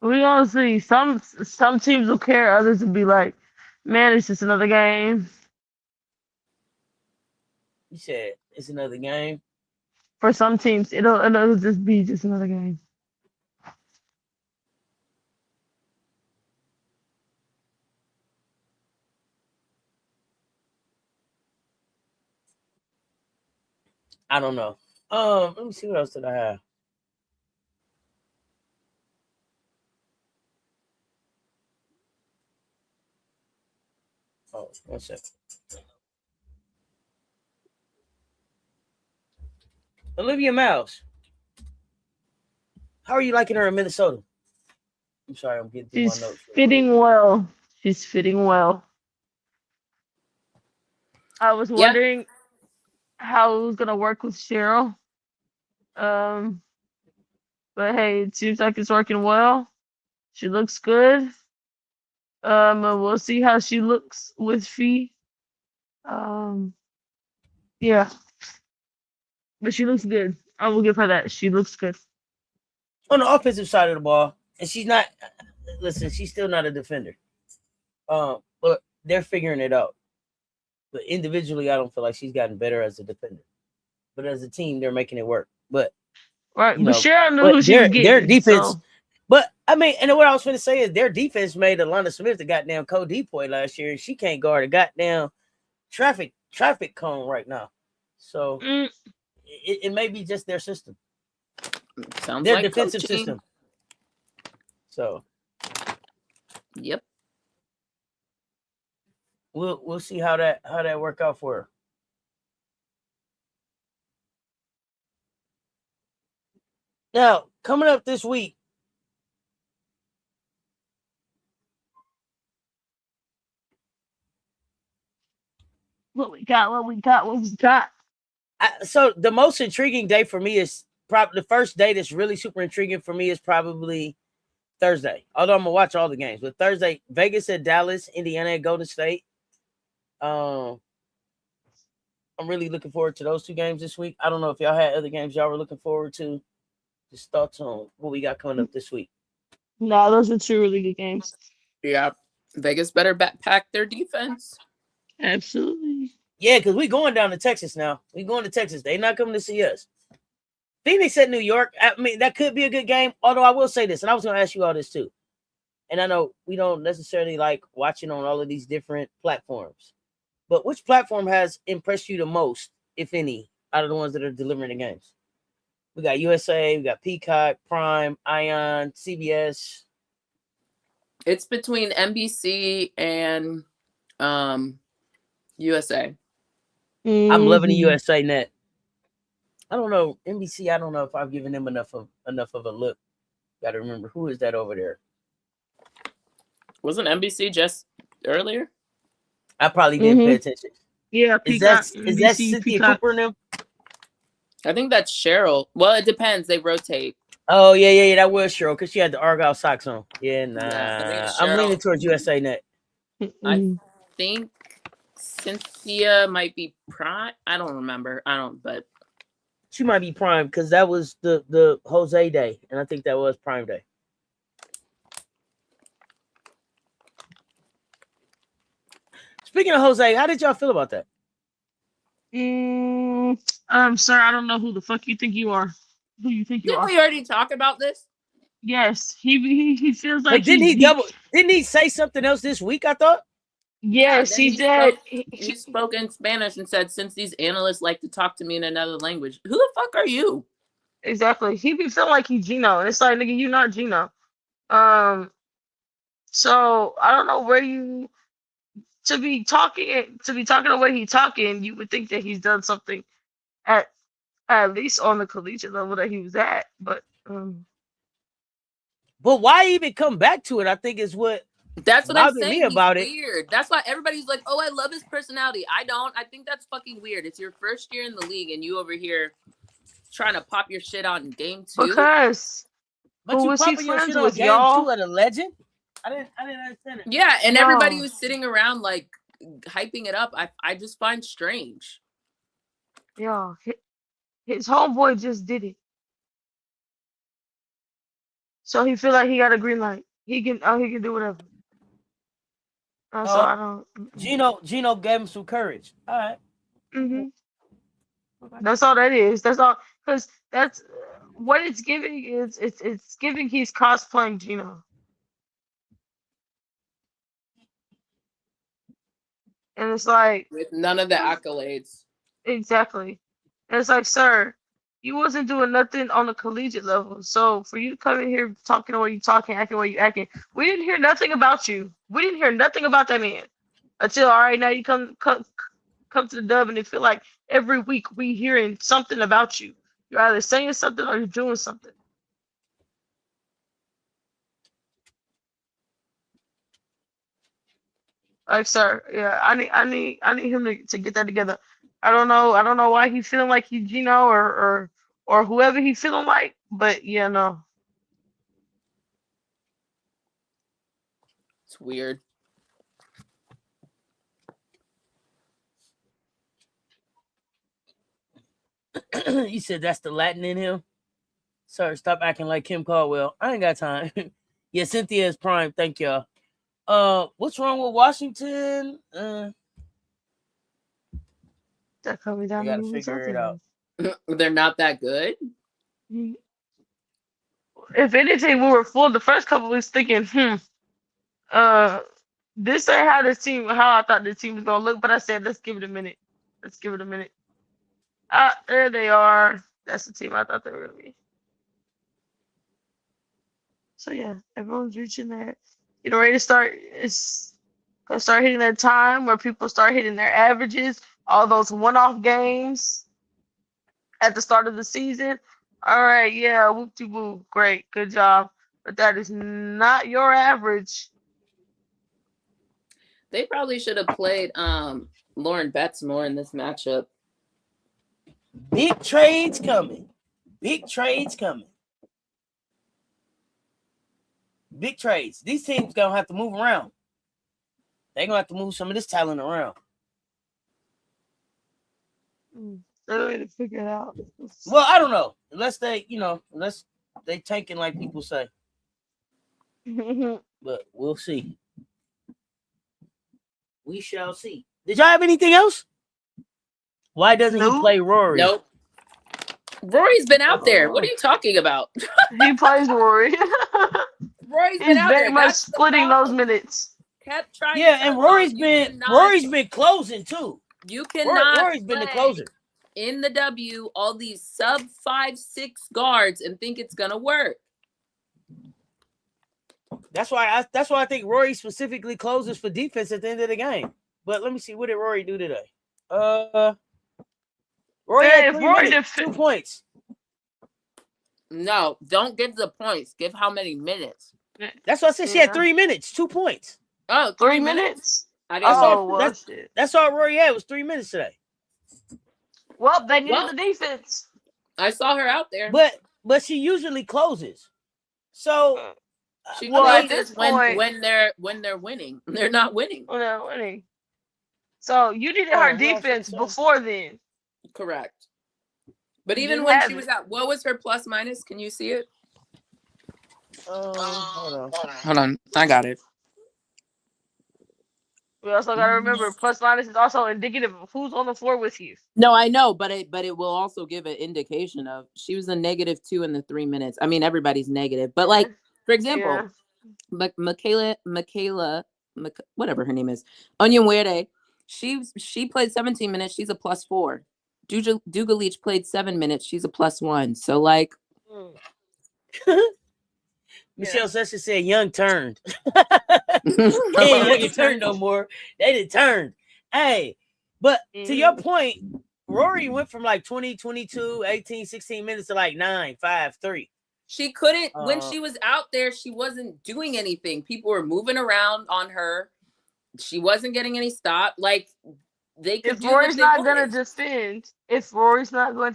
We gonna see. Some teams will care. Others will be like, "Man, it's just another game." You said it's another game. For some teams, it'll just be just another game. I don't know. Let me see what else did I have. Oh, 1 second. Olivia Miles. How are you liking her in Minnesota? I'm sorry, I'm getting through my notes. Fitting well. She's fitting well. I was wondering how it was gonna work with Cheryl. But hey, it seems like it's working well. She looks good. And we'll see how she looks with Fee. Yeah. But she looks good. I will give her that. She looks good. On the offensive side of the ball, and she's not. Listen, she's still not a defender. But they're figuring it out. But individually, I don't feel like she's gotten better as a defender. But as a team, they're making it work. But Right, you but know, Cheryl knew but who she was their getting. defense. So. But I mean, and what I was going to say is their defense made Alana Smith the goddamn co-depoy last year, and she can't guard a goddamn traffic cone right now. So it may be just their system. Sounds their like defensive coaching. system. So Yep. We'll see how that work out for her. Now, coming up this week, what we got. So the most intriguing day for me is probably the first day that's really super intriguing for me is probably Thursday. Although I'm gonna watch all the games, but Thursday, Vegas at Dallas, Indiana at Golden State. I'm really looking forward to those two games this week. I don't know if y'all had other games y'all were looking forward to. Just thoughts on what we got coming up this week. No, those are two really good games. Yeah. Vegas better backpack their defense. Absolutely. Yeah, because we going down to Texas now. We going to Texas. They not coming to see us. Phoenix at New York. I mean, that could be a good game. Although I will say this, and I was going to ask you all this too. And I know we don't necessarily like watching on all of these different platforms. But which platform has impressed you the most, if any, out of the ones that are delivering the games? We got USA, we got Peacock, Prime, Ion, CBS. It's between NBC and USA. I'm loving the USA net. I don't know. NBC, I don't know if I've given them enough of a look. Got to remember, who is that over there? Wasn't NBC just earlier? I probably didn't pay attention. Yeah, Peacock, is that Cynthia Peacock. Cooper and them? I think that's Cheryl. Well, it depends. They rotate. Oh, yeah. That was Cheryl because she had the Argyle socks on. Yeah, nah. Yeah, I'm leaning towards USA net. I think Cynthia might be Prime. I don't remember. But she might be Prime because that was the Jose day, and I think that was Prime day. Speaking of Jose, how did y'all feel about that? Sir, I don't know who the fuck you think you are. Who you think you are? Didn't we already talk about this? Yes, he feels like. But didn't he say something else this week? I thought. Yes, he did. He spoke in Spanish and said, "Since these analysts like to talk to me in another language, who the fuck are you?" Exactly. He be feeling like he's Gino, and it's like, nigga, you not Gino. So I don't know where you to be talking the way he's talking. You would think that he's done something at least on the collegiate level that he was at, but why even come back to it? I think is what that's what I'm saying. Me about He's weird. That's why everybody's like, "Oh, I love his personality." I don't. I think that's fucking weird. It's your first year in the league, and you over here trying to pop your shit on game 2. Because but you popping your shit on game 2 at a legend? I didn't understand it. Yeah, and everybody was sitting around like hyping it up. I just find strange. Yeah, his homeboy just did it, so he feel like he got a green light. He can do whatever. So I don't. Gino gave him some courage. All right. That's all that is. That's all, because that's what it's giving. Is it's giving he's cosplaying Gino. And it's like, with none of the accolades. Exactly. And it's like, sir, you wasn't doing nothing on the collegiate level. So for you to come in here talking the way you talking, acting the way you acting, we didn't hear nothing about you. We didn't hear nothing about that man until, all right, now you come to the dub, and it feel like every week we hearing something about you. You're either saying something or you're doing something. Like, sir, yeah, I need him to get that together. I don't know why he's feeling like he's Gino or whoever he's feeling like, but yeah, no. It's weird. You said that's the Latin in him? Sir, stop acting like Kim Caldwell. I ain't got time. Yeah, Cynthia is Prime. Thank y'all. What's wrong with Washington? They're coming down They to gotta move figure it out. They're not that good. If anything, we were full the first couple weeks thinking, this ain't how I thought the team was gonna look, but I said, let's give it a minute. Let's give it a minute. There they are. That's the team I thought they were gonna be. So yeah, everyone's reaching there. Ready to start. It's gonna start hitting that time where people start hitting their averages. All those one-off games at the start of the season. All right, yeah, whoop-de-whoop, great, good job. But that is not your average. They probably should have played Lauren Betts more in this matchup. Big trades coming. Big trades coming. Big trades. These teams gonna have to move around. They're gonna have to move some of this talent around. They're going to figure it out. Well, I don't know. Unless they tanking like people say. But we'll see. We shall see. Did y'all have anything else? Why doesn't he play Rory? Nope. Rory's been out there. What are you talking about? He plays Rory. Rory's He's been out very there. much That's splitting those minutes. Kept trying. Yeah, and Rory's been closing too. You cannot. Rory's been the closer in the W. All these sub 5'6" guards and think it's gonna work. That's why I think Rory specifically closes for defense at the end of the game. But let me see, what did Rory do today? Rory had 2 points. No, don't give the points. Give how many minutes. That's what I said. She had 3 minutes, 2 points. Oh, 3 minutes? That's all Rory had was 3 minutes today. Well, they needed the defense. I saw her out there. But she usually closes. So she closes when they're winning. They're not winning. When they're winning. So you needed her defense before then. Correct. But even when she was out, what was her plus minus? Can you see it? Hold on. I got it. We also got to remember plus minus is also indicative of who's on the floor with you. No, I know, but it will also give an indication of she was a -2 in the 3 minutes. I mean, everybody's negative, but like for example, Michaela, whatever her name is, Onyenwere, she played 17 minutes. She's a +4. Dugalich played 7 minutes. She's a +1. So like. Michelle Session said Young turned. They ain't Young turned no more. They didn't turn. Hey, but to your point, Rory went from like 20, 22, 18, 16 minutes to like 9, 5, 3. She couldn't, when she was out there, she wasn't doing anything. People were moving around on her. She wasn't getting any stop. Like, they could if Rory's not going to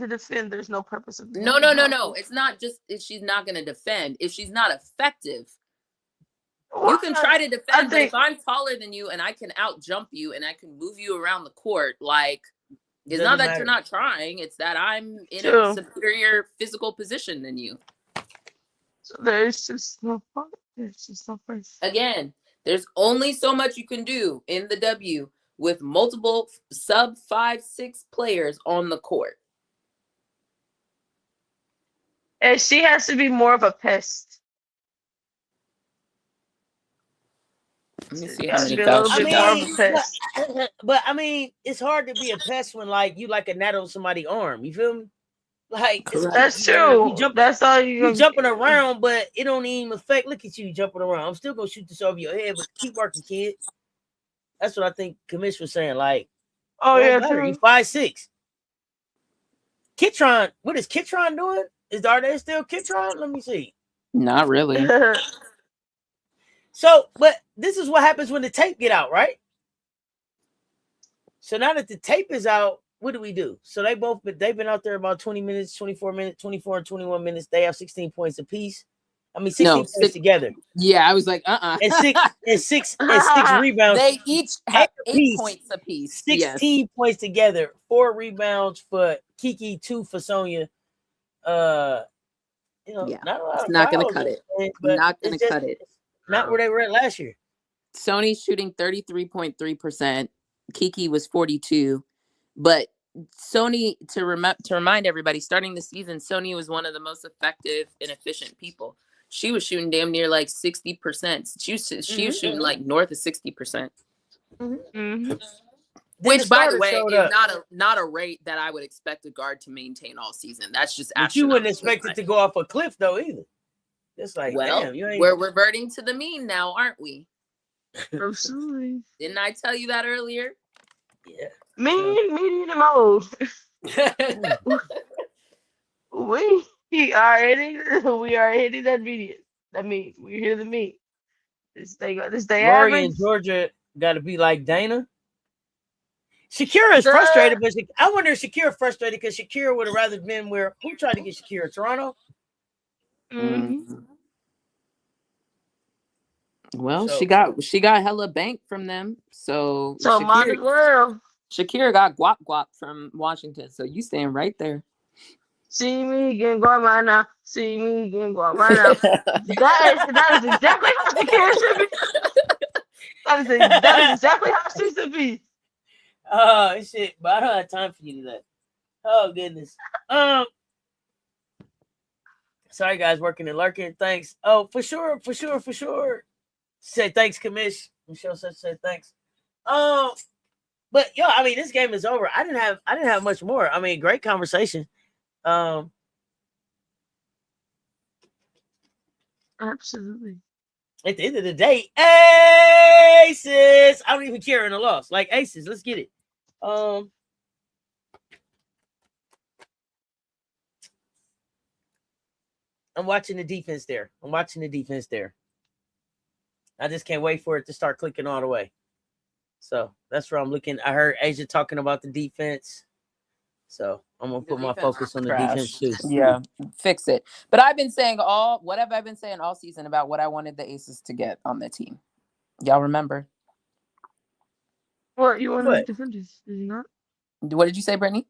defend, there's no purpose of No. It's not just if she's not going to defend. If she's not effective, you can try to defend. But if I'm taller than you and I can out jump you and I can move you around the court, like, it's not that you're not trying. It's that I'm in a superior physical position than you. So there's just no fun. Again, there's only so much you can do in the W with multiple sub 5'6" players on the court. And she has to be more of a pest. Let me see how many fouls she got. But I mean, it's hard to be a pest when like you like a gnat on somebody's arm. You feel me? Like that's true. That's all you're jumping around, but it don't even affect. Look at you jumping around. I'm still gonna shoot this over your head, but keep working, kid. That's what I think Commish was saying. Like, you 5'6". Kitron, what is Kitron doing? Are they still Kitron? Let me see. Not really. So, but this is what happens when the tape get out, right? So now that the tape is out, what do we do? So they've been out there about 20 minutes, 24 minutes, 24 and 21 minutes. They have 16 points apiece. I mean, 16 points together. Yeah, I was like, And six rebounds. They each have 8 points apiece. 16 points together. 4 rebounds for Kiki, 2 for Sonya. Not a lot. It's not going to cut it. Not going to cut it. Not where they were at last year. Sony's shooting 33.3%. Kiki was 42%. But Sony, to remind everybody, starting the season, Sony was one of the most effective and efficient people. She was shooting damn near like 60%. She was shooting like north of 60%. Mm-hmm. Which, by the way, showed is up. not a rate that I would expect a guard to maintain all season. That's just But you wouldn't astronomical. expect it to go off a cliff though either. It's like, Well, damn, you ain't. we're reverting to the mean now, aren't we? Absolutely. Didn't I tell you that earlier? Yeah. Medium mode. We are hitting that medium. That mean we hear the meat. This day Lori average. in Georgia got to be like Dana. Shakira is frustrated, but I wonder if Shakira frustrated because Shakira would have rather been who tried to get Shakira? Toronto? Mm-hmm. Well, she got hella bank from them. So might as well. Shakira got guap from Washington. So you staying right there. See me again, Guamana now. See me again, Guamana now. that is exactly how Shakira should be. That is exactly how she should be. Oh shit! But I don't have time for you today. Oh goodness. Sorry guys, working and lurking. Thanks. Oh, for sure. Say thanks, Commish. Michelle said thanks. But yo, I mean, this game is over. I didn't have much more. I mean, great conversation. Absolutely. At the end of the day, aces. I don't even care in a loss. Like aces, let's get it. I'm watching the defense there. I just can't wait for it to start clicking all the way. So that's where I'm looking. I heard Asia talking about the defense. So I'm gonna put my focus on the defense too. Yeah, fix it. But I've been saying all season about what I wanted the Aces to get on the team. Y'all remember? What you wanted defenders? Did you not? What did you say, Brittany?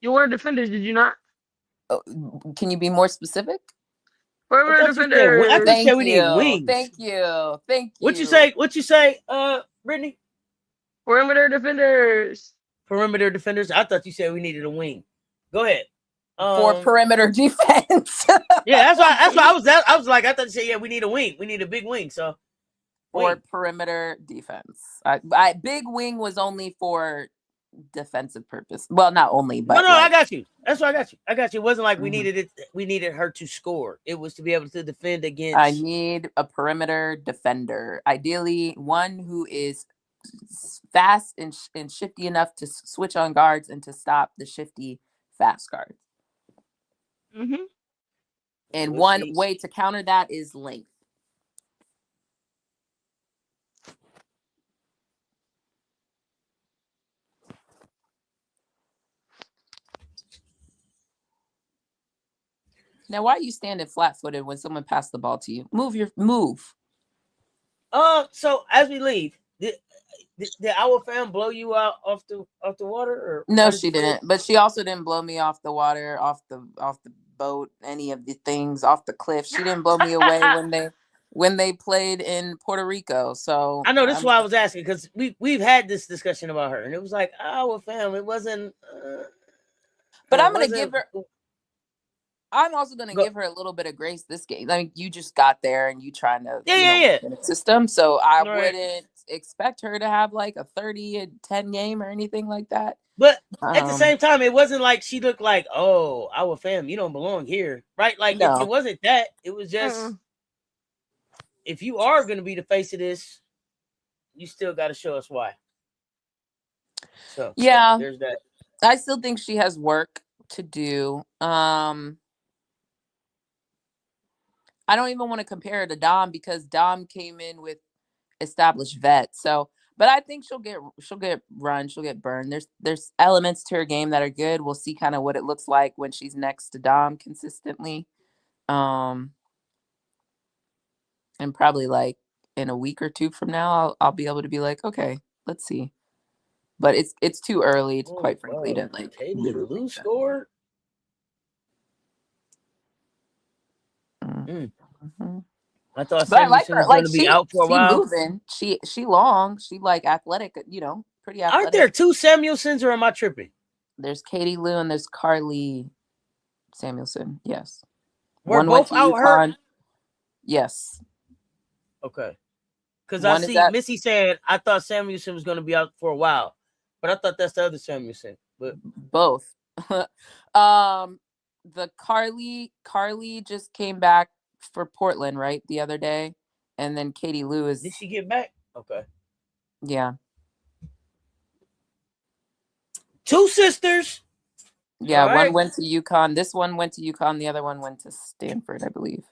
You wanted defenders, did you not? Oh, can you be more specific? Perimeter defenders. I thought you said we need wings. Thank you. What you say, Brittany? Perimeter defenders. I thought you said we needed a wing. Go ahead. For perimeter defense. Yeah, that's why I was like, I thought you said, yeah, we need a wing. We need a big wing. So for perimeter defense. Big wing was only for defensive purpose. Well, not only, but no, I got you. That's why I got you. It wasn't like we needed her to score. It was to be able to defend against. I need a perimeter defender. Ideally, one who is fast and shifty enough to switch on guards and to stop the shifty fast guards. Mm-hmm. And one way to counter that is length. Now, why are you standing flat-footed when someone passed the ball to you? Move. So as we leave, did our fam blow you out off the water? Or no, she didn't. But she also didn't blow me off the water, off the boat, any of the things, off the cliff. She didn't blow me away when they played in Puerto Rico. So I know this is why I was asking, because we've had this discussion about her, and it was like our fam. It wasn't. But I'm gonna give her. I'm also going to give her a little bit of grace this game. I mean, you just got there and you trying to in the system. So I wouldn't expect her to have like a 30-10 game or anything like that. But at the same time, it wasn't like she looked like, oh, our fam, you don't belong here. Right? Like it wasn't that. It was just if you are going to be the face of this, you still got to show us why. So yeah, there's that. I still think she has work to do. I don't even want to compare her to Dom because Dom came in with established vet. So, but I think she'll get run, she'll get burned. There's elements to her game that are good. We'll see kind of what it looks like when she's next to Dom consistently. And probably like in a week or two from now, I'll be able to be like, okay, let's see. But it's too early, quite frankly, to like Lou scored. Mm-hmm. I thought I like her. was going to be out for a while. Moving. She long. She like athletic. Pretty athletic. Aren't there two Samuelsons, or am I tripping? There's Katie Lou and there's Carly Samuelson. Yes. We're One went both to out hurt. UConn. Yes. Okay. Because I One is see at Missy said I thought Samuelson was going to be out for a while, but I thought that's the other Samuelson. But both. The Carly just came back for Portland, right, the other day, and then Katie Lou is. did she get back? Okay. Yeah. Two sisters. Yeah, All right. one went to UConn. This one went to UConn. The other one went to Stanford, I believe.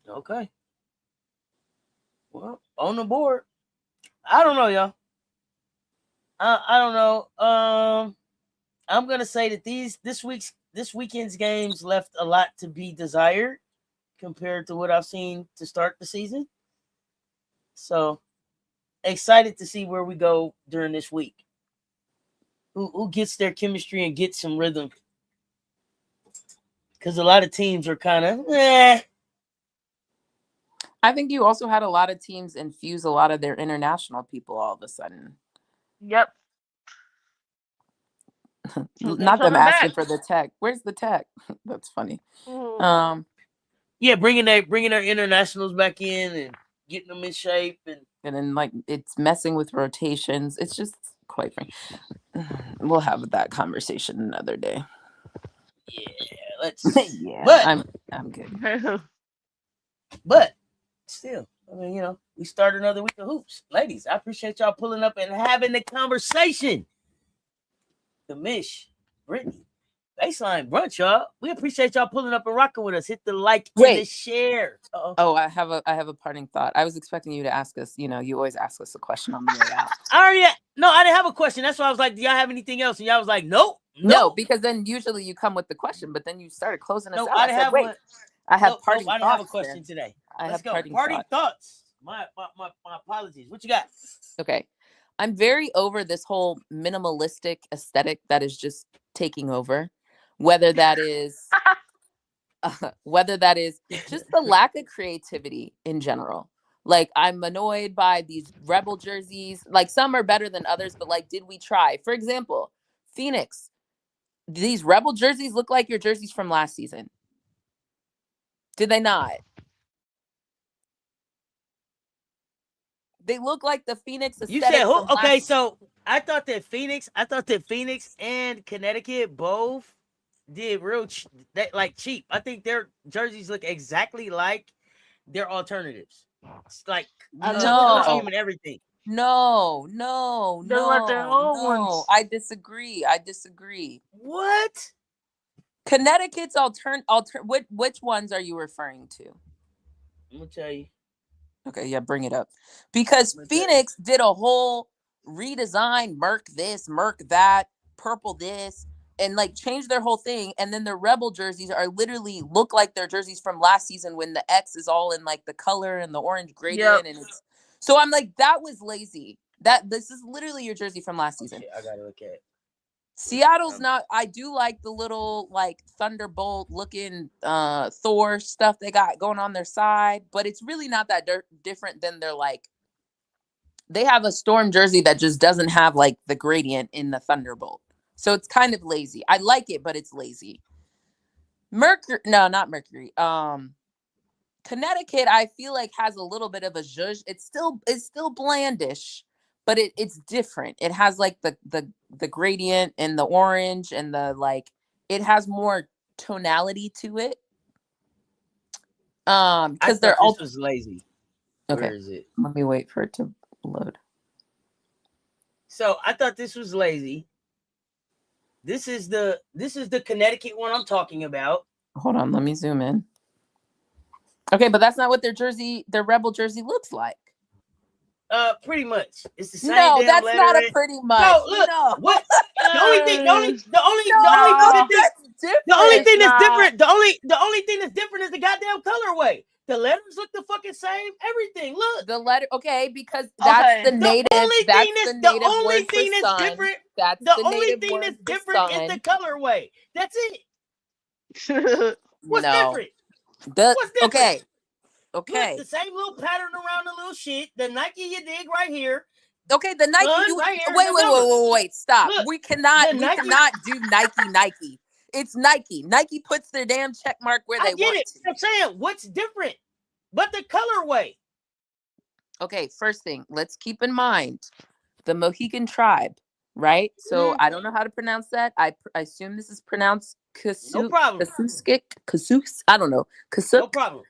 Okay. Well, on the board. I don't know, y'all. I don't know. I'm gonna say that this weekend's games left a lot to be desired compared to what I've seen to start the season. So excited to see where we go during this week. Who gets their chemistry and gets some rhythm? Because a lot of teams are kind of I think you also had a lot of teams infuse a lot of their international people all of a sudden. Yep. Not them asking for the tech. Where's the tech? That's funny. Mm. Yeah, bringing their internationals back in and getting them in shape and then like it's messing with rotations. It's just quite frank. We'll have that conversation another day. Yeah, let's. Yeah, but I'm good. But still, I mean, you know, we start another week of hoops, ladies. I appreciate y'all pulling up and having the conversation. Commish, Brittany, Baseline Brunch, y'all. We appreciate y'all pulling up and rocking with us. Hit the like and the share. Uh-oh. Oh, I have a parting thought. I was expecting you to ask us. You know, you always ask us a question on the way out. No, I didn't have a question. That's why I was like, do y'all have anything else? And y'all was like, nope. No, because then usually you come with the question, but then you started closing us out. I didn't have one. I have parting thoughts. I didn't have a question today. Let's go. Parting thoughts. My apologies. What you got? Okay. I'm very over this whole minimalistic aesthetic that is just taking over. Whether that is just the lack of creativity in general. Like, I'm annoyed by these Rebel jerseys. Like, some are better than others, but like, did we try? For example, Phoenix, these Rebel jerseys look like your jerseys from last season. Did they not? They look like the Phoenix aesthetic. You said who? Okay, so I thought that Phoenix and Connecticut both did real cheap. I think their jerseys look exactly like their alternatives. It's like and everything. No. I disagree. What? Connecticut's which ones are you referring to? I'm gonna tell you. Okay, yeah, bring it up. Because Phoenix did a whole redesign, Merc this, Merc that, purple this, and like changed their whole thing. And then the Rebel jerseys are literally look like their jerseys from last season when the X is all in like the color and the orange gradient. Yep. And it's so I'm like, that was lazy. This is literally your jersey from last season. I gotta look at it. Seattle's not. I do like the little like Thunderbolt looking Thor stuff they got going on their side, but it's really not that different than their like. They have a Storm jersey that just doesn't have like the gradient in the Thunderbolt, so it's kind of lazy. I like it, but it's lazy. Not Mercury. Connecticut, I feel like has a little bit of a zhuzh. It's still blandish. But it's different. It has like the gradient and the orange and the like. It has more tonality to it. Because they're all was lazy. Okay. Where is it? Let me wait for it to load. So I thought this was lazy. This is the Connecticut one I'm talking about. Hold on, let me zoom in. Okay, but that's not what their Rebel jersey looks like. Pretty much. It's the same. No, that's not a pretty much. No, look. No. What? The only thing that's different is the goddamn colorway. The letters look the fucking same. Everything. Look. The letter. Okay, because that's the native. The only thing that's different. The only thing that's different is the colorway. That's it. What's different? What's different? Okay. Look, the same little pattern around the little shit. The Nike you dig right here. Okay, the Nike. Son, right here, Wait, the wait, number. wait, wait, wait. Stop. Look, We cannot. the We Nike. cannot do Nike. It's Nike. Nike puts their damn check mark where I they get want it. to. I'm saying, what's different? But the colorway. Okay, first thing, let's keep in mind the Mohegan tribe, right? So I don't know how to pronounce that. I assume this is pronounced No problem. Kasuks. I don't know. Kasuk. No problem.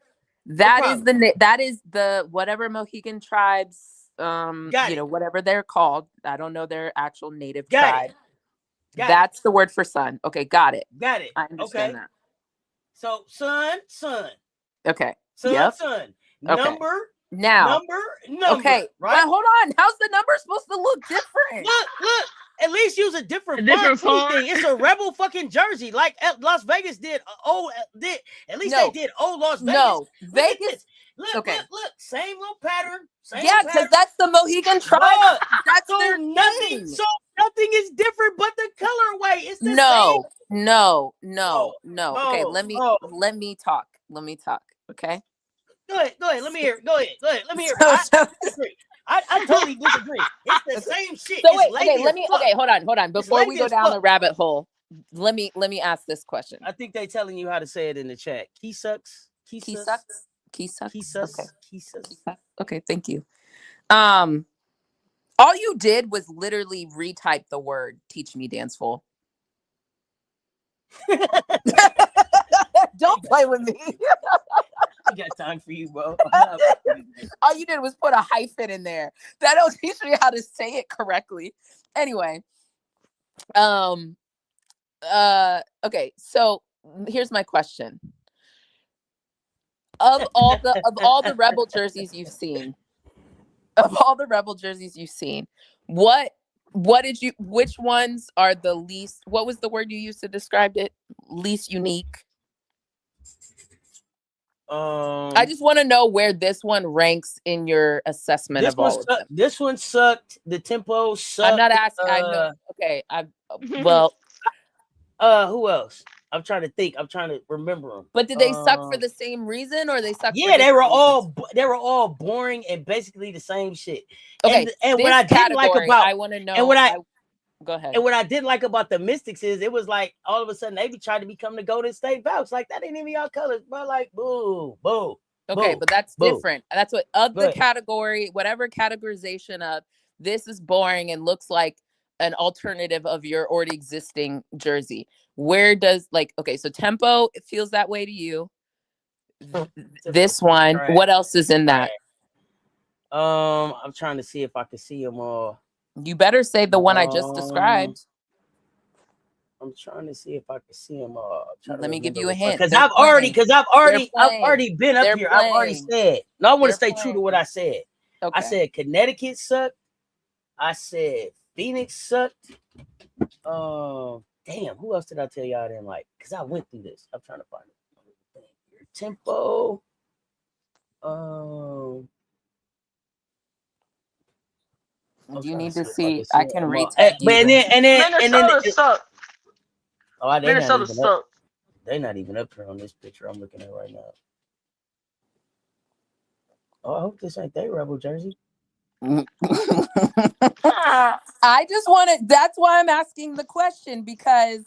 That No is that is the whatever Mohegan tribes, you know, whatever they're called. I don't know their actual native tribe. That's the word for sun. Okay, got it. Got it. I understand that. So sun. Okay. Sun. Number. Now. Number. Okay. Right. But hold on. How's the number supposed to look different? Look. At least use a different font. It's a rebel fucking jersey, like Las Vegas did. At least they did. Las Vegas. No, Vegas. Look. Same little pattern. Because that's the Mohegan tribe. That's so their nothing. thing. So nothing is different, but the colorway. It's the same. No. Okay, let me talk. Okay. Go ahead. Let me hear. Let me hear. I disagree. I totally disagree. It's the same shit. So wait, okay, hold on. Before we go down the rabbit hole, let me ask this question. I think they telling you how to say it in the chat. Key sucks. Okay, thank you. All you did was literally retype the word "teach me danceful." Don't play with me. I got time for you, bro. All you did was put a hyphen in there. That'll teach me how to say it correctly. Anyway, okay. So here's my question: of all the Rebel jerseys you've seen, which ones are the least? What was the word you used to describe it? Least unique. I just want to know where this one ranks in your assessment of all of them. This one sucked. The tempo sucked. I'm not asking. I know. Okay. Who else? I'm trying to think. I'm trying to remember them. But did they suck for the same reason, or they suck? Yeah, they were all boring and basically the same shit. Okay. And what I didn't like about, I want to know. And go ahead. And what I did like about the Mystics is it was like all of a sudden they be trying to become the Golden State Vouch. Like that ain't even y'all colors, bro. Like boo. Okay, but that's different. That's what the category, whatever categorization of this is boring and looks like an alternative of your already existing jersey. Where does so tempo, it feels that way to you. This one, right. What else is in that? Right. I'm trying to see if I can see them all. You better say the one I just described. I'm trying to see if I can see them all. Let me give you a hint. Because I've already been up here. I've already said. No, I want to stay true to what I said. Okay. I said Connecticut sucked. I said Phoenix sucked. Damn, who else did I tell y'all I didn't like? Because I went through this. I'm trying to find it. Your tempo. You need to see. I can retype. And then Minnesota sucked. Oh, Minnesota sucked. They're not even up here on this picture I'm looking at right now. Oh, I hope this ain't their Rebel jersey. I just want to. That's why I'm asking the question, because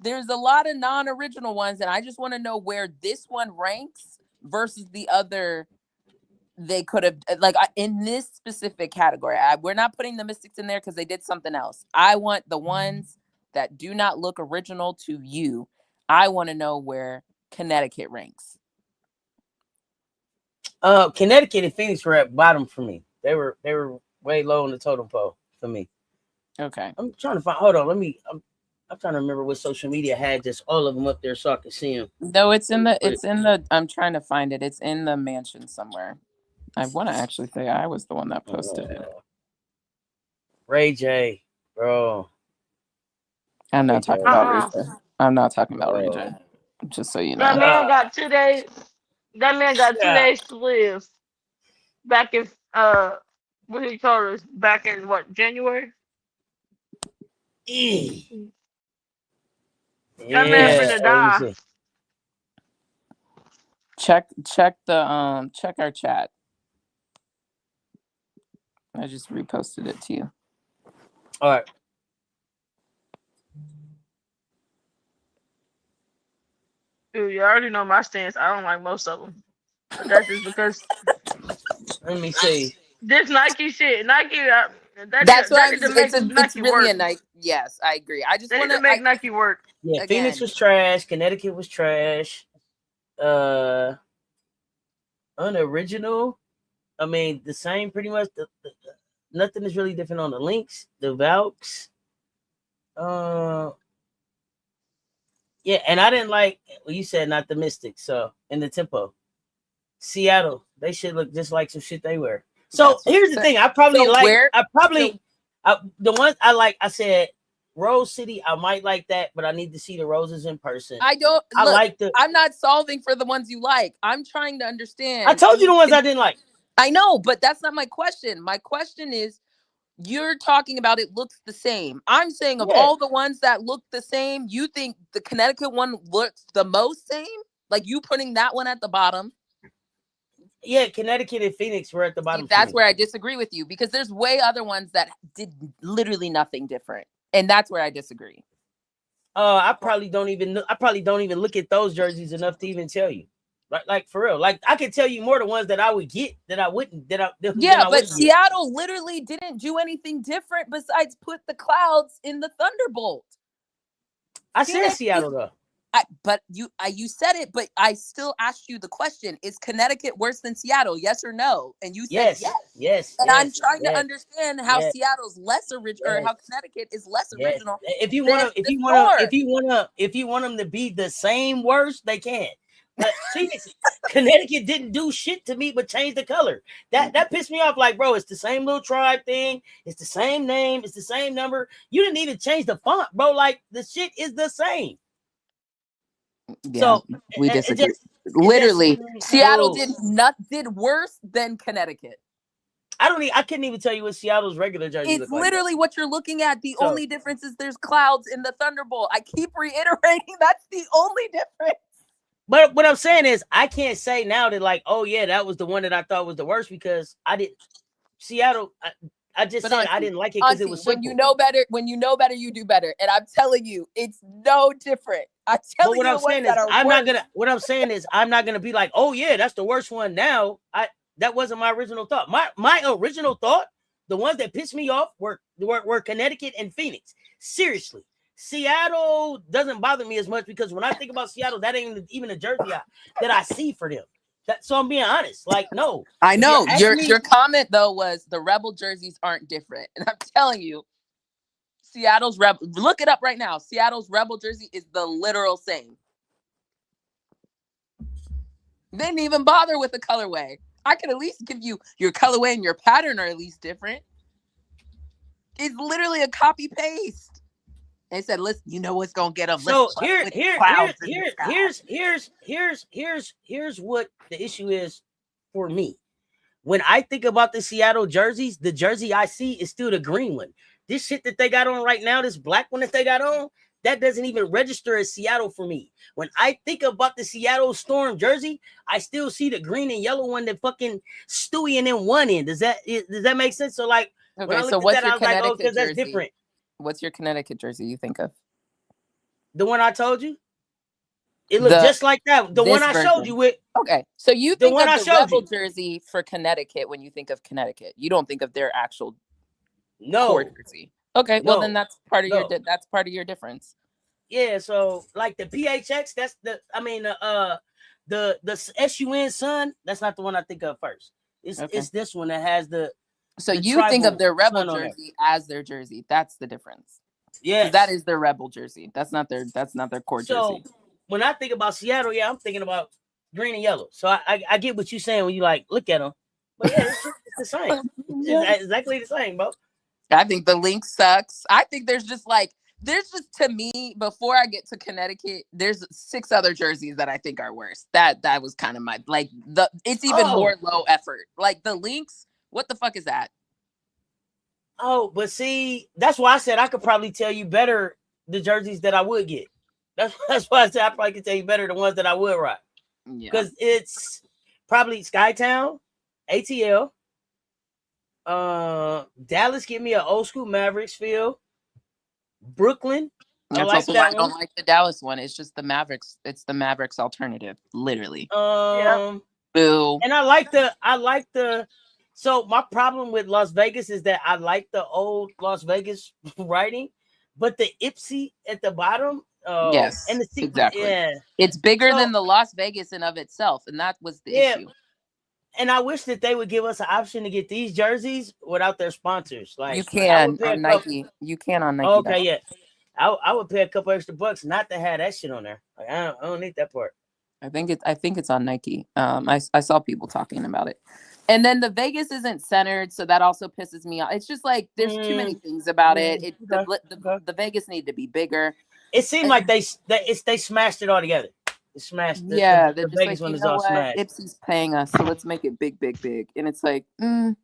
there's a lot of non-original ones, and I just want to know where this one ranks versus the other. They could have in this specific category. We're not putting the Mystics in there because they did something else. I want the ones that do not look original to you. I want to know where Connecticut ranks. Connecticut and Phoenix were at bottom for me. They were way low on the totem pole for me. Okay. I'm trying to find. Hold on. I'm trying to remember what social media had just all of them up there so I can see them. No, it's in the. I'm trying to find it. It's in the mansion somewhere. I want to actually say I was the one that posted it. Ray J, bro. I'm not talking about Ray J. I'm not talking about Ray J. Just so you know. That man got 2 days. That man got 2 days to live. Back in what he told us back in January? That man finna die. Check our chat. I just reposted it to you. All right. Dude, you already know my stance. I don't like most of them. But that's just because Let me see. this Nike shit, Nike, That's why need to make it's Nike really work. a Nike. Yes, I agree. I just They want need to make Nike work. Yeah, again. Phoenix was trash. Connecticut was trash. Unoriginal. I mean, the same pretty much. Nothing is really different on the links, the Valks. Yeah, and I didn't like. Well, you said not the Mystics, so in the tempo. Seattle, they should look just like some shit they wear. So here's the thing: the ones I like. I said Rose City. I might like that, but I need to see the roses in person. I'm not solving for the ones you like. I'm trying to understand. I told you the ones I didn't like. I know, but that's not my question. My question is, you're talking about it looks the same. I'm saying of all the ones that look the same, you think the Connecticut one looks the most same? Like you putting that one at the bottom? Yeah, Connecticut and Phoenix were at the bottom. That's where I disagree with you because there's way other ones that did literally nothing different, and that's where I disagree. I probably don't even look at those jerseys enough to even tell you. Like for real. Like I could tell you more the ones that I would get that I wouldn't. But Seattle literally didn't do anything different besides put the clouds in the Thunderbolt. I said Seattle though. But you said it, but I still asked you the question: is Connecticut worse than Seattle? Yes or no? And you said yes. And I'm trying to understand how Seattle's less original, or how Connecticut is less original. If you want them to be the same worse, they can. But Connecticut didn't do shit to me but change the color. That pissed me off. Like, bro, it's the same little tribe thing. It's the same name. It's the same number. You didn't even change the font, bro. Like the shit is the same. Yeah, so we disagree. Literally, Seattle did worse than Connecticut. I couldn't even tell you what Seattle's regular jersey It's literally what you're looking at. The only difference is there's clouds in the Thunderbolt. I keep reiterating that's the only difference. But what I'm saying is I can't say now that like, oh yeah, that was the one that I thought was the worst because I didn't Seattle. I just said I didn't like it because it was simple. When you know better, you do better. And I'm telling you, it's no different. What I'm saying is I'm not gonna be like, oh yeah, that's the worst one now. That wasn't my original thought. My original thought, the ones that pissed me off were Connecticut and Phoenix. Seriously. Seattle doesn't bother me as much because when I think about Seattle, that ain't even a jersey that I see for them. So I'm being honest. Like, no. I know. Your comment, though, was the Rebel jerseys aren't different. And I'm telling you, Seattle's Rebel, look it up right now. Seattle's Rebel jersey is the literal same. They didn't even bother with the colorway. I could at least give you your colorway and your pattern are at least different. It's literally a copy paste. They said, "Listen, you know what's gonna get them." So here's what the issue is for me. When I think about the Seattle jerseys, the jersey I see is still the green one. This shit that they got on right now, this black one that they got on, that doesn't even register as Seattle for me. When I think about the Seattle Storm jersey, I still see the green and yellow one that fucking Stewie and in one end. Does that make sense? So like, okay, so what's your Connecticut jersey? That's different. What's your Connecticut jersey you think of? The one I told you? It looked just like that. The one I showed you with. Okay. So you think of the Rebel jersey for Connecticut when you think of Connecticut. You don't think of their actual core jersey. Okay. Well, then that's part of your difference. Yeah. So like the PHX, that's the SUN Sun, that's not the one I think of first. It's this one that has the. So you think of their Rebel jersey as their jersey. That's the difference. Yeah, that is their Rebel jersey. That's not their core jersey. When I think about Seattle, I'm thinking about green and yellow. So I get what you're saying when you like look at them. But yeah, it's the same. It's exactly the same, bro. I think the link sucks. I think there's just to me, before I get to Connecticut, there's 6 other jerseys that I think are worse. That was kind of it's even more low effort. Like the links. What the fuck is that? Oh, but see, that's why I said I could probably tell you better the jerseys that I would get. That's why I said I probably could tell you better the ones that I would rock. Yeah. Because it's probably Skytown, ATL, Dallas give me an old school Mavericks feel. Brooklyn, I That's like also why I that don't one. like the Dallas one. It's just the Mavericks. It's the Mavericks alternative, literally. Um, Boo. and I like the. So my problem with Las Vegas is that I like the old Las Vegas writing, but the Ipsy at the bottom, Yes, and the sequence, exactly. yeah. It's bigger So than the Las Vegas in of itself, and that was the yeah, issue. and I wish that they would give us an option to get these jerseys without their sponsors. You Like I would can pay a on couple. Nike. You can on Nike. Okay, yeah, I would pay a couple extra bucks not to have that shit on there. Like I don't need that part. I think it's on Nike. I saw people talking about it. And then the Vegas isn't centered, so that also pisses me off. It's just like there's too many things about it. Okay, okay. The Vegas need to be bigger. It seemed like they smashed it all together. They smashed Yeah, they're the just Vegas like, one you is know all what? smashed. Ipsy's paying us, so let's make it big, big, big. And it's like, And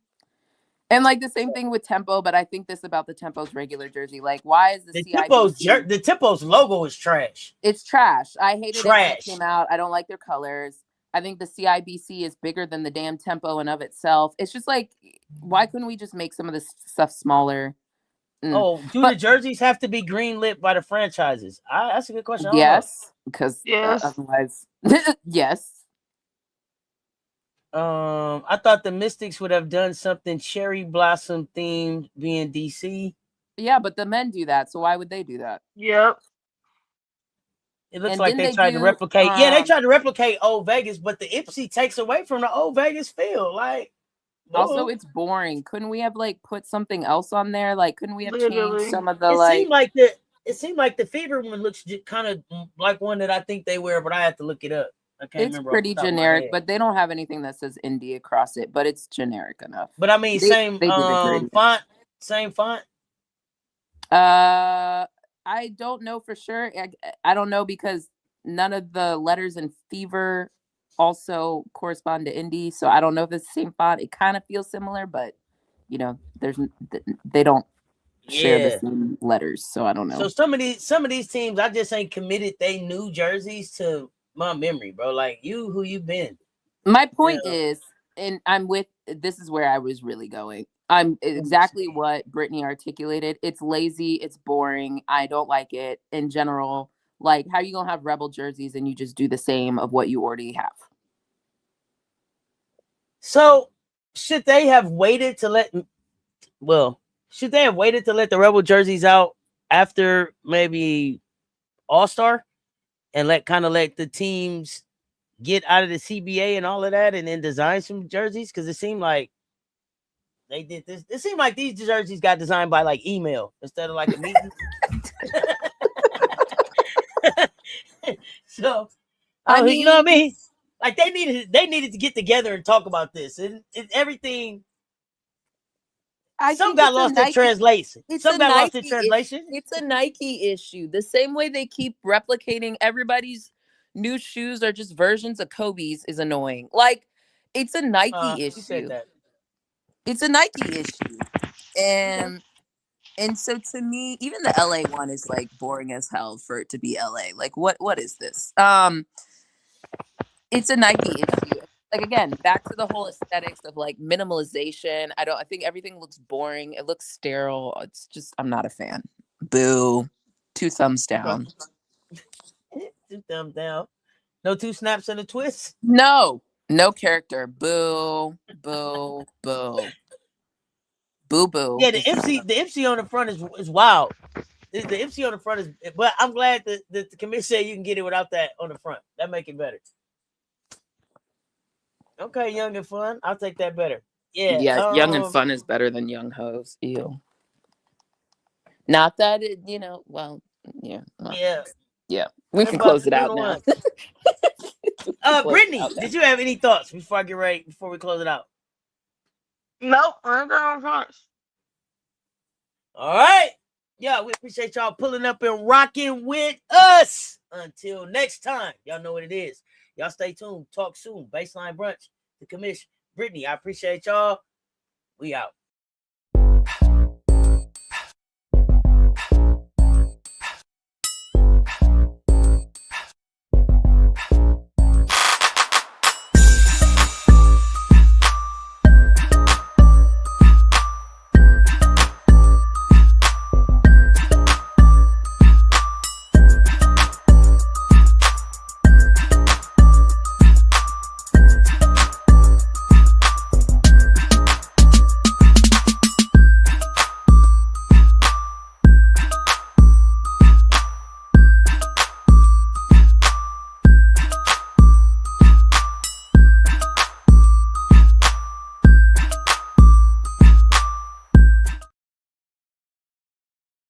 like the same thing with Tempo, but I think this about the Tempo's regular jersey. Like, why is the CIBC? The Tempo's logo is trash. It's trash. I hated it when it Trash. came out. I don't like their colors. I think the CIBC is bigger than the damn Tempo in of itself. It's just like, why couldn't we just make some of this stuff smaller? Oh, do the jerseys have to be green lit by the franchises? That's a good question. Yes, because Yes. otherwise, yes. I thought the Mystics would have done something cherry blossom themed, being DC. Yeah, but the men do that, so why would they do that? Yep. It looks And like didn't they they tried to do, replicate. Yeah, they tried to replicate old Vegas, but the Ipsy takes away from the old Vegas feel. Like, also, it's boring. Couldn't we have like put something else on there? Like, couldn't we have Literally. changed some of the it seemed like the Fever one looks kind of like one that I think they wear, but I have to look it up. I can't It's remember. pretty generic, but they don't have anything that says indie across it, but it's generic enough. But I mean, same font, same font. I don't know for sure. I don't know because none of the letters in Fever also correspond to indie, so I don't know if it's the same font. It kind of feels similar, but you know, they don't share the same letters, so I don't know. So some of these teams, I just ain't committed they new jerseys to my memory, bro. Like who you been? My point is, and this is where I was really going. I'm exactly what Brittany articulated. It's lazy. It's boring. I don't like it in general. Like, how are you gonna have Rebel jerseys and you just do the same of what you already have? So should they have waited to let the Rebel jerseys out after maybe All-Star and let the teams get out of the CBA and all of that and then design some jerseys? Because it seemed like they did this. It seemed like these jerseys got designed by like email instead of like a meeting. So I mean, you know what I mean? Like they needed to get together and talk about this and everything. Some got lost in translation. Some got lost in translation. It's a Nike issue. The same way they keep replicating everybody's new shoes are just versions of Kobe's is annoying. Like, it's a Nike issue. You said that. It's a Nike issue. And so to me, even the LA one is like boring as hell for it to be LA. Like, what is this? It's a Nike issue. Like, again, back to the whole aesthetics of like minimalization. I think everything looks boring. It looks sterile. It's just, I'm not a fan. Boo. 2 thumbs down. 2 thumbs down. No 2 snaps and a twist. No character. Boo. Boo. Boo. Boo boo. Yeah, the MC on the front is wild. The MC on the front is, but I'm glad that the Commish said you can get it without that on the front. That make it better. Okay, young and fun. I'll take that better. Yeah. Yeah, young and fun is better than young hoes. Ew. Not that it, well, yeah. Well, yeah. We can close it out now. Brittany, did you have any thoughts before we close it out? Nope, I don't know. All right. Yeah, we appreciate y'all pulling up and rocking with us. Until next time, y'all know what it is. Y'all stay tuned. Talk soon. Baseline Brunch, the Commish. Brittany, I appreciate y'all. We out.